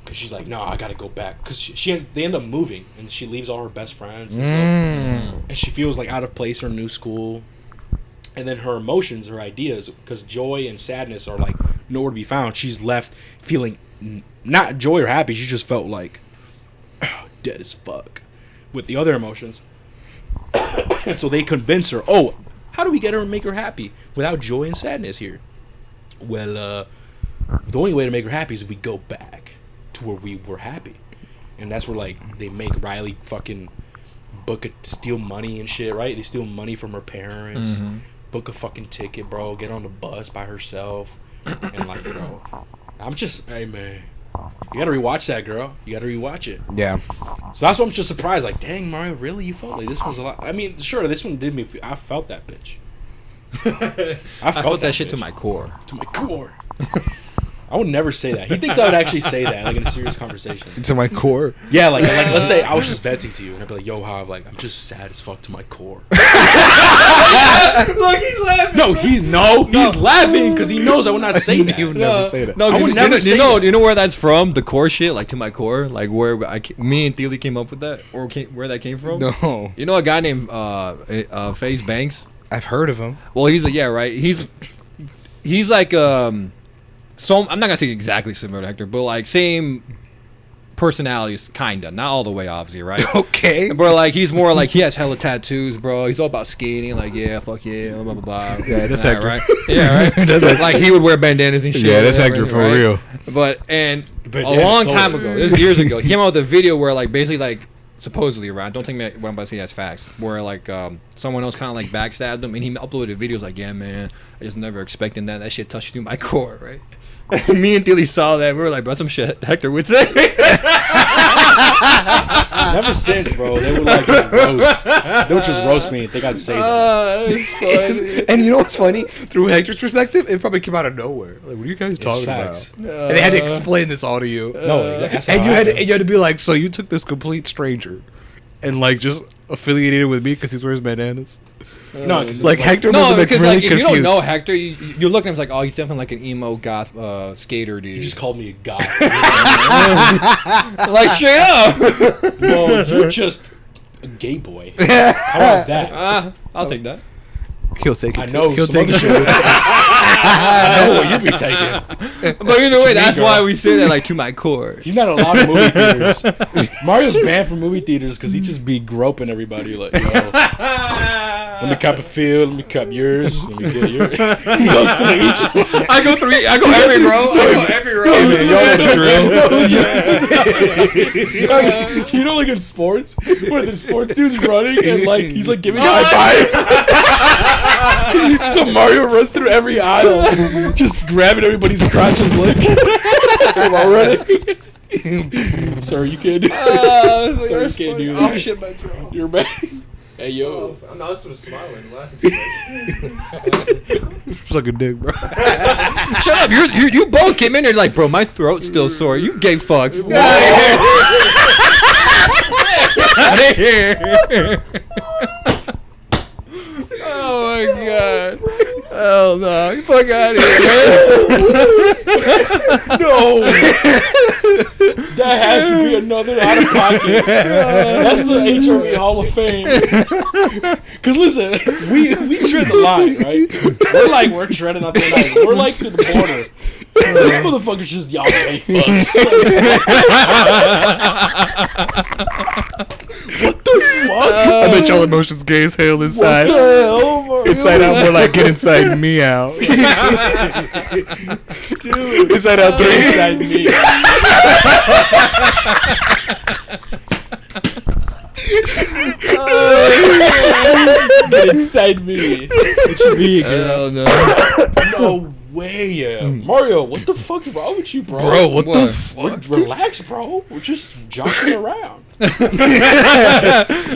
[SPEAKER 1] because she's like, no, I gotta go back, because they end up moving, and she leaves all her best friends, and she feels like out of place in her new school. And then her emotions, her ideas, because joy and sadness are like nowhere to be found. She's left feeling not joy or happy. She just felt like dead as fuck with the other emotions. And so they convince her, oh, how do we get her and make her happy without joy and sadness here? Well, the only way to make her happy is if we go back to where we were happy. And that's where like they make Riley fucking steal money and shit, right? They steal money from her parents, book a fucking ticket, bro, get on the bus by herself, and like, bro, I'm just, hey man, you gotta rewatch that, girl. You gotta rewatch it.
[SPEAKER 2] Yeah.
[SPEAKER 1] So that's why I'm just surprised. Like, dang, Mario, really? You felt like this one's a lot? I mean, sure, this one did me. I felt that bitch.
[SPEAKER 3] I felt that shit
[SPEAKER 1] bitch.
[SPEAKER 3] to my core.
[SPEAKER 1] To my core. I would never say that. He thinks I would actually say that, like in a serious conversation.
[SPEAKER 2] To my core.
[SPEAKER 1] Yeah, like let's say I was just venting to you, and I'd be like, "Yo, how? Like, I'm just sad as fuck to my core."
[SPEAKER 3] Look, he's laughing.
[SPEAKER 1] No, he's laughing because he knows I would not say that.
[SPEAKER 2] He would never say that.
[SPEAKER 3] No,
[SPEAKER 1] I would
[SPEAKER 3] you
[SPEAKER 1] never
[SPEAKER 3] know,
[SPEAKER 1] say
[SPEAKER 3] you know,
[SPEAKER 1] that.
[SPEAKER 3] you know where that's from? The core shit, like to my core, like where me and Thiele came up with that, or where that came from.
[SPEAKER 2] No.
[SPEAKER 3] You know a guy named FaZe Banks?
[SPEAKER 2] I've heard of him.
[SPEAKER 3] Well, he's right. He's like so I'm not gonna say exactly similar to Hector, but like same personalities, kinda, not all the way, obviously, right?
[SPEAKER 2] Okay.
[SPEAKER 3] But like he's more like, he has hella tattoos, bro. He's all about skating, like, yeah, fuck yeah, blah blah blah.
[SPEAKER 2] Yeah, that's
[SPEAKER 3] Nah,
[SPEAKER 2] Hector.
[SPEAKER 3] right? Yeah, right.
[SPEAKER 2] That's Hector.
[SPEAKER 3] Like he would wear bandanas and shit.
[SPEAKER 2] Yeah, that's
[SPEAKER 3] whatever,
[SPEAKER 2] Hector for
[SPEAKER 3] right?
[SPEAKER 2] real.
[SPEAKER 3] But a
[SPEAKER 1] Bandana
[SPEAKER 3] long
[SPEAKER 1] soda.
[SPEAKER 3] time ago, this is years ago, he came out with a video where like basically like supposedly, right? Don't take me what I'm about to say as facts. Where like someone else kind of like backstabbed him, and he uploaded videos like, yeah, man, I just never expecting that. That shit touched through my core, right? Me and Thiele saw that. We were like, bro, some shit Hector would say.
[SPEAKER 1] Never since, bro. They would like just roast. They would just roast me and think I'd say that.
[SPEAKER 3] It's funny.
[SPEAKER 2] And you know what's funny? Through Hector's perspective, it probably came out of nowhere. Like, what are you guys talking
[SPEAKER 1] facts.
[SPEAKER 2] about? And they had to explain this all to you.
[SPEAKER 1] No, exactly. That's
[SPEAKER 2] And
[SPEAKER 1] how
[SPEAKER 2] you
[SPEAKER 1] I
[SPEAKER 2] had
[SPEAKER 1] feel.
[SPEAKER 2] to, to be like, so you took this complete stranger and like just affiliated with me because he wears bandanas.
[SPEAKER 1] No, 'cause
[SPEAKER 2] Like Hector
[SPEAKER 3] No,
[SPEAKER 2] must have been
[SPEAKER 3] because
[SPEAKER 2] really
[SPEAKER 3] like if
[SPEAKER 2] confused.
[SPEAKER 3] you don't know Hector, you look at him like, oh, he's definitely like an emo goth skater dude.
[SPEAKER 1] You just called me a god.
[SPEAKER 3] like straight up.
[SPEAKER 1] No, you're just a gay boy. How about that?
[SPEAKER 3] I'll take that.
[SPEAKER 2] He'll take it.
[SPEAKER 1] I know.
[SPEAKER 2] He'll
[SPEAKER 1] some
[SPEAKER 2] take
[SPEAKER 1] other
[SPEAKER 2] it.
[SPEAKER 1] shit would take- I know what you'd be taking.
[SPEAKER 3] But either way, that's
[SPEAKER 1] girl?
[SPEAKER 3] why we say that like to my core.
[SPEAKER 1] He's not allowed in movie theaters. Mario's banned from movie theaters because he just be groping everybody like, yo, let me cup a feel, let me cup yours, let me get yours. He goes through each.
[SPEAKER 3] I go every row. I go every row.
[SPEAKER 1] Hey, man, y'all know the drill. You know, like in sports, where the sports dude's running and like he's like giving high fives. So Mario runs through every aisle, just grabbing everybody's crotches like while running. Sir, you can't do that. Sir, you can't do that.
[SPEAKER 3] Oh shit, my jaw.
[SPEAKER 1] You're bad. Hey, yo.
[SPEAKER 4] I'm not just smiling, laughing.
[SPEAKER 2] Suck a dick, bro.
[SPEAKER 3] Shut up! You both came in there like, bro, my throat's still sore. You gay fucks. Out of here. Oh my god. Hell no. You fuck out of here,
[SPEAKER 1] No. That has to be another out of pocket. That's the HRV Hall of Fame. Because listen, we tread the line, right? We're treading on the line. We're like to the border. This motherfucker's just y'all gay fucks. What the fuck?
[SPEAKER 2] I bet y'all emotions gay as hell inside.
[SPEAKER 1] What the hell, Mario?
[SPEAKER 2] Inside out, more like get inside me out.
[SPEAKER 1] Dude.
[SPEAKER 2] Inside out
[SPEAKER 1] Get
[SPEAKER 2] 3.
[SPEAKER 1] inside me. Get inside me. It should be again.
[SPEAKER 3] Hell no.
[SPEAKER 1] No way, Mario. What the fuck is wrong with you, bro?
[SPEAKER 2] Bro, what the
[SPEAKER 3] What?
[SPEAKER 2] fuck?
[SPEAKER 1] Relax, bro. We're just joshing around.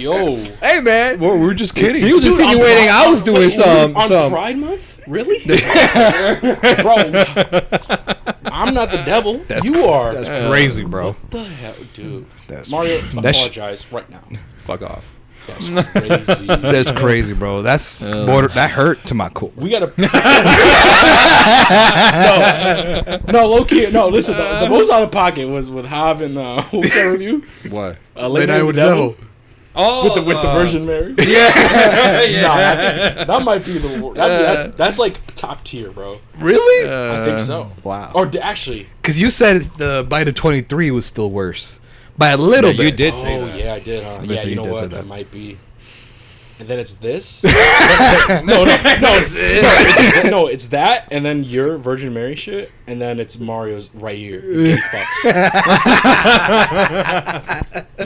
[SPEAKER 1] Yo,
[SPEAKER 3] Hey man.
[SPEAKER 2] We're just kidding.
[SPEAKER 3] He was
[SPEAKER 1] Dude, on
[SPEAKER 3] insinuating I was doing
[SPEAKER 1] wait,
[SPEAKER 3] some.
[SPEAKER 1] on Pride Month. Really, bro? I'm not the devil. You are.
[SPEAKER 2] That's crazy, bro.
[SPEAKER 1] What the hell, dude?
[SPEAKER 2] That's
[SPEAKER 1] Mario,
[SPEAKER 2] that's
[SPEAKER 1] apologize right now.
[SPEAKER 3] Fuck off.
[SPEAKER 1] That's crazy.
[SPEAKER 2] that's crazy, bro. That's border. That hurt to my core.
[SPEAKER 1] We gotta. no, low key. No, listen. The most out of pocket was with Hav and what was that review?
[SPEAKER 3] What?
[SPEAKER 1] Late Night with the Devil.
[SPEAKER 3] Oh,
[SPEAKER 1] With the Virgin Mary.
[SPEAKER 3] Yeah.
[SPEAKER 1] Nah, that might be the worst. That's like top tier, bro.
[SPEAKER 2] Really?
[SPEAKER 1] I think so.
[SPEAKER 2] Wow.
[SPEAKER 1] Or actually,
[SPEAKER 2] Because you said the by the 23 was still worse by a little
[SPEAKER 3] Yeah,
[SPEAKER 2] bit.
[SPEAKER 3] you did say
[SPEAKER 1] oh
[SPEAKER 3] that.
[SPEAKER 1] yeah, I did. Huh?
[SPEAKER 3] bet
[SPEAKER 1] Yeah,
[SPEAKER 3] you
[SPEAKER 1] you know
[SPEAKER 3] did say
[SPEAKER 1] what?
[SPEAKER 3] that.
[SPEAKER 1] That might be. And then it's this. no, it's that, and then your Virgin Mary shit, and then it's Mario's right here. Gay fucks.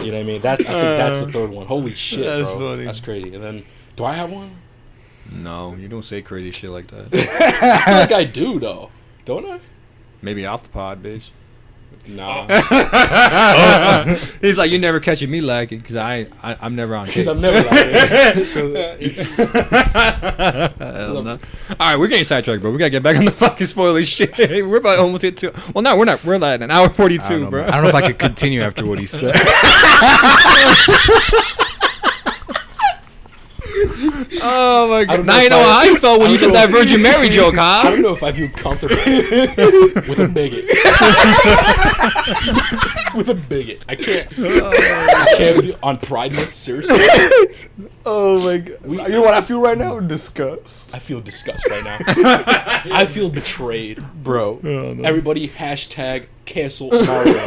[SPEAKER 1] You know what I mean? I think that's the third one. Holy shit,
[SPEAKER 2] That's
[SPEAKER 1] bro.
[SPEAKER 2] funny.
[SPEAKER 1] That's crazy. And then, do I have one?
[SPEAKER 3] No, you don't say crazy shit like that.
[SPEAKER 1] I feel like I do though, don't I?
[SPEAKER 3] Maybe off the pod, bitch.
[SPEAKER 1] Nah,
[SPEAKER 3] He's like, you're never catching me lacking because I'm never on
[SPEAKER 1] because
[SPEAKER 3] shit.
[SPEAKER 1] I'm never like
[SPEAKER 3] Hell no. All right, we're getting sidetracked, bro. We gotta get back on the fucking spoiler shit. We're about to almost hit 2. Well, no, we're not. We're at an hour 42,
[SPEAKER 2] I don't know,
[SPEAKER 3] bro.
[SPEAKER 2] man. I don't know if I could continue after what he said.
[SPEAKER 3] Oh my god!
[SPEAKER 1] don't
[SPEAKER 3] Now
[SPEAKER 1] know
[SPEAKER 3] you
[SPEAKER 1] if
[SPEAKER 3] know
[SPEAKER 1] I-
[SPEAKER 3] how I felt when
[SPEAKER 1] I
[SPEAKER 3] you
[SPEAKER 1] don't
[SPEAKER 3] said
[SPEAKER 1] know
[SPEAKER 3] that
[SPEAKER 1] if-
[SPEAKER 3] Virgin Mary joke,
[SPEAKER 1] I
[SPEAKER 3] huh?
[SPEAKER 1] don't know if I feel comfortable with a bigot. With a bigot, I can't feel on Pride Month. Seriously,
[SPEAKER 2] Oh my god. You know what I feel right now? Disgust.
[SPEAKER 1] I feel disgust right now. I feel betrayed,
[SPEAKER 2] Bro.
[SPEAKER 1] Everybody hashtag cancel Mario.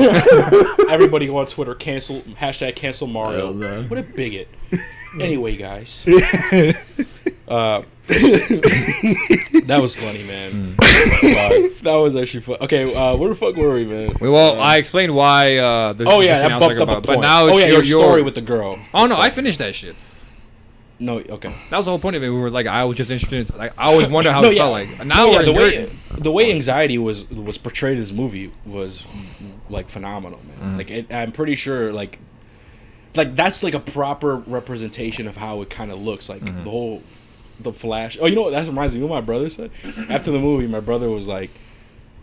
[SPEAKER 1] Everybody go on Twitter hashtag cancel Mario.
[SPEAKER 3] Hell no.
[SPEAKER 1] What a bigot. Anyway, guys, that was funny, man. That was actually fun. Okay, where the fuck were we, man?
[SPEAKER 3] Well, I explained why.
[SPEAKER 1] Oh yeah, that bumped up a point.
[SPEAKER 3] But now it's
[SPEAKER 1] your story with the girl.
[SPEAKER 3] Oh no, I finished that shit.
[SPEAKER 1] No, okay.
[SPEAKER 3] That was the whole point of it. We were like, I was just interested. In, like, I always wonder how
[SPEAKER 1] No,
[SPEAKER 3] it
[SPEAKER 1] yeah.
[SPEAKER 3] felt like. Now
[SPEAKER 1] No, yeah,
[SPEAKER 3] we're
[SPEAKER 1] the way anxiety was portrayed in this movie was like phenomenal, man. Like I'm pretty sure like that's like a proper representation of how it kind of looks like the Flash. Oh, you know what? That reminds me of what my brother said after the movie. My brother was like,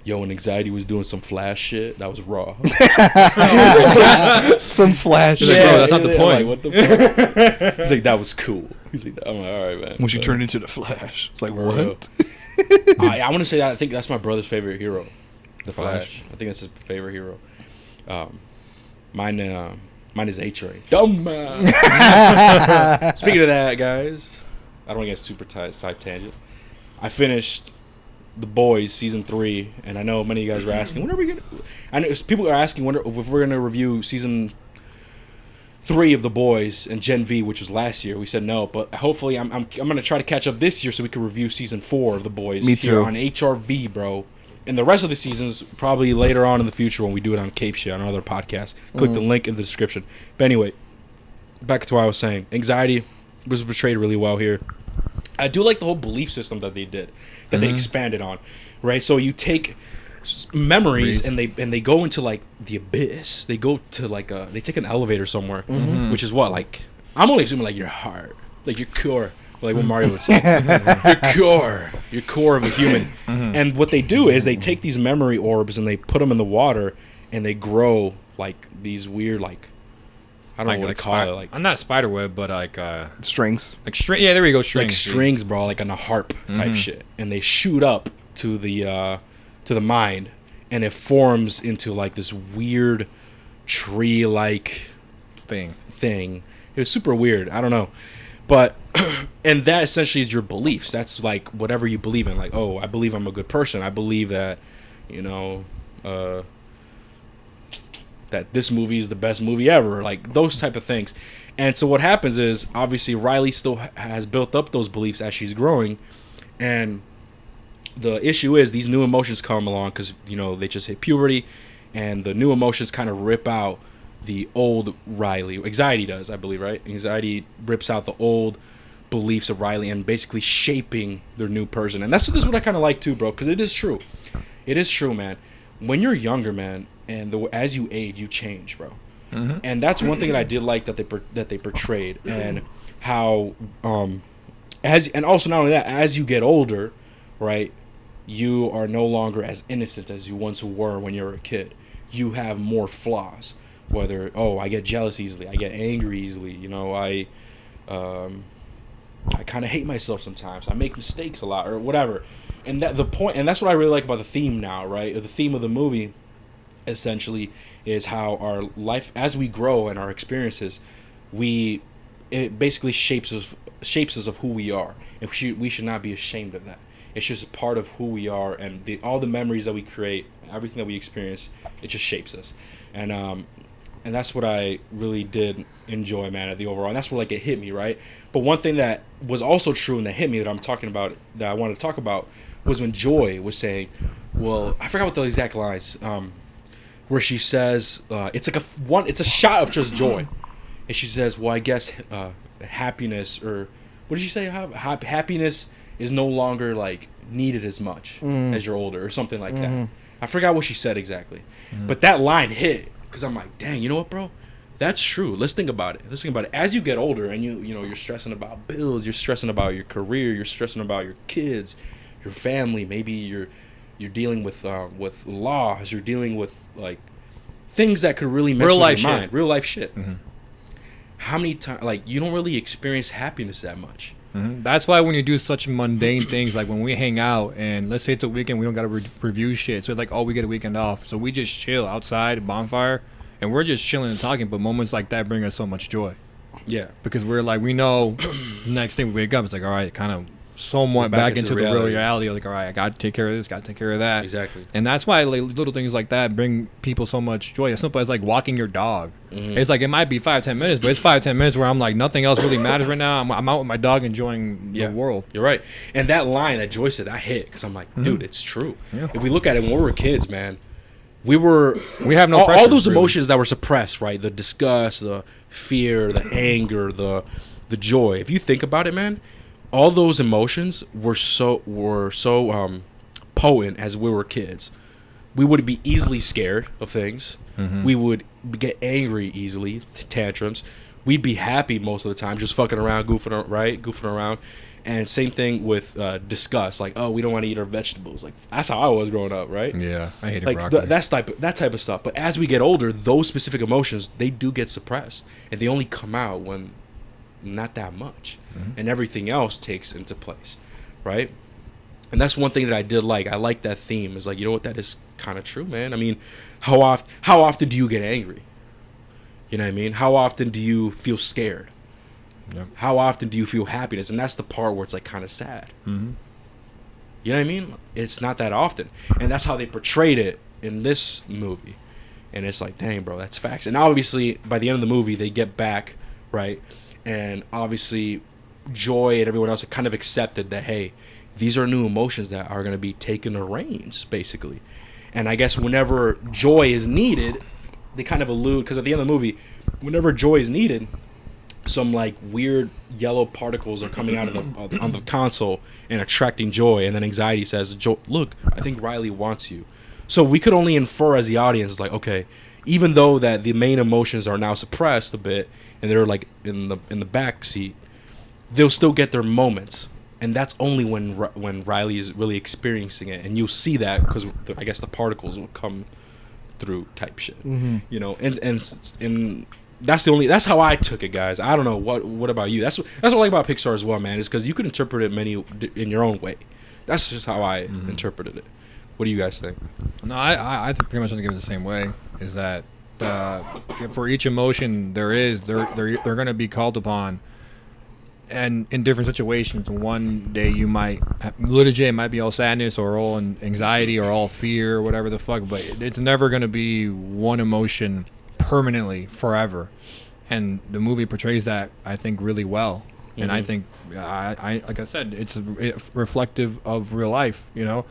[SPEAKER 1] "Yo, when anxiety was doing some Flash shit, that was raw."
[SPEAKER 2] Some flash.
[SPEAKER 3] He's like, bro, that's not the
[SPEAKER 1] I'm
[SPEAKER 3] point.
[SPEAKER 1] like, what the fuck? He's like, that was cool. He's like, I'm like, all right, man.
[SPEAKER 2] When she
[SPEAKER 1] But-
[SPEAKER 2] turned into the Flash. It's like,
[SPEAKER 1] For real.
[SPEAKER 2] what?
[SPEAKER 1] I want to say that I think that's my brother's favorite hero, the
[SPEAKER 3] Flash.
[SPEAKER 1] Flash. I think that's his favorite hero. Mine, Mine is A-Train. Dumb. Speaking of that, guys, I don't want to get super side tangent. I finished The Boys season 3, and I know many of you guys were asking, when are we gonna? I know people are asking if we're gonna review season 3 of The Boys and Gen V, which was last year. We said no, but hopefully I'm gonna try to catch up this year so we can review season 4 of The Boys.
[SPEAKER 2] Me
[SPEAKER 1] here
[SPEAKER 2] too.
[SPEAKER 1] on HRV, bro. And the rest of the seasons probably later on in the future when we do it on Cape Shit on our other podcast. Click the link in the description. But anyway, back to what I was saying. Anxiety was portrayed really well here. I do like the whole belief system that they did, that they expanded on, right? So you take memories and they go into like the abyss. They go to like they take an elevator somewhere, which is what, like, I'm only assuming like your heart, like your core, like what Mario would say, your core of a human. And what they do is they take these memory orbs and they put them in the water and they grow like these weird, like, I don't know what to call it. Like,
[SPEAKER 3] I'm not spider web, but like
[SPEAKER 2] Strings.
[SPEAKER 3] like string. Yeah, there we go. Strings.
[SPEAKER 1] like strings, bro, like on a harp type shit, and they shoot up to the mind, and it forms into like this weird tree-like thing. It was super weird. I don't know, but and that essentially is your beliefs. That's like whatever you believe in. Like, oh, I believe I'm a good person. I believe that, you know, that this movie is the best movie ever. Like those type of things. And so what happens is obviously Riley still has built up those beliefs as she's growing, and the issue is these new emotions come along because, you know, they just hit puberty, and the new emotions kind of rip out the old Riley. Anxiety does, I believe, right? Anxiety rips out the old beliefs of Riley and basically shaping their new person. And this is what I kind of like too, bro, because it is true. It is true, man. When you're younger, man, and as you age, you change, bro. And that's one thing that I did like that they portrayed, and how and also not only that, as you get older, right, you are no longer as innocent as you once were when you were a kid. You have more flaws. Whether, oh, I get jealous easily, I get angry easily, you know, I kind of hate myself sometimes. I make mistakes a lot, or whatever. And that's what I really like about the theme now, right? The theme of the movie essentially is how our life, as we grow and our experiences, it basically shapes us of who we are, and we should not be ashamed of that. It's just a part of who we are, and all the memories that we create, everything that we experience, it just shapes us. And that's what I really did enjoy, man, at the overall. And that's where, like, it hit me, right? But one thing that was also true and that hit me that I'm talking about, that I wanted to talk about, was when Joy was saying, well, I forgot what the exact lines, where she says, it's like it's a shot of just Joy. And she says, well, I guess happiness, or what did she say? Happiness is no longer, like, needed as much as you're older, or something like that. I forgot what she said exactly. But that line hit. Because I'm like, dang, you know what, bro? That's true. Let's think about it. As you get older and you know, you're stressing about bills, you're stressing about your career, you're stressing about your kids, your family. Maybe you're dealing with laws. You're dealing with, like, things that could really mess with your mind. Real life shit. How many times, like, you don't really experience happiness that much.
[SPEAKER 3] That's why when you do such mundane things, like when we hang out and let's say it's a weekend, we don't got to review shit. So it's like, oh, we get a weekend off. So we just chill outside, bonfire, and we're just chilling and talking. But moments like that bring us so much joy.
[SPEAKER 1] Yeah.
[SPEAKER 3] Because we're like, we know next thing we wake up, it's like, all right, kind of somewhat back into the real reality. Like, all right, I got to take care of this, got to take care of that.
[SPEAKER 1] Exactly.
[SPEAKER 3] And that's why, like, little things like that bring people so much joy. As simple as, like, walking your dog. It's like, it might be 5-10 minutes, but it's 5-10 minutes where I'm like, nothing else really matters right now. I'm out with my dog enjoying the world.
[SPEAKER 1] You're right. And that line that Joy said, I hit, because I'm like, dude, it's true. If we look at it, when we were kids, man, we have no pressure, all those emotions that were suppressed, right? The disgust, the fear, the anger, the joy. If you think about it, man, all those emotions were so potent as we were kids. We would be easily scared of things. We would get angry easily, tantrums. We'd be happy most of the time, just fucking around, goofing around. And same thing with disgust, like, oh, we don't want to eat our vegetables. Like, that's how I was growing up, right?
[SPEAKER 3] Yeah, I hated
[SPEAKER 1] like
[SPEAKER 3] broccoli.
[SPEAKER 1] that type of stuff. But as we get older, those specific emotions, they do get suppressed, and they only come out when not that much, and everything else takes into place, right? And that's one thing that I did like. I like that theme. Is like, you know what, that is kind of true, man. I mean, how often do you get angry? You know what I mean? How often do you feel scared?
[SPEAKER 3] Yep.
[SPEAKER 1] How often do you feel happiness? And that's the part where it's like kind of sad.
[SPEAKER 3] Mm-hmm.
[SPEAKER 1] You know what I mean? It's not that often. And that's how they portrayed it in this movie. And it's like, dang, bro, that's facts. And obviously, by the end of the movie, they get back, right? And obviously, Joy and everyone else have kind of accepted that, hey, these are new emotions that are going to be taking the reins, basically. And I guess whenever joy is needed, they kind of allude, because at the end of the movie, whenever joy is needed, some like weird yellow particles are coming out of the on the console and attracting joy, and then anxiety says, look, I think Riley wants you. So we could only infer as the audience, like, okay, even though that the main emotions are now suppressed a bit and they're like in the back seat, they'll still get their moments. And that's only when Riley is really experiencing it, and you'll see that because I guess the particles will come through type shit, you know. And that's how I took it, guys. I don't know what about you. That's what I like about Pixar as well, man. Is because you can interpret it in your own way. That's just how I interpreted it. What do you guys think?
[SPEAKER 3] No, I think pretty much going to give it the same way. Is that for each emotion they're going to be called upon. And in different situations, one day you might, legit, it might be all sadness or all anxiety or all fear or whatever the fuck, but it's never going to be one emotion permanently forever. And the movie portrays that, I think, really well. And I think, I like I said, it's reflective of real life, you know?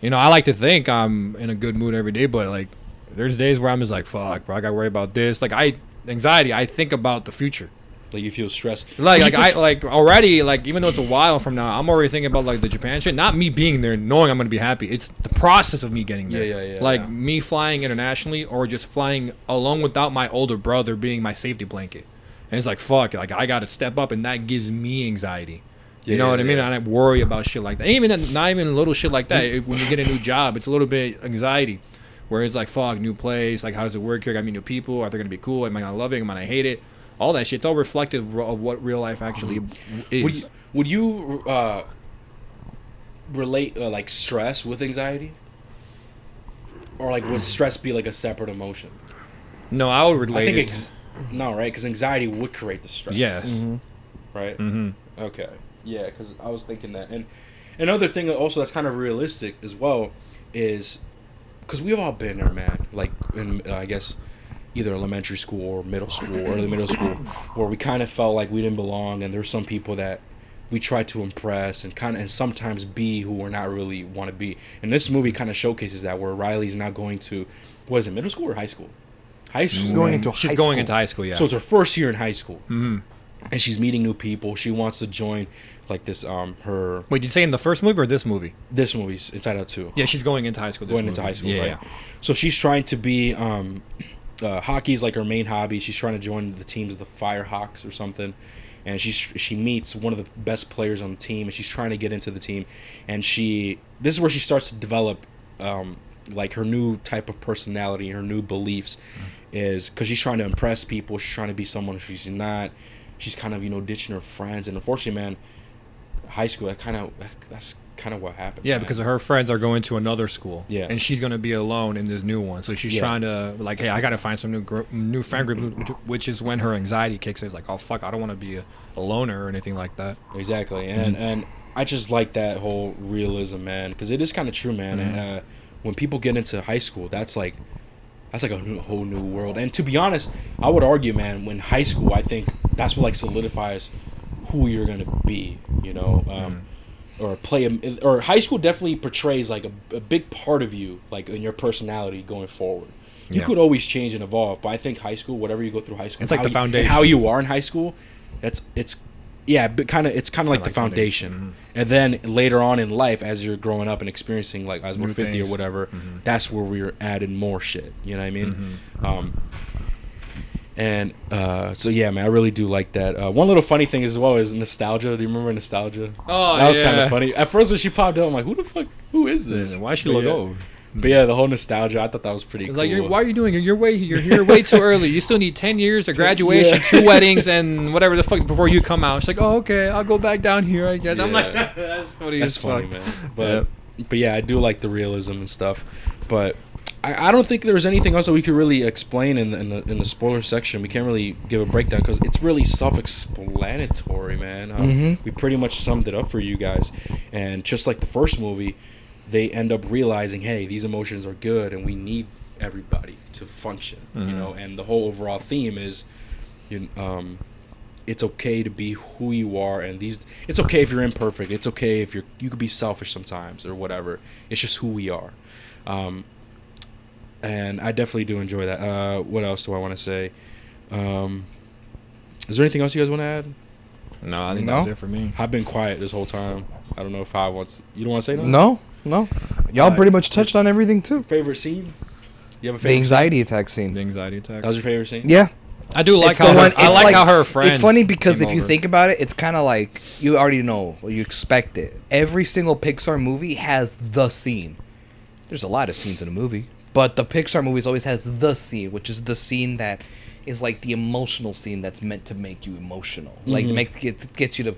[SPEAKER 3] I like to think I'm in a good mood every day, but like, there's days where I'm just like, fuck, bro, I got to worry about this. Like, anxiety, I think about the future.
[SPEAKER 1] Like you feel stressed.
[SPEAKER 3] I already, like, even though it's a while from now, I'm already thinking about like the Japan shit. Not me being there, knowing I'm gonna be happy. It's the process of me getting there.
[SPEAKER 1] Yeah.
[SPEAKER 3] Me flying internationally or just flying alone without my older brother being my safety blanket. And it's like, fuck, like I gotta step up, and that gives me anxiety. You know what I mean? And I worry about shit like that. Not even little shit like that. When you get a new job, it's a little bit anxiety, where it's like, fuck, new place. Like, how does it work here? I got to meet new people. Are they gonna be cool? Am I gonna love it? Am I gonna hate it? All that shit. It's all reflective of what real life actually is.
[SPEAKER 1] Would you relate like stress with anxiety, or like would stress be like a separate emotion?
[SPEAKER 3] No, I would relate.
[SPEAKER 1] I think no, right? Because anxiety would create the stress.
[SPEAKER 3] Yes.
[SPEAKER 1] Right. Okay. Yeah, because I was thinking that, and another thing also that's kind of realistic as well is because we've all been there, man. Like in I guess either elementary school or middle school, early middle school, where we kind of felt like we didn't belong, and there's some people that we tried to impress and sometimes be who we're not really want to be. And this movie kind of showcases that, where Riley's now going to, what is it, middle school or high school? High school.
[SPEAKER 3] She's going into high school, yeah.
[SPEAKER 1] So it's her first year in high school. And she's meeting new people. She wants to join like this her.
[SPEAKER 3] Wait, did you say in the first movie or this movie?
[SPEAKER 1] This movie's Inside Out 2.
[SPEAKER 3] Yeah, she's going into high school.
[SPEAKER 1] Into high school, right? Yeah. So she's trying to be hockey is like her main hobby. She's trying to join the teams, the Firehawks or something, and she meets one of the best players on the team, and she's trying to get into the team, and this is where she starts to develop like her new type of personality, her new beliefs, is because she's trying to impress people. She's trying to be someone she's not. She's kind of ditching her friends, and unfortunately, man, high school that's kind of what happens.
[SPEAKER 3] Yeah,
[SPEAKER 1] man.
[SPEAKER 3] because her friends are going to another school.
[SPEAKER 1] Yeah,
[SPEAKER 3] and she's gonna be alone in this new one. So she's trying to like, hey, I gotta find some new friend group, which is when her anxiety kicks in. It's like, oh fuck, I don't want to be a loner or anything like that.
[SPEAKER 1] Exactly, and I just like that whole realism, man, because it is kind of true, man. And when people get into high school, that's like a whole new world. And to be honest, I would argue, man, when high school, I think that's what like solidifies who you're gonna be, or high school definitely portrays like a big part of you, like in your personality going forward. You could always change and evolve, but I think high school, whatever you go through high school,
[SPEAKER 3] it's like the foundation.
[SPEAKER 1] How you are in high school, it's kind of like the foundation. And then later on in life, as you're growing up and experiencing, like as we're 50 or whatever, that's where we're adding more shit. You know what I mean? So yeah, man, I really do like that. One little funny thing as well is nostalgia. Do you remember nostalgia?
[SPEAKER 3] Oh,
[SPEAKER 1] that was kind of funny. At first when she popped up, I'm like, who is this?
[SPEAKER 3] Why she look old?
[SPEAKER 1] But yeah, the whole nostalgia, I thought that was pretty cool.
[SPEAKER 3] It's like, why are you doing it? You're here way too early. You still need 10 years of graduation, 2 weddings, and whatever the fuck before you come out. She's like, oh, okay, I'll go back down here, I guess. I'm like, that's funny as fuck.
[SPEAKER 1] Man. But yeah, I do like the realism and stuff. But I don't think there's anything else that we could really explain in the spoiler section. We can't really give a breakdown because it's really self-explanatory, man. We pretty much summed it up for you guys, and just like the first movie, they end up realizing, hey, these emotions are good, and we need everybody to function. You know, and the whole overall theme is, it's okay to be who you are, and it's okay if you're imperfect. It's okay if you could be selfish sometimes or whatever. It's just who we are. And I definitely do enjoy that. What else do I want to say? Is there anything else you guys want to add?
[SPEAKER 3] No, I think that's it for me.
[SPEAKER 1] I've been quiet this whole time. I don't know if I want. You don't want to say nothing?
[SPEAKER 2] No. Y'all pretty much touched on everything too.
[SPEAKER 1] Favorite scene? You have a
[SPEAKER 2] The
[SPEAKER 1] favorite?
[SPEAKER 2] anxiety attack scene.
[SPEAKER 3] The anxiety attack.
[SPEAKER 1] That was your favorite scene?
[SPEAKER 2] Yeah.
[SPEAKER 3] I do like
[SPEAKER 2] It's
[SPEAKER 3] how
[SPEAKER 2] the one-
[SPEAKER 3] I
[SPEAKER 2] it's
[SPEAKER 3] like how her friends.
[SPEAKER 2] It's funny because
[SPEAKER 3] came
[SPEAKER 2] if you
[SPEAKER 3] over.
[SPEAKER 2] think about it, it's kind of like you already know or you expect it. Every single Pixar movie has the scene. There's a lot of scenes in a movie, but the Pixar movies always has the scene, which is the scene that is like the emotional scene that's meant to make you emotional, like gets you to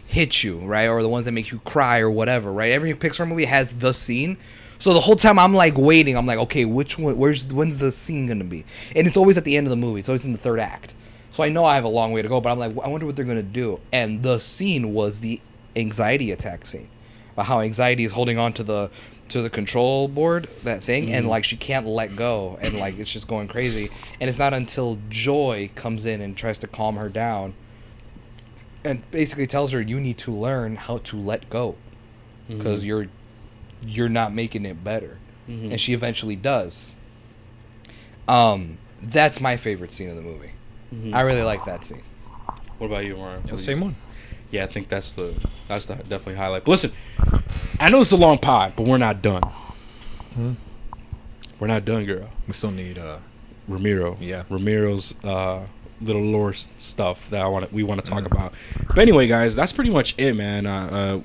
[SPEAKER 2] hit you, right? Or the ones that make you cry or whatever, right? Every Pixar movie has the scene. So the whole time I'm like waiting, I'm like, okay, which one? When's the scene gonna be? And it's always at the end of the movie. It's always in the third act. So I know I have a long way to go, but I'm like, I wonder what they're gonna do. And the scene was the anxiety attack scene, about how anxiety is holding on to the control board, that thing, and like she can't let go, and like it's just going crazy. And it's not until Joy comes in and tries to calm her down, and basically tells her, you need to learn how to let go, because you're not making it better. And she eventually does. That's my favorite scene of the movie. I really like that scene.
[SPEAKER 1] What about you, Mario?
[SPEAKER 3] Yeah, same one.
[SPEAKER 1] Yeah, I think that's the definitely highlight. But listen, I know it's a long pod, but we're not done. We're not done, girl.
[SPEAKER 3] We still need
[SPEAKER 1] Ramiro.
[SPEAKER 3] Yeah.
[SPEAKER 1] Ramiro's little lore stuff that we want to talk about. But anyway, guys, that's pretty much it, man.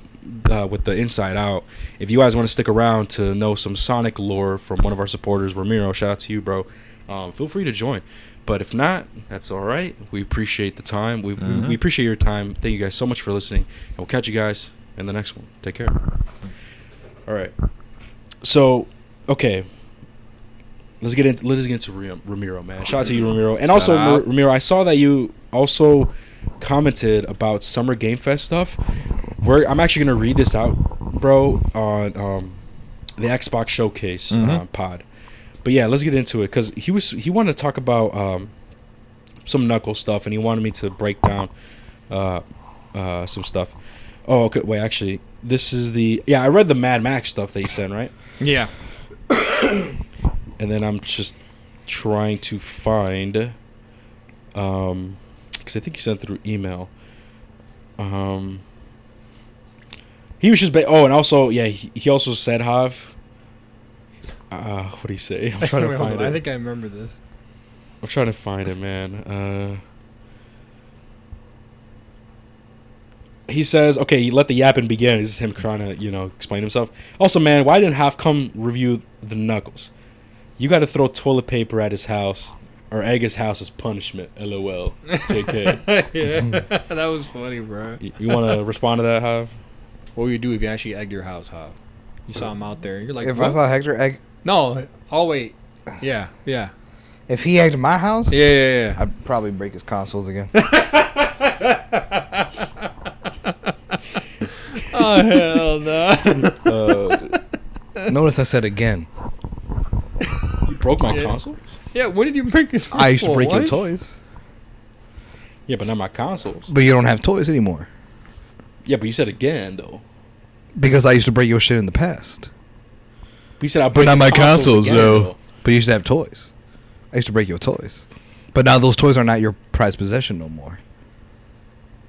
[SPEAKER 1] With the Inside Out. If you guys want to stick around to know some Sonic lore from one of our supporters, Ramiro, shout out to you, bro. Feel free to join. But if not, that's all right. We appreciate the time. We appreciate your time. Thank you guys so much for listening. And we'll catch you guys in the next one. Take care. All right. So, okay. Let's get into Ramiro, man. Shout out to you, Ramiro. And also, Ramiro, I saw that you also commented about Summer Game Fest stuff. I'm actually going to read this out, bro, on the Xbox Showcase pod. But yeah, let's get into it, because he wanted to talk about some Knuckles stuff, and he wanted me to break down some stuff. Oh, okay. Wait, actually, this is I read the Mad Max stuff that you sent, right?
[SPEAKER 3] Yeah.
[SPEAKER 1] And then I'm just trying to find, because I think he sent through email. He was just and also, yeah, he also said, Hav. What do you say? I'm trying to find it.
[SPEAKER 3] I think I remember this.
[SPEAKER 1] I'm trying to find it, man. He says, okay, let the yapping begin. This is him trying to, explain himself. Also, man, why didn't Hav come review the Knuckles? You got to throw toilet paper at his house or egg his house as punishment. LOL. JK.
[SPEAKER 3] Yeah, that was funny, bro.
[SPEAKER 1] You want to respond to that, Hav?
[SPEAKER 3] What would you do if you actually egged your house, Hav? You saw him out there. You're like,
[SPEAKER 2] If
[SPEAKER 3] what?
[SPEAKER 2] I saw Hector egg,
[SPEAKER 3] No. Oh, wait. Yeah.
[SPEAKER 2] if he egged my house,
[SPEAKER 3] Yeah.
[SPEAKER 2] I'd probably break his consoles again.
[SPEAKER 3] Oh, hell no.
[SPEAKER 2] Notice I said again.
[SPEAKER 1] You broke my consoles?
[SPEAKER 3] Yeah, what did you break his
[SPEAKER 2] I used to
[SPEAKER 3] for?
[SPEAKER 2] break your
[SPEAKER 3] What?
[SPEAKER 2] toys,
[SPEAKER 1] Yeah, but not my consoles.
[SPEAKER 2] but you don't have toys anymore
[SPEAKER 1] Yeah, but you said again, though.
[SPEAKER 2] because I used to break your shit in the past.
[SPEAKER 1] But you said I'll
[SPEAKER 2] But
[SPEAKER 1] break
[SPEAKER 2] not
[SPEAKER 1] your
[SPEAKER 2] my consoles,
[SPEAKER 1] again,
[SPEAKER 2] though. But you used to have toys. I used to break your toys, but now those toys are not your prized possession no more.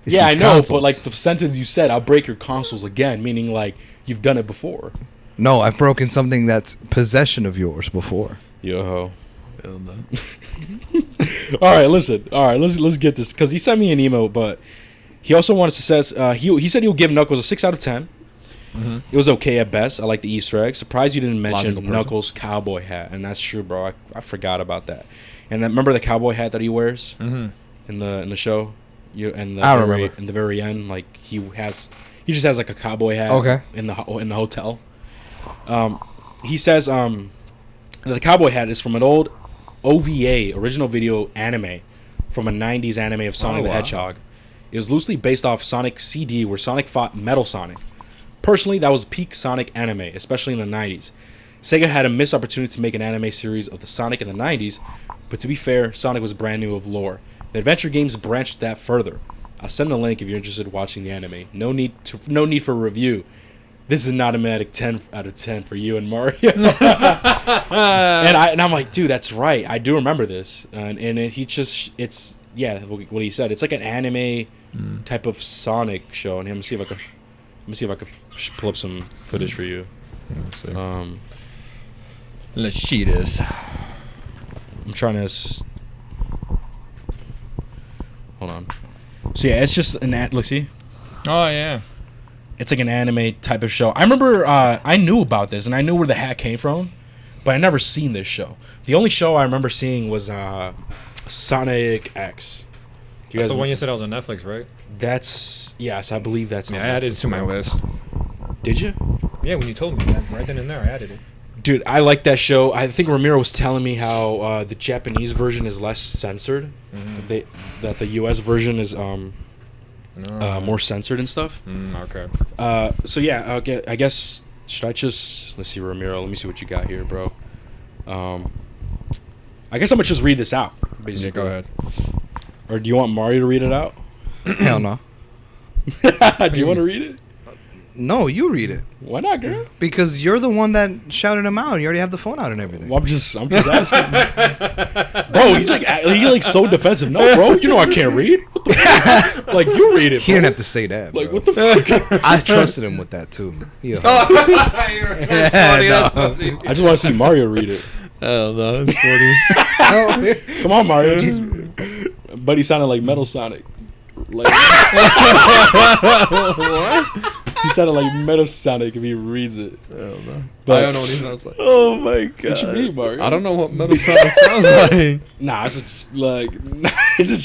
[SPEAKER 2] It's
[SPEAKER 1] Yeah, I
[SPEAKER 2] these
[SPEAKER 1] know,
[SPEAKER 2] consoles.
[SPEAKER 1] but like the sentence you said, I'll break your consoles again, meaning like you've done it before.
[SPEAKER 2] No, I've broken something that's possession of yours before.
[SPEAKER 1] Yo.
[SPEAKER 3] Hell no.
[SPEAKER 1] All right, listen. All right, let's get this, because he sent me an email, but he also wanted to says he said he'll give Knuckles a 6 out of 10. It was okay at best. I like the Easter egg. Surprised you didn't mention
[SPEAKER 3] Logical person.
[SPEAKER 1] Knuckles' cowboy hat, and that's true, bro. I forgot about that. And then remember the cowboy hat that he wears in the show.
[SPEAKER 2] I remember.
[SPEAKER 1] In the very end, like he just has like a cowboy hat.
[SPEAKER 2] Okay.
[SPEAKER 1] In the hotel. He says The cowboy hat is from an old OVA, original video anime, from a 90s anime of Sonic the
[SPEAKER 3] wow.
[SPEAKER 1] Hedgehog. It was loosely based off Sonic CD, where Sonic fought Metal Sonic. Personally, that was peak Sonic anime, especially in the 90s. Sega had a missed opportunity to make an anime series of the Sonic in the 90s, but to be fair, Sonic was brand new of lore. The adventure games branched that further. I'll send a link if you're interested in watching the anime. No need for review. This is an automatic 10 out of 10 for you and Mario. and I'm like, dude, that's right. I do remember this. It's what he said. It's like an anime type of Sonic show. And let me see if I can pull up some footage for you.
[SPEAKER 3] Let's see this.
[SPEAKER 1] I'm trying to. Hold on. So yeah, it's just an look. See,
[SPEAKER 3] Oh yeah.
[SPEAKER 1] it's like an anime type of show. I remember I knew about this and I knew where the hat came from, but I never seen this show. The only show I remember seeing was Sonic X.
[SPEAKER 3] That's the one you said I was on Netflix, right?
[SPEAKER 1] That's yes, I believe that's.
[SPEAKER 3] Yeah,
[SPEAKER 1] on
[SPEAKER 3] I added it to my list.
[SPEAKER 1] Did you?
[SPEAKER 3] Yeah, when you told me that, right then and there, I added it.
[SPEAKER 1] Dude, I like that show. I think Ramiro was telling me how the Japanese version is less censored. That the U.S. version is more censored and stuff.
[SPEAKER 3] Okay.
[SPEAKER 1] So yeah, I guess should I just let's see Ramiro. Let me see what you got here, bro. I guess I'm gonna just read this out. Basically,
[SPEAKER 3] Yeah, go ahead.
[SPEAKER 1] Or do you want Mario to read it out?
[SPEAKER 2] Hell no.
[SPEAKER 1] Do you want to read it?
[SPEAKER 2] No, you read it.
[SPEAKER 1] Why not, girl?
[SPEAKER 2] Because you're the one that shouted him out. You already have the phone out and everything.
[SPEAKER 1] Well, I'm just asking. Bro, he's like so defensive. No, bro, you know I can't read. What the fuck? Like you read it.
[SPEAKER 2] He
[SPEAKER 1] bro.
[SPEAKER 2] didn't have to say that.
[SPEAKER 1] Like
[SPEAKER 2] bro.
[SPEAKER 1] what the fuck?
[SPEAKER 2] I trusted him with that too. Yeah.
[SPEAKER 3] That's funny.
[SPEAKER 1] I just want to see Mario read it.
[SPEAKER 3] Hell no, that's funny.
[SPEAKER 1] Come on, Mario. Just, buddy sounded like Metal Sonic. Like,
[SPEAKER 3] What?
[SPEAKER 1] he sounded like Metal Sonic if he reads it.
[SPEAKER 3] Hell no.
[SPEAKER 1] But,
[SPEAKER 3] I don't know what he sounds like.
[SPEAKER 2] Oh my god.
[SPEAKER 1] What you mean, Mario?
[SPEAKER 3] I don't know what Metal Sonic sounds like.
[SPEAKER 1] Nah, it's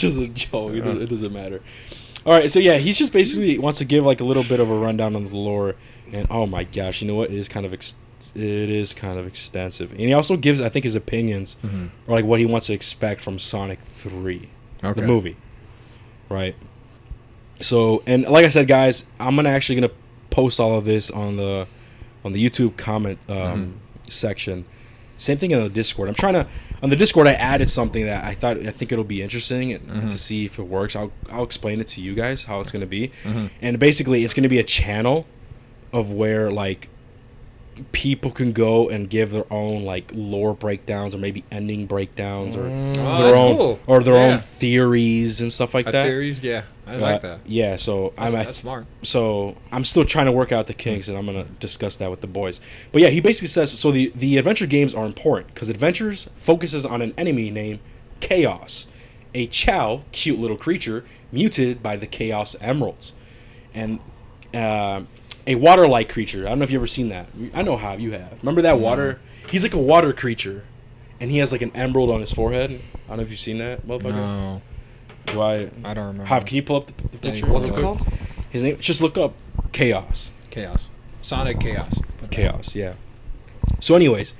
[SPEAKER 1] just a joke. It doesn't matter. All right, so yeah, he's just basically wants to give like a little bit of a rundown on the lore, and oh my gosh, you know what? It is kind of extensive, and he also gives, I think, his opinions or like what he wants to expect from Sonic 3, the movie, right? So, and like I said, guys, I'm gonna post all of this on the YouTube comment section. Same thing in the Discord. On the Discord, I added something that I think it'll be interesting to see if it works. I'll explain it to you guys how it's gonna be, and basically it's gonna be a channel of where like people can go and give their own like lore breakdowns or maybe ending breakdowns or their own theories and stuff like that.
[SPEAKER 3] Theories, yeah, I like that.
[SPEAKER 1] Yeah, so
[SPEAKER 3] That's smart.
[SPEAKER 1] So I'm still trying to work out the kinks, and I'm gonna discuss that with the boys. But yeah, he basically says so. The adventure games are important because adventures focuses on an enemy named Chaos, a Chow, cute little creature mutated by the Chaos Emeralds, and a water-like creature. I don't know if you've ever seen that. I know how you have. Remember that water? He's like a water creature, and he has like an emerald on his forehead. I don't know if you've seen that, motherfucker.
[SPEAKER 3] No,
[SPEAKER 1] I
[SPEAKER 3] don't remember.
[SPEAKER 1] Hav, can you pull up the picture?
[SPEAKER 2] What's it called?
[SPEAKER 1] His name. Just look up Chaos.
[SPEAKER 3] Chaos. Sonic Chaos.
[SPEAKER 1] Chaos. Yeah. So, anyways,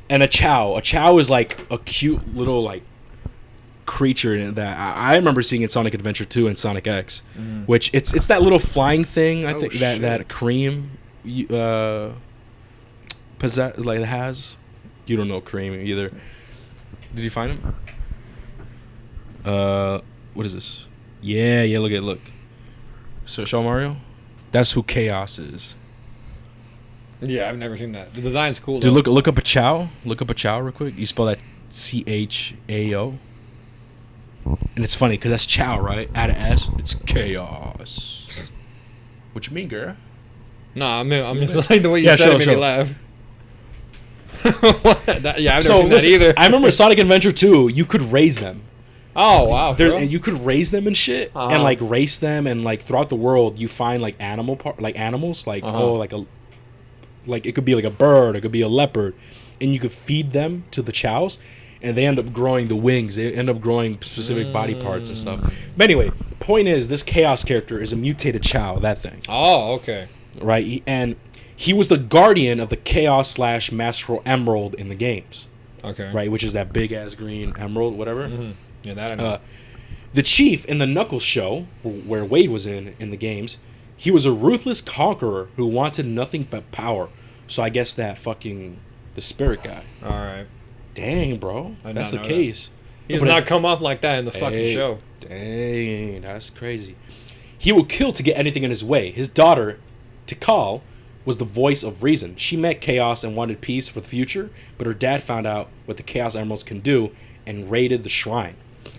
[SPEAKER 1] and a Chow. A Chow is like a cute little like creature that I remember seeing in Sonic Adventure 2 and Sonic X, which it's that little flying thing. I think that Cream possess like has. You don't know Cream either. Did you find him? What is this? Yeah. Look. So show Mario. That's who Chaos is.
[SPEAKER 3] Yeah, I've never seen that. The design's cool.
[SPEAKER 1] Dude, look up a Chow. Look up a Chow real quick. You spell that CHAO. And it's funny because that's Chow, right? Add an S. It's Chaos. What you mean, girl?
[SPEAKER 3] Nah, I'm just like the way you said it made me laugh. I've never seen that either.
[SPEAKER 1] I remember Sonic Adventure 2. You could raise them.
[SPEAKER 3] Oh wow!
[SPEAKER 1] And you could raise them and shit, and like race them, and like throughout the world, you find like animals, like like it could be like a bird, it could be a leopard, and you could feed them to the chows, and they end up growing the wings. They end up growing specific body parts and stuff. But anyway, point is, this Chaos character is a mutated chow. That thing.
[SPEAKER 3] Oh, okay.
[SPEAKER 1] Right, and he was the guardian of the Chaos / Master Emerald in the games.
[SPEAKER 3] Okay.
[SPEAKER 1] right? Which is that big ass green emerald, whatever.
[SPEAKER 3] Yeah, that I know.
[SPEAKER 1] The Chief in the Knuckles show, where Wade was in the games, he was a ruthless conqueror who wanted nothing but power. So I guess that fucking the spirit guy.
[SPEAKER 3] All right.
[SPEAKER 1] Dang, bro,
[SPEAKER 3] I
[SPEAKER 1] that's the
[SPEAKER 3] not know
[SPEAKER 1] case.
[SPEAKER 3] He does
[SPEAKER 1] But
[SPEAKER 3] not come off like that in the fucking
[SPEAKER 1] Hey,
[SPEAKER 3] show.
[SPEAKER 1] Dang, that's crazy. He will kill to get anything in his way. His daughter, Tikal, was the voice of reason. She met Chaos and wanted peace for the future, but her dad found out what the Chaos Emeralds can do and raided the shrine.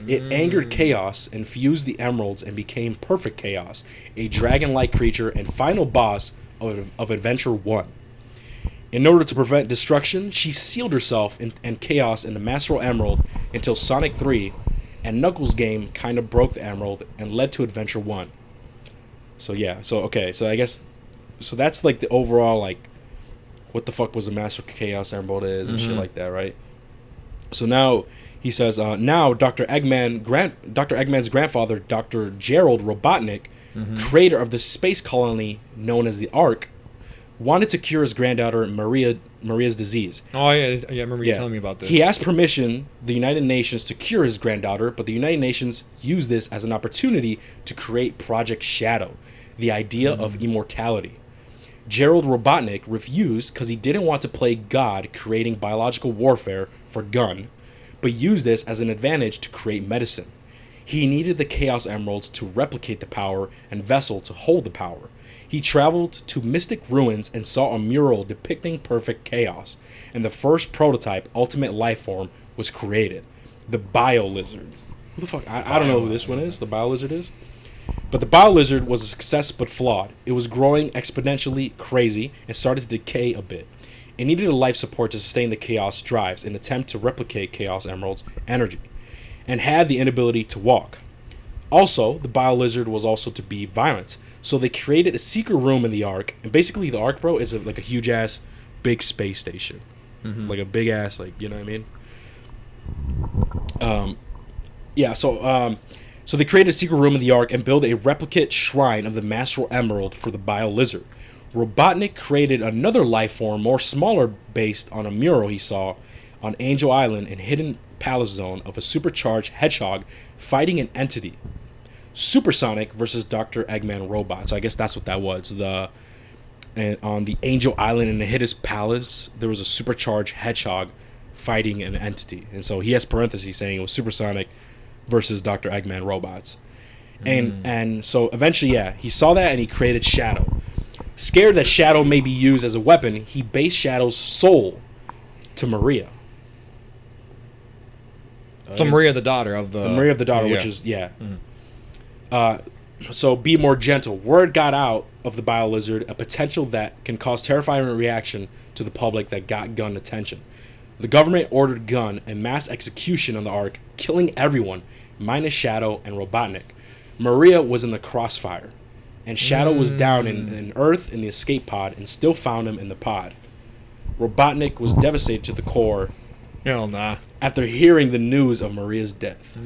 [SPEAKER 1] It angered Chaos and fused the emeralds and became Perfect Chaos, a dragon-like creature and final boss of Adventure 1. In order to prevent destruction, she sealed herself and Chaos in the Master Emerald until Sonic 3 and Knuckles' game kind of broke the Emerald and led to Adventure 1. So yeah, so I guess, so that's like the overall, like, what the fuck was a Master Chaos Emerald is and shit like that, right? So now he says, now Dr. Eggman's grandfather, Dr. Gerald Robotnik, creator of the space colony known as the Ark, wanted to cure his granddaughter Maria's disease.
[SPEAKER 3] Oh yeah, I remember you telling me about this.
[SPEAKER 1] He asked permission the United Nations to cure his granddaughter, but the United Nations used this as an opportunity to create Project Shadow, the idea of immortality. Gerald Robotnik refused because he didn't want to play God creating biological warfare for Gun, but used this as an advantage to create medicine. He needed the Chaos Emeralds to replicate the power and vessel to hold the power. He traveled to Mystic Ruins and saw a mural depicting perfect chaos, and the first prototype ultimate life form was created, the Bio Lizard. Who the fuck? I don't know who this one is, the Bio Lizard is. But the Bio Lizard was a success but flawed. It was growing exponentially crazy and started to decay a bit. It needed a life support to sustain the Chaos drives in an attempt to replicate Chaos Emerald's energy, and had the inability to walk. Also, the Bio Lizard was also to be violent, so they created a secret room in the Ark, and basically the Ark, bro, is like a huge ass big space station, like a big ass, like, you know what I mean? So they created a secret room in the Ark and built a replicate shrine of the Master Emerald for the Bio Lizard. Robotnik created another life form, more smaller, based on a mural he saw on Angel Island and hidden palace zone of a supercharged hedgehog fighting an entity. Supersonic versus Dr. Eggman Robot. So I guess that's what that was. And on the Angel Island in the hidden palace, there was a supercharged hedgehog fighting an entity. And so he has parentheses saying it was Supersonic versus Dr. Eggman Robots. And so eventually, yeah, he saw that and he created Shadow. Scared that Shadow may be used as a weapon, he based Shadow's soul to Maria.
[SPEAKER 3] So Maria, the daughter of the...
[SPEAKER 1] Maria of the daughter, which is, so be more gentle. Word got out of the Bio Lizard, a potential that can cause terrifying reaction to the public that got Gun attention. The government ordered Gun a mass execution on the Ark, killing everyone, minus Shadow and Robotnik. Maria was in the crossfire, and Shadow was down in Earth in the escape pod and still found him in the pod. Robotnik was devastated to the core
[SPEAKER 3] Hell nah.
[SPEAKER 1] after hearing the news of Maria's death.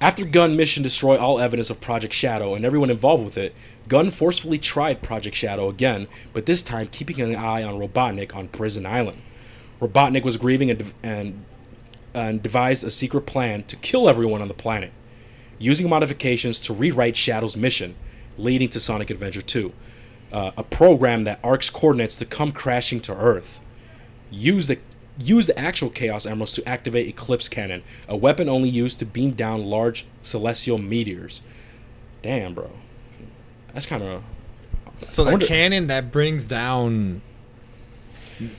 [SPEAKER 1] After Gun mission destroyed all evidence of Project Shadow and everyone involved with it, Gun forcefully tried Project Shadow again, but this time keeping an eye on Robotnik on Prison Island. Robotnik was grieving and devised a secret plan to kill everyone on the planet, using modifications to rewrite Shadow's mission, leading to Sonic Adventure 2, a program that arcs coordinates to come crashing to Earth. Use the actual Chaos Emeralds to activate Eclipse Cannon, a weapon only used to beam down large celestial meteors. Damn, bro. That's kind of...
[SPEAKER 3] So the cannon that brings down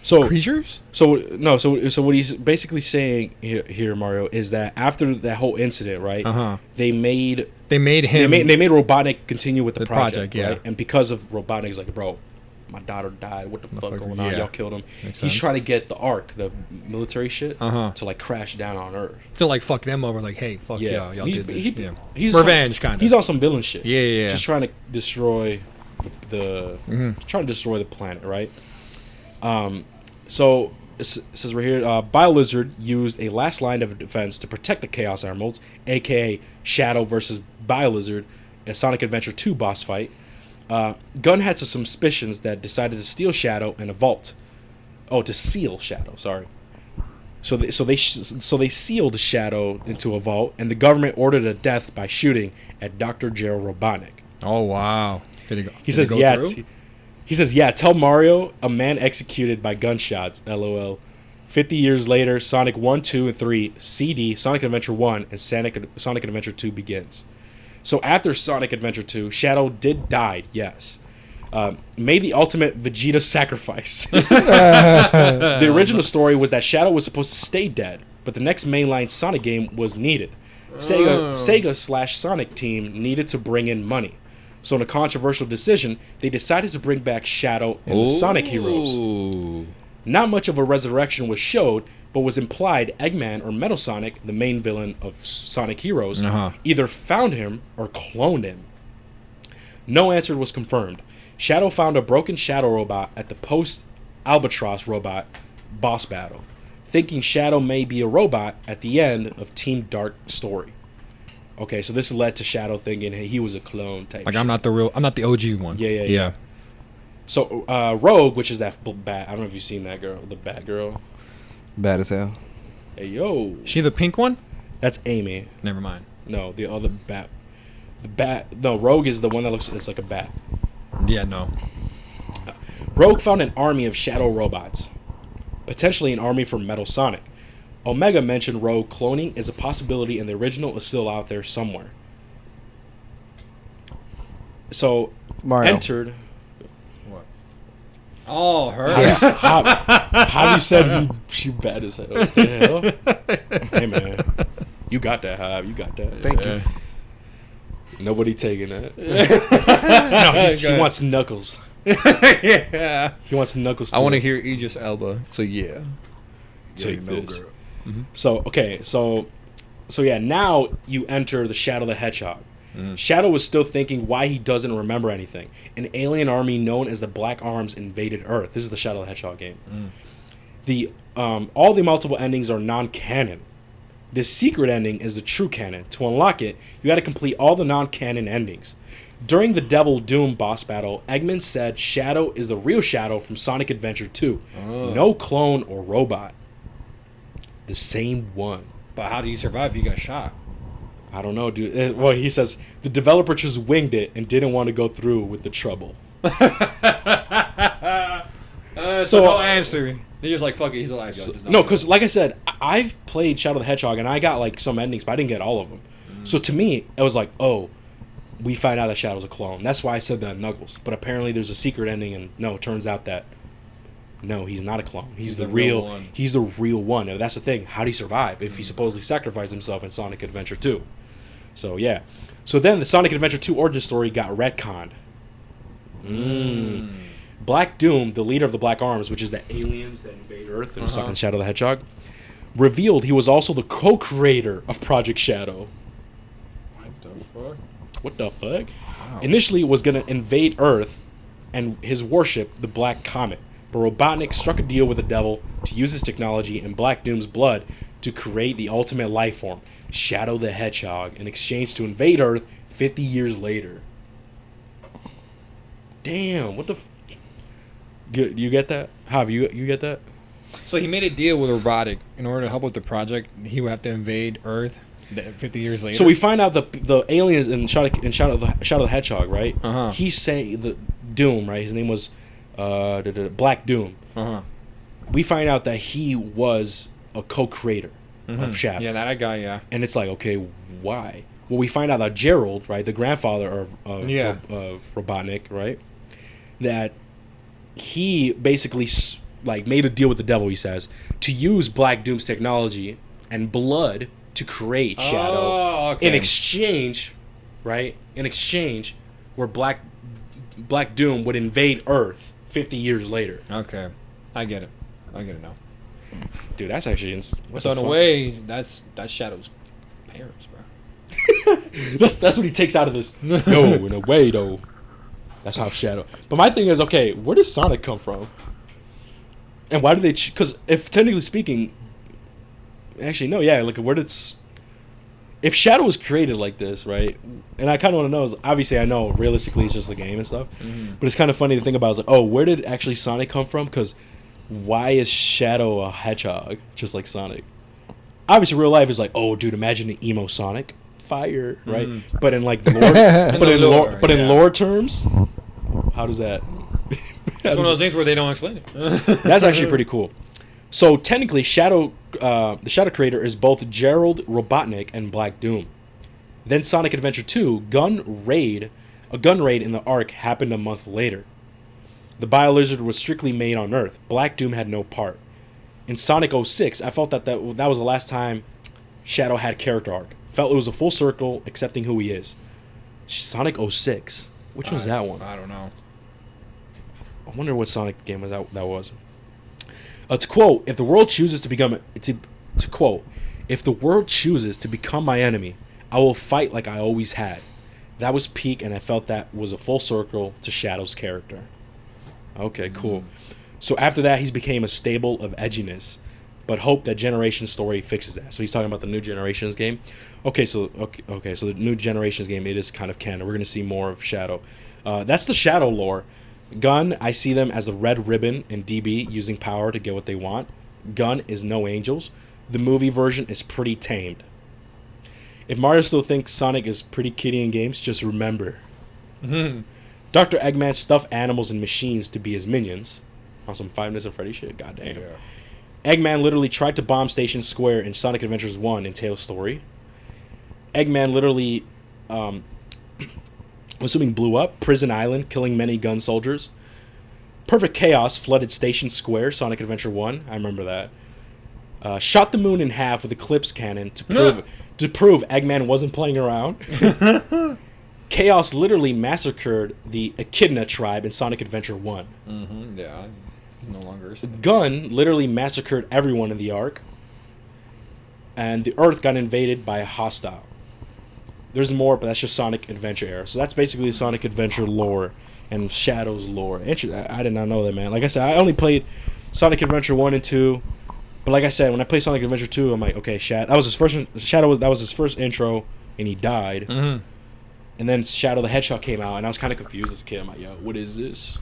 [SPEAKER 1] So
[SPEAKER 3] creatures?
[SPEAKER 1] So what he's basically saying here, Mario, is that after that whole incident, right? They made
[SPEAKER 3] him.
[SPEAKER 1] They made Robotnik continue with the project,
[SPEAKER 3] yeah.
[SPEAKER 1] right? And because of Robotnik's like, bro, my daughter died. What the fuck going on?
[SPEAKER 3] Yeah.
[SPEAKER 1] Y'all killed him.
[SPEAKER 3] Makes
[SPEAKER 1] He's
[SPEAKER 3] sense.
[SPEAKER 1] trying to get the Ark, the military shit, to like crash down on Earth.
[SPEAKER 3] To like fuck them over, like, hey, fuck y'all did this.
[SPEAKER 1] He's
[SPEAKER 3] Revenge, kind of.
[SPEAKER 1] He's on some villain shit.
[SPEAKER 3] Yeah.
[SPEAKER 1] Just trying to destroy trying to destroy the planet, right? So it says right here, BioLizard used a last line of defense to protect the Chaos Emeralds, aka Shadow versus BioLizard, a Sonic Adventure 2 boss fight. Gun had some suspicions that decided to steal Shadow in a vault. Oh, to seal Shadow. Sorry. So they sealed Shadow into a vault, and the government ordered a death by shooting at Dr. Gerald Robotnik.
[SPEAKER 3] Oh wow. Did it go,
[SPEAKER 1] He
[SPEAKER 3] did
[SPEAKER 1] says,
[SPEAKER 3] it go
[SPEAKER 1] "Yeah."
[SPEAKER 3] through?
[SPEAKER 1] He says, "Yeah. Tell Mario, a man executed by gunshots." LOL. 50 years later, Sonic 1, 2, and 3, CD, Sonic Adventure 1, and Sonic Adventure 2 begins. So after Sonic Adventure 2, Shadow did die, yes. Made the ultimate Vegeta sacrifice. The original story was that Shadow was supposed to stay dead, but the next mainline Sonic game was needed. Sega/Sonic team needed to bring in money. So in a controversial decision, they decided to bring back Shadow and the Sonic Heroes. Not much of a resurrection was showed, but was implied Eggman or Metal Sonic, the main villain of Sonic Heroes, either found him or cloned him. No answer was confirmed. Shadow found a broken Shadow robot at the post-Albatross robot boss battle, thinking Shadow may be a robot at the end of Team Dark story. Okay, so this led to Shadow thinking, hey, he was a clone type
[SPEAKER 3] Like
[SPEAKER 1] shit.
[SPEAKER 3] I'm not the OG one.
[SPEAKER 1] Yeah. So Rogue, which is that bat, I don't know if you've seen that girl, the bat girl.
[SPEAKER 2] Bad as hell.
[SPEAKER 1] Hey, yo.
[SPEAKER 3] She the pink one?
[SPEAKER 1] That's Amy.
[SPEAKER 3] Never mind.
[SPEAKER 1] No, the other bat. No, Rogue is the one that looks, it's like a bat.
[SPEAKER 3] Yeah, no.
[SPEAKER 1] Rogue found an army of Shadow robots, potentially an army for Metal Sonic. Omega mentioned Rogue cloning is a possibility and the original is still out there somewhere. So,
[SPEAKER 2] Mario.
[SPEAKER 1] entered...
[SPEAKER 3] What? Oh, her.
[SPEAKER 1] Javi said she bad as hell. What the hell? Hey, man. You got that, Javi. You got that.
[SPEAKER 2] Thank you.
[SPEAKER 1] Nobody taking that. No, he wants Knuckles.
[SPEAKER 3] Yeah.
[SPEAKER 1] He wants Knuckles, too.
[SPEAKER 3] I want to hear Aegis Elba. So yeah.
[SPEAKER 1] Take
[SPEAKER 3] no,
[SPEAKER 1] this.
[SPEAKER 3] girl.
[SPEAKER 1] So, okay. So yeah, now you enter the Shadow the Hedgehog. Shadow was still thinking why he doesn't remember anything. An alien army known as the Black Arms invaded Earth. This is the Shadow the Hedgehog game. All the multiple endings are non-canon. The secret ending is the true canon. To unlock it, you got to complete all the non-canon endings. During the Devil Doom boss battle, Eggman said Shadow is the real Shadow from Sonic Adventure 2. No clone or robot. The same one.
[SPEAKER 3] But how do you survive if you got shot?
[SPEAKER 1] I don't know, dude. Well, he says the developer just winged it and didn't want to go through with the trouble.
[SPEAKER 3] So no answer. They're just like, fuck it, he's alive.
[SPEAKER 1] No, because like I said, I've played Shadow the Hedgehog and I got like some endings, but I didn't get all of them. So to me, it was like, oh, we find out that Shadow's a clone. That's why I said that Knuckles. But apparently there's a secret ending, and no, it turns out that no, he's not a clone. He's the real one. He's the real one. And that's the thing. How do he survive if he supposedly sacrificed himself in Sonic Adventure 2? So yeah. So then the Sonic Adventure 2 origin story got retconned. Black Doom, the leader of the Black Arms, which is the aliens that invade Earth and suck in Shadow the Hedgehog, revealed he was also the co-creator of Project Shadow. What the fuck? Wow. Initially, it was going to invade Earth and his warship, the Black Comet. But Robotnik struck a deal with the devil to use his technology and Black Doom's blood to create the ultimate life form, Shadow the Hedgehog, in exchange to invade Earth 50 years later. Damn, what the you get that? Jav, you get that?
[SPEAKER 3] So he made a deal with Robotic in order to help with the project. He would have to invade Earth 50 years later.
[SPEAKER 1] So we find out the aliens in Shadow the Hedgehog, right? He's saying the Doom, right? His name was Black Doom. We find out that he was a co-creator of Shadow.
[SPEAKER 3] Yeah, that guy, yeah.
[SPEAKER 1] And it's like, okay, why? Well, we find out that Gerald, right, the grandfather of Robotnik, right, that he basically like made a deal with the devil, he says, to use Black Doom's technology and blood to create Shadow in exchange, right? In exchange, where Black Doom would invade Earth 50 years later.
[SPEAKER 3] Okay, I get it now.
[SPEAKER 1] Dude, that's actually
[SPEAKER 3] so in a way, that's Shadow's parents, bro.
[SPEAKER 1] that's what he takes out of this. No, in a way though, that's how Shadow. But my thing is, okay, where does Sonic come from? And why do they? Because if technically speaking, actually no, yeah, like where did? If Shadow was created like this, right? And I kind of want to know is obviously I know realistically it's just a game and stuff, but it's kind of funny to think about. It's like, oh, where did actually Sonic come from? Because Why is Shadow a hedgehog, just like Sonic? Obviously, real life is like, oh, dude, imagine an emo Sonic, fire, right? But in like lore, in lore terms, how does that?
[SPEAKER 3] It's one of those things where they don't explain it.
[SPEAKER 1] That's actually pretty cool. So technically, the Shadow creator is both Gerald Robotnik and Black Doom. Then Sonic Adventure 2, a gun raid in the Ark happened a month later. The Bio-Lizard was strictly made on Earth. Black Doom had no part. In Sonic 06, I felt that was the last time Shadow had character arc. Felt it was a full circle, accepting who he is. Sonic 06. Which one's that one?
[SPEAKER 3] I don't know.
[SPEAKER 1] I wonder what Sonic game was that was. To quote, if the world chooses to become if the world chooses to become my enemy, I will fight like I always had. That was peak, and I felt that was a full circle to Shadow's character. Okay, cool. So after that, he's became a stable of edginess, but hope that Generations story fixes that. So he's talking about the new Generations game. Okay, so the new Generations game, it is kind of canon. We're gonna see more of Shadow. That's the Shadow lore. Gun, I see them as a red ribbon in DB using power to get what they want. Gun is no angels. The movie version is pretty tamed. If Mario still thinks Sonic is pretty kiddie in games, just remember. Dr. Eggman stuffed animals and machines to be his minions. On some Five Nights at Freddy shit, goddamn. Yeah. Eggman literally tried to bomb Station Square in Sonic Adventures 1 in Tails' story. Eggman literally, I'm assuming blew up Prison Island, killing many gun soldiers. Perfect Chaos flooded Station Square, Sonic Adventure 1. I remember that. Shot the moon in half with Eclipse Cannon to prove Eggman wasn't playing around. Chaos literally massacred the Echidna tribe in Sonic Adventure 1.
[SPEAKER 3] Yeah, he's no longer.
[SPEAKER 1] Gun literally massacred everyone in the Ark. And the Earth got invaded by a hostile. There's more, but that's just Sonic Adventure era. So that's basically the Sonic Adventure lore and Shadow's lore. I did not know that, man. Like I said, I only played Sonic Adventure 1 and 2. But like I said, when I played Sonic Adventure 2, I'm like, okay, that was his first intro, and he died. And then Shadow the Hedgehog came out, and I was kind of confused as a kid. I'm like, yo, what is this?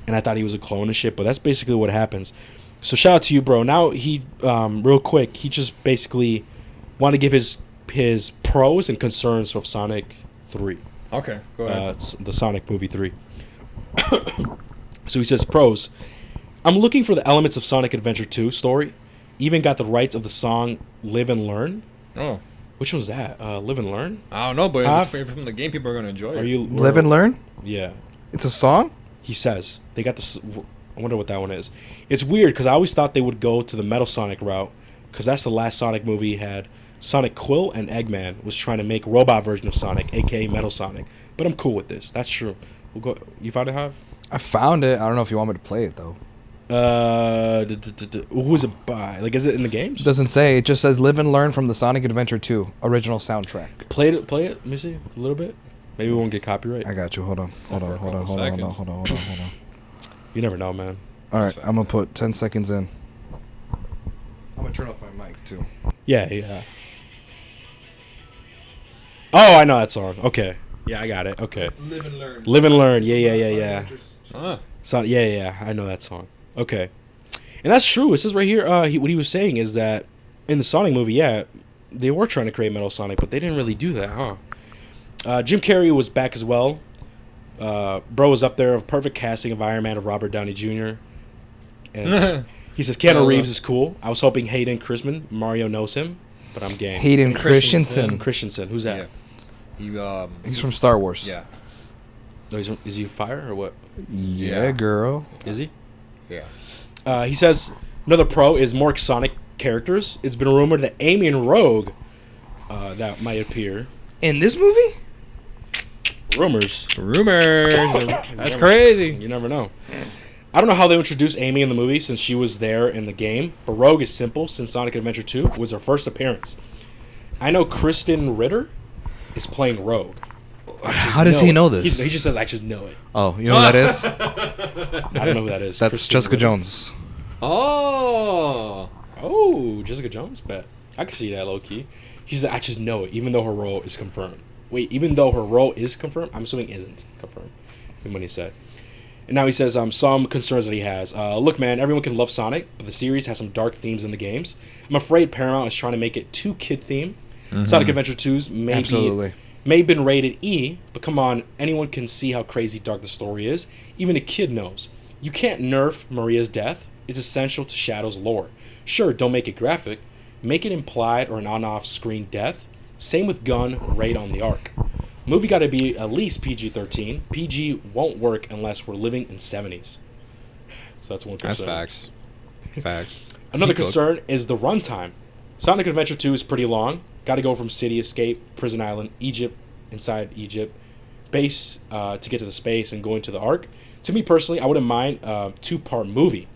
[SPEAKER 1] And I thought he was a clone and shit, but that's basically what happens. So shout out to you, bro. Now he, real quick, he just basically wanted to give his pros and concerns of Sonic 3.
[SPEAKER 3] Okay, go ahead.
[SPEAKER 1] It's the Sonic movie 3. So he says, pros. I'm looking for the elements of Sonic Adventure 2 story. Even got the rights of the song Live and Learn.
[SPEAKER 3] Oh.
[SPEAKER 1] Which one's that? Live and Learn?
[SPEAKER 3] I don't know, but from the game, people are going to enjoy it.
[SPEAKER 2] Live and Learn?
[SPEAKER 1] Yeah.
[SPEAKER 2] It's a song?
[SPEAKER 1] He says. They got this. I wonder what that one is. It's weird because I always thought they would go to the Metal Sonic route because that's the last Sonic movie had. Sonic Quill and Eggman was trying to make robot version of Sonic, a.k.a. Metal Sonic. But I'm cool with this. That's true. We'll go. You found it, Hav?
[SPEAKER 2] I found it. I don't know if you want me to play it, though.
[SPEAKER 1] Who's it by? Like, is it in the games?
[SPEAKER 2] It doesn't say. It just says Live and Learn from the Sonic Adventure 2 original soundtrack.
[SPEAKER 1] Play it. Let me see a little bit. Maybe we won't get copyright.
[SPEAKER 2] I got you. Hold on.
[SPEAKER 1] You never know, man.
[SPEAKER 2] All right, I'm gonna put 10 seconds in. I'm gonna turn off my mic too.
[SPEAKER 1] Yeah. Oh, I know that song. Okay. Yeah, I got it. Okay.
[SPEAKER 2] Live and Learn.
[SPEAKER 1] Live and Learn. Yeah.
[SPEAKER 3] Huh.
[SPEAKER 1] Yeah. I know that song. Okay. And that's true. It says right here, what he was saying is that in the Sonic movie, yeah, they were trying to create Metal Sonic, but they didn't really do that, huh? Jim Carrey was back as well. Bro was up there of perfect casting of Iron Man of Robert Downey Jr. And he says Keanu Reeves is cool. I was hoping Hayden Christensen, Mario knows him, but I'm game.
[SPEAKER 2] Hayden Christensen.
[SPEAKER 1] Who's that?
[SPEAKER 3] Yeah.
[SPEAKER 2] He's from Star Wars.
[SPEAKER 3] Yeah.
[SPEAKER 1] No, is he fire or what?
[SPEAKER 2] Yeah, girl.
[SPEAKER 1] Is he?
[SPEAKER 3] Yeah.
[SPEAKER 1] He says another pro is more Sonic characters. It's been rumored that Amy and Rogue that might appear
[SPEAKER 2] in this movie.
[SPEAKER 1] Rumors.
[SPEAKER 3] That's crazy.
[SPEAKER 1] You never know. I don't know how they introduced Amy in the movie since she was there in the game, but Rogue is simple since Sonic Adventure 2 was her first appearance. I know Kristen Ritter is playing Rogue.
[SPEAKER 2] How does he know this?
[SPEAKER 1] He just says, I just know it.
[SPEAKER 2] Oh, you know who that is?
[SPEAKER 1] I don't know who that is.
[SPEAKER 2] That's
[SPEAKER 1] Kristen
[SPEAKER 2] Jessica
[SPEAKER 1] Ritter.
[SPEAKER 2] Jones.
[SPEAKER 3] Oh,
[SPEAKER 1] Jessica Jones? Bet. I can see that low-key. He says, I just know it, even though her role is confirmed. Wait, even though her role is confirmed? I'm assuming isn't confirmed, from what he said. And now he says some concerns that he has. Look, man, everyone can love Sonic, but the series has some dark themes in the games. I'm afraid Paramount is trying to make it too kid themed. Sonic Adventure 2's may have been rated E, but come on, anyone can see how crazy dark the story is. Even a kid knows. You can't nerf Maria's death. It's essential to Shadow's lore. Sure, don't make it graphic. Make it implied or an on-off screen death. Same with Gun raid on the Ark. Movie got to be at least PG-13. PG won't work unless we're living in 70s. So that's one concern.
[SPEAKER 3] That's facts.
[SPEAKER 1] Another concern is the runtime. Sonic Adventure 2 is pretty long. Got to go from city escape, prison island, Egypt, inside Egypt, base to get to the space and going to the Ark. To me personally, I wouldn't mind a 2-part movie.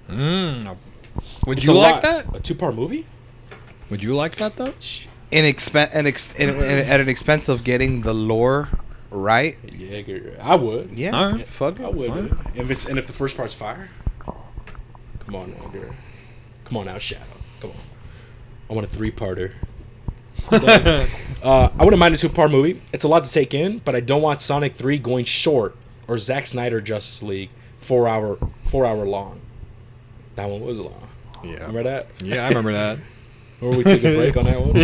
[SPEAKER 3] Would you like that?
[SPEAKER 1] A 2-part movie?
[SPEAKER 3] Would you like that though?
[SPEAKER 2] At an expense of getting the lore right.
[SPEAKER 1] Yeah, I would.
[SPEAKER 2] Yeah,
[SPEAKER 3] all right.
[SPEAKER 2] Fuck it.
[SPEAKER 1] I would. If the first part's fire, come on now, girl. Come on now, Shadow. Come on. I want a 3-parter. I wouldn't mind a 2-part movie. It's a lot to take in, but I don't want Sonic 3 going short or Zack Snyder Justice League 4 hour long. That one was long.
[SPEAKER 3] Yeah.
[SPEAKER 1] Remember that?
[SPEAKER 3] Yeah, I remember that.
[SPEAKER 1] Or we took a break on that one.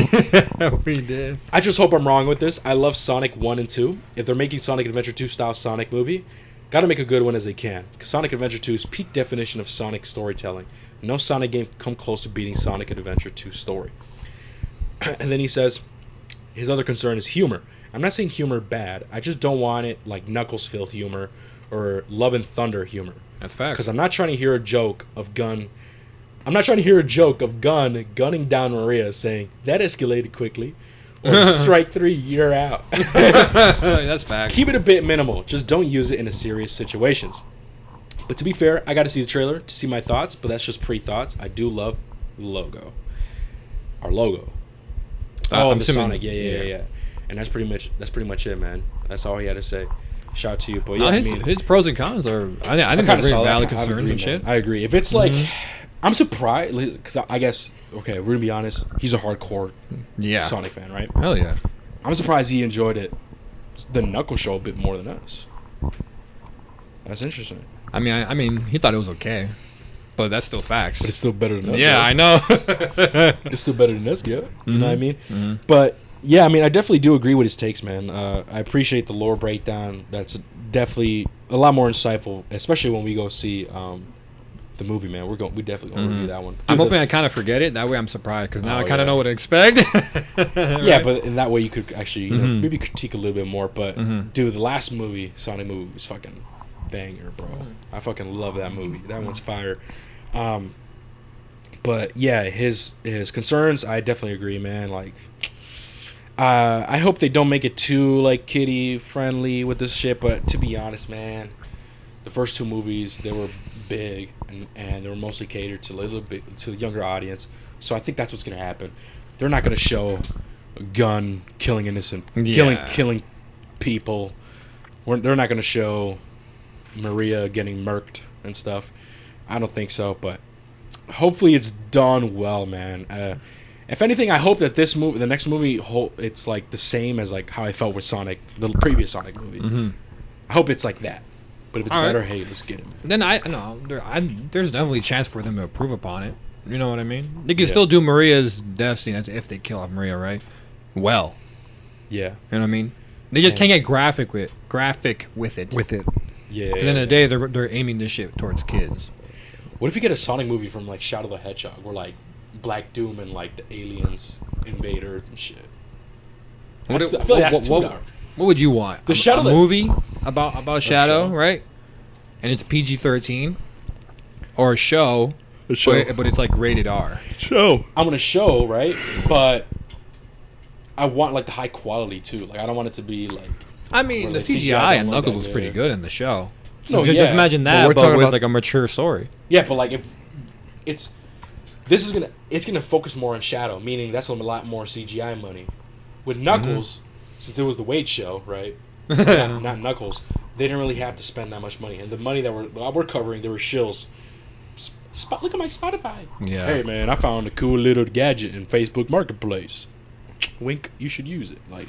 [SPEAKER 3] Yeah, we did.
[SPEAKER 1] I just hope I'm wrong with this. I love Sonic 1 and 2. If they're making Sonic Adventure 2 style Sonic movie, gotta make a good one as they can. Because Sonic Adventure 2 is peak definition of Sonic storytelling. No Sonic game come close to beating Sonic Adventure 2 story. And then he says, his other concern is humor. I'm not saying humor bad. I just don't want it like Knuckles filth humor or Love and Thunder humor.
[SPEAKER 3] That's facts.
[SPEAKER 1] Because I'm not trying to hear a joke of Gun. I'm not trying to hear a joke of Gun gunning down Maria saying, that escalated quickly. Or strike 3, you're out.
[SPEAKER 3] That's facts.
[SPEAKER 1] Keep it a bit minimal. Just don't use it in a serious situations. But to be fair, I got to see the trailer to see my thoughts, but that's just pre-thoughts. I do love the logo. Our logo.
[SPEAKER 3] I'm
[SPEAKER 1] the
[SPEAKER 3] assuming-
[SPEAKER 1] Sonic. Yeah. And that's pretty much it, man. That's all he had to say. Shout out to you. But
[SPEAKER 3] No,
[SPEAKER 1] yeah,
[SPEAKER 3] his pros and cons are. I think
[SPEAKER 1] kinda
[SPEAKER 3] they're very
[SPEAKER 1] saw that.
[SPEAKER 3] valid
[SPEAKER 1] I
[SPEAKER 3] concerns
[SPEAKER 1] agree,
[SPEAKER 3] and shit.
[SPEAKER 1] man. I agree. If it's like, I'm surprised because I guess we're gonna be honest. He's a hardcore
[SPEAKER 3] Yeah.
[SPEAKER 1] Sonic fan, right?
[SPEAKER 3] Hell yeah.
[SPEAKER 1] I'm surprised he enjoyed it, the Knuckles show, a bit more than us. That's interesting.
[SPEAKER 3] I mean, he thought it was okay, but that's still facts.
[SPEAKER 1] But it's still better than us.
[SPEAKER 3] yeah,
[SPEAKER 1] right?
[SPEAKER 3] I know.
[SPEAKER 1] It's still better than us, yeah. You know what I mean? But yeah, I mean, I definitely do agree with his takes, man. I appreciate the lore breakdown. That's definitely a lot more insightful, especially when we go see the movie, man. We definitely gonna review that one.
[SPEAKER 3] I'm hoping I kind of forget it. That way I'm surprised because now
[SPEAKER 1] Oh,
[SPEAKER 3] I kind
[SPEAKER 1] yeah.
[SPEAKER 3] of know what to expect.
[SPEAKER 1] Yeah, but in that way you could actually maybe critique a little bit more. But dude, the last movie, Sonic movie, was fucking banger, bro. I fucking love that movie. That one's fire. But yeah, his concerns, I definitely agree, man. Like, I hope they don't make it too like kiddie friendly with this shit. But to be honest, man, the first 2 movies, they were big and they were mostly catered to a little bit to the younger audience. So I think that's what's gonna happen. They're not gonna show a gun killing innocent, killing people. They're not gonna show Maria getting murked and stuff. I don't think so, but hopefully it's done well, man. If anything, I hope that this movie, the next movie, it's like the same as like how I felt with Sonic, the previous Sonic movie. I hope it's like that. But if it's better, hey, let's get it, man.
[SPEAKER 3] Then there's definitely a chance for them to improve upon it. You know what I mean? They can still do Maria's death scene as if they kill off Maria, right? Well,
[SPEAKER 1] Yeah.
[SPEAKER 3] you know what I mean? They just can't get graphic with it.
[SPEAKER 1] Yeah.
[SPEAKER 3] At the end of the day, they're aiming this shit towards kids.
[SPEAKER 1] What if you get a Sonic movie from like Shadow the Hedgehog, where like Black Doom and like the aliens invade Earth and shit? I feel like that's too dark.
[SPEAKER 3] What would you want?
[SPEAKER 1] The Shadow
[SPEAKER 3] a movie about Shadow, right? And it's PG-13, or a show, but it's like rated R.
[SPEAKER 1] I'm gonna show, right? But I want like the high quality too. Like I don't want it to be like.
[SPEAKER 3] I mean, the
[SPEAKER 1] Where the
[SPEAKER 3] CGI
[SPEAKER 1] CGI
[SPEAKER 3] and
[SPEAKER 1] don't
[SPEAKER 3] Knuckles
[SPEAKER 1] look
[SPEAKER 3] was
[SPEAKER 1] that
[SPEAKER 3] pretty
[SPEAKER 1] good.
[SPEAKER 3] good in the show.
[SPEAKER 1] No,
[SPEAKER 3] So
[SPEAKER 1] yeah.
[SPEAKER 3] just imagine
[SPEAKER 2] But
[SPEAKER 3] that,
[SPEAKER 2] we're
[SPEAKER 3] but
[SPEAKER 2] talking
[SPEAKER 3] with
[SPEAKER 2] about-
[SPEAKER 3] like a mature story.
[SPEAKER 1] Yeah, but like if it's gonna focus more on Shadow, meaning that's a lot more CGI money. With Knuckles, since it was the Wade show, right? not Knuckles, they didn't really have to spend that much money, and the money that we're covering, there were shills. Look at my Spotify.
[SPEAKER 3] Yeah.
[SPEAKER 1] Hey man, I found a cool little gadget in Facebook Marketplace. Wink, you should use it. Like,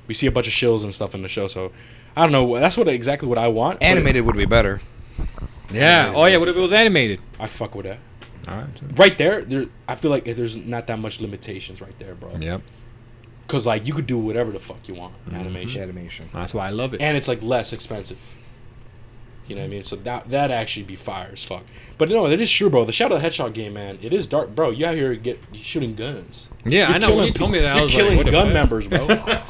[SPEAKER 1] We see a bunch of shills and stuff in the show, so I don't know. That's exactly what I want.
[SPEAKER 2] Animated would be better.
[SPEAKER 3] Yeah. Oh yeah. What if it was animated?
[SPEAKER 1] I fuck with that.
[SPEAKER 3] All right.
[SPEAKER 1] Right there, I feel like there's not that much limitations right there, bro.
[SPEAKER 3] Yep.
[SPEAKER 1] Because like you could do whatever the fuck you want, animation,
[SPEAKER 2] Animation.
[SPEAKER 3] That's why I love it.
[SPEAKER 1] and it's like less expensive. You know what I mean? So that actually be fire as fuck. But no, it is true, bro. The Shadow the Hedgehog game, man, it is dark, bro. You out here shooting guns.
[SPEAKER 3] Yeah,
[SPEAKER 1] You're
[SPEAKER 3] I know. When
[SPEAKER 1] killing
[SPEAKER 3] you told me that, I
[SPEAKER 1] you're
[SPEAKER 3] was
[SPEAKER 1] killing
[SPEAKER 3] like, what the
[SPEAKER 1] gun
[SPEAKER 3] fuck?
[SPEAKER 1] members, bro.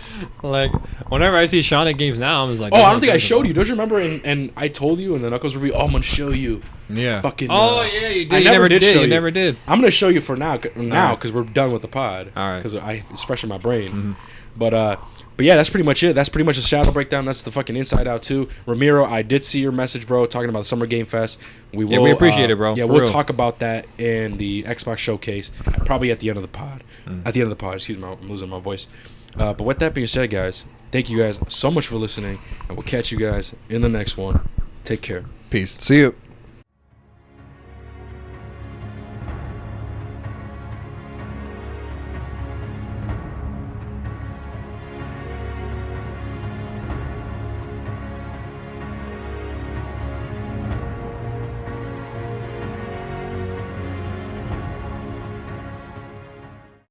[SPEAKER 3] Like, whenever I see Sonic games now, I'm just like,
[SPEAKER 1] Oh, I don't think I showed you. Don't you remember? And I told you in the Knuckles review. Oh, I'm gonna show you.
[SPEAKER 3] Yeah.
[SPEAKER 1] Fucking.
[SPEAKER 3] Oh yeah, you did.
[SPEAKER 1] I
[SPEAKER 3] You
[SPEAKER 1] never did show
[SPEAKER 3] You
[SPEAKER 1] you.
[SPEAKER 3] never did.
[SPEAKER 1] I'm gonna show you for now
[SPEAKER 3] right.
[SPEAKER 1] because we're done with the pod.
[SPEAKER 3] All right.
[SPEAKER 1] Because it's fresh in my brain. But yeah, that's pretty much it. That's pretty much the Shadow breakdown. That's the fucking Inside Out 2. Ramiro, I did see your message, bro, talking about the Summer Game Fest. We will.
[SPEAKER 3] we appreciate it, bro.
[SPEAKER 1] Yeah,
[SPEAKER 3] For
[SPEAKER 1] we'll
[SPEAKER 3] real.
[SPEAKER 1] talk about that in the Xbox showcase, probably at the end of the pod. At the end of the pod, excuse me, I'm losing my voice. But with that being said, guys, thank you guys so much for listening, and we'll catch you guys in the next one. Take care.
[SPEAKER 3] Peace.
[SPEAKER 2] See you.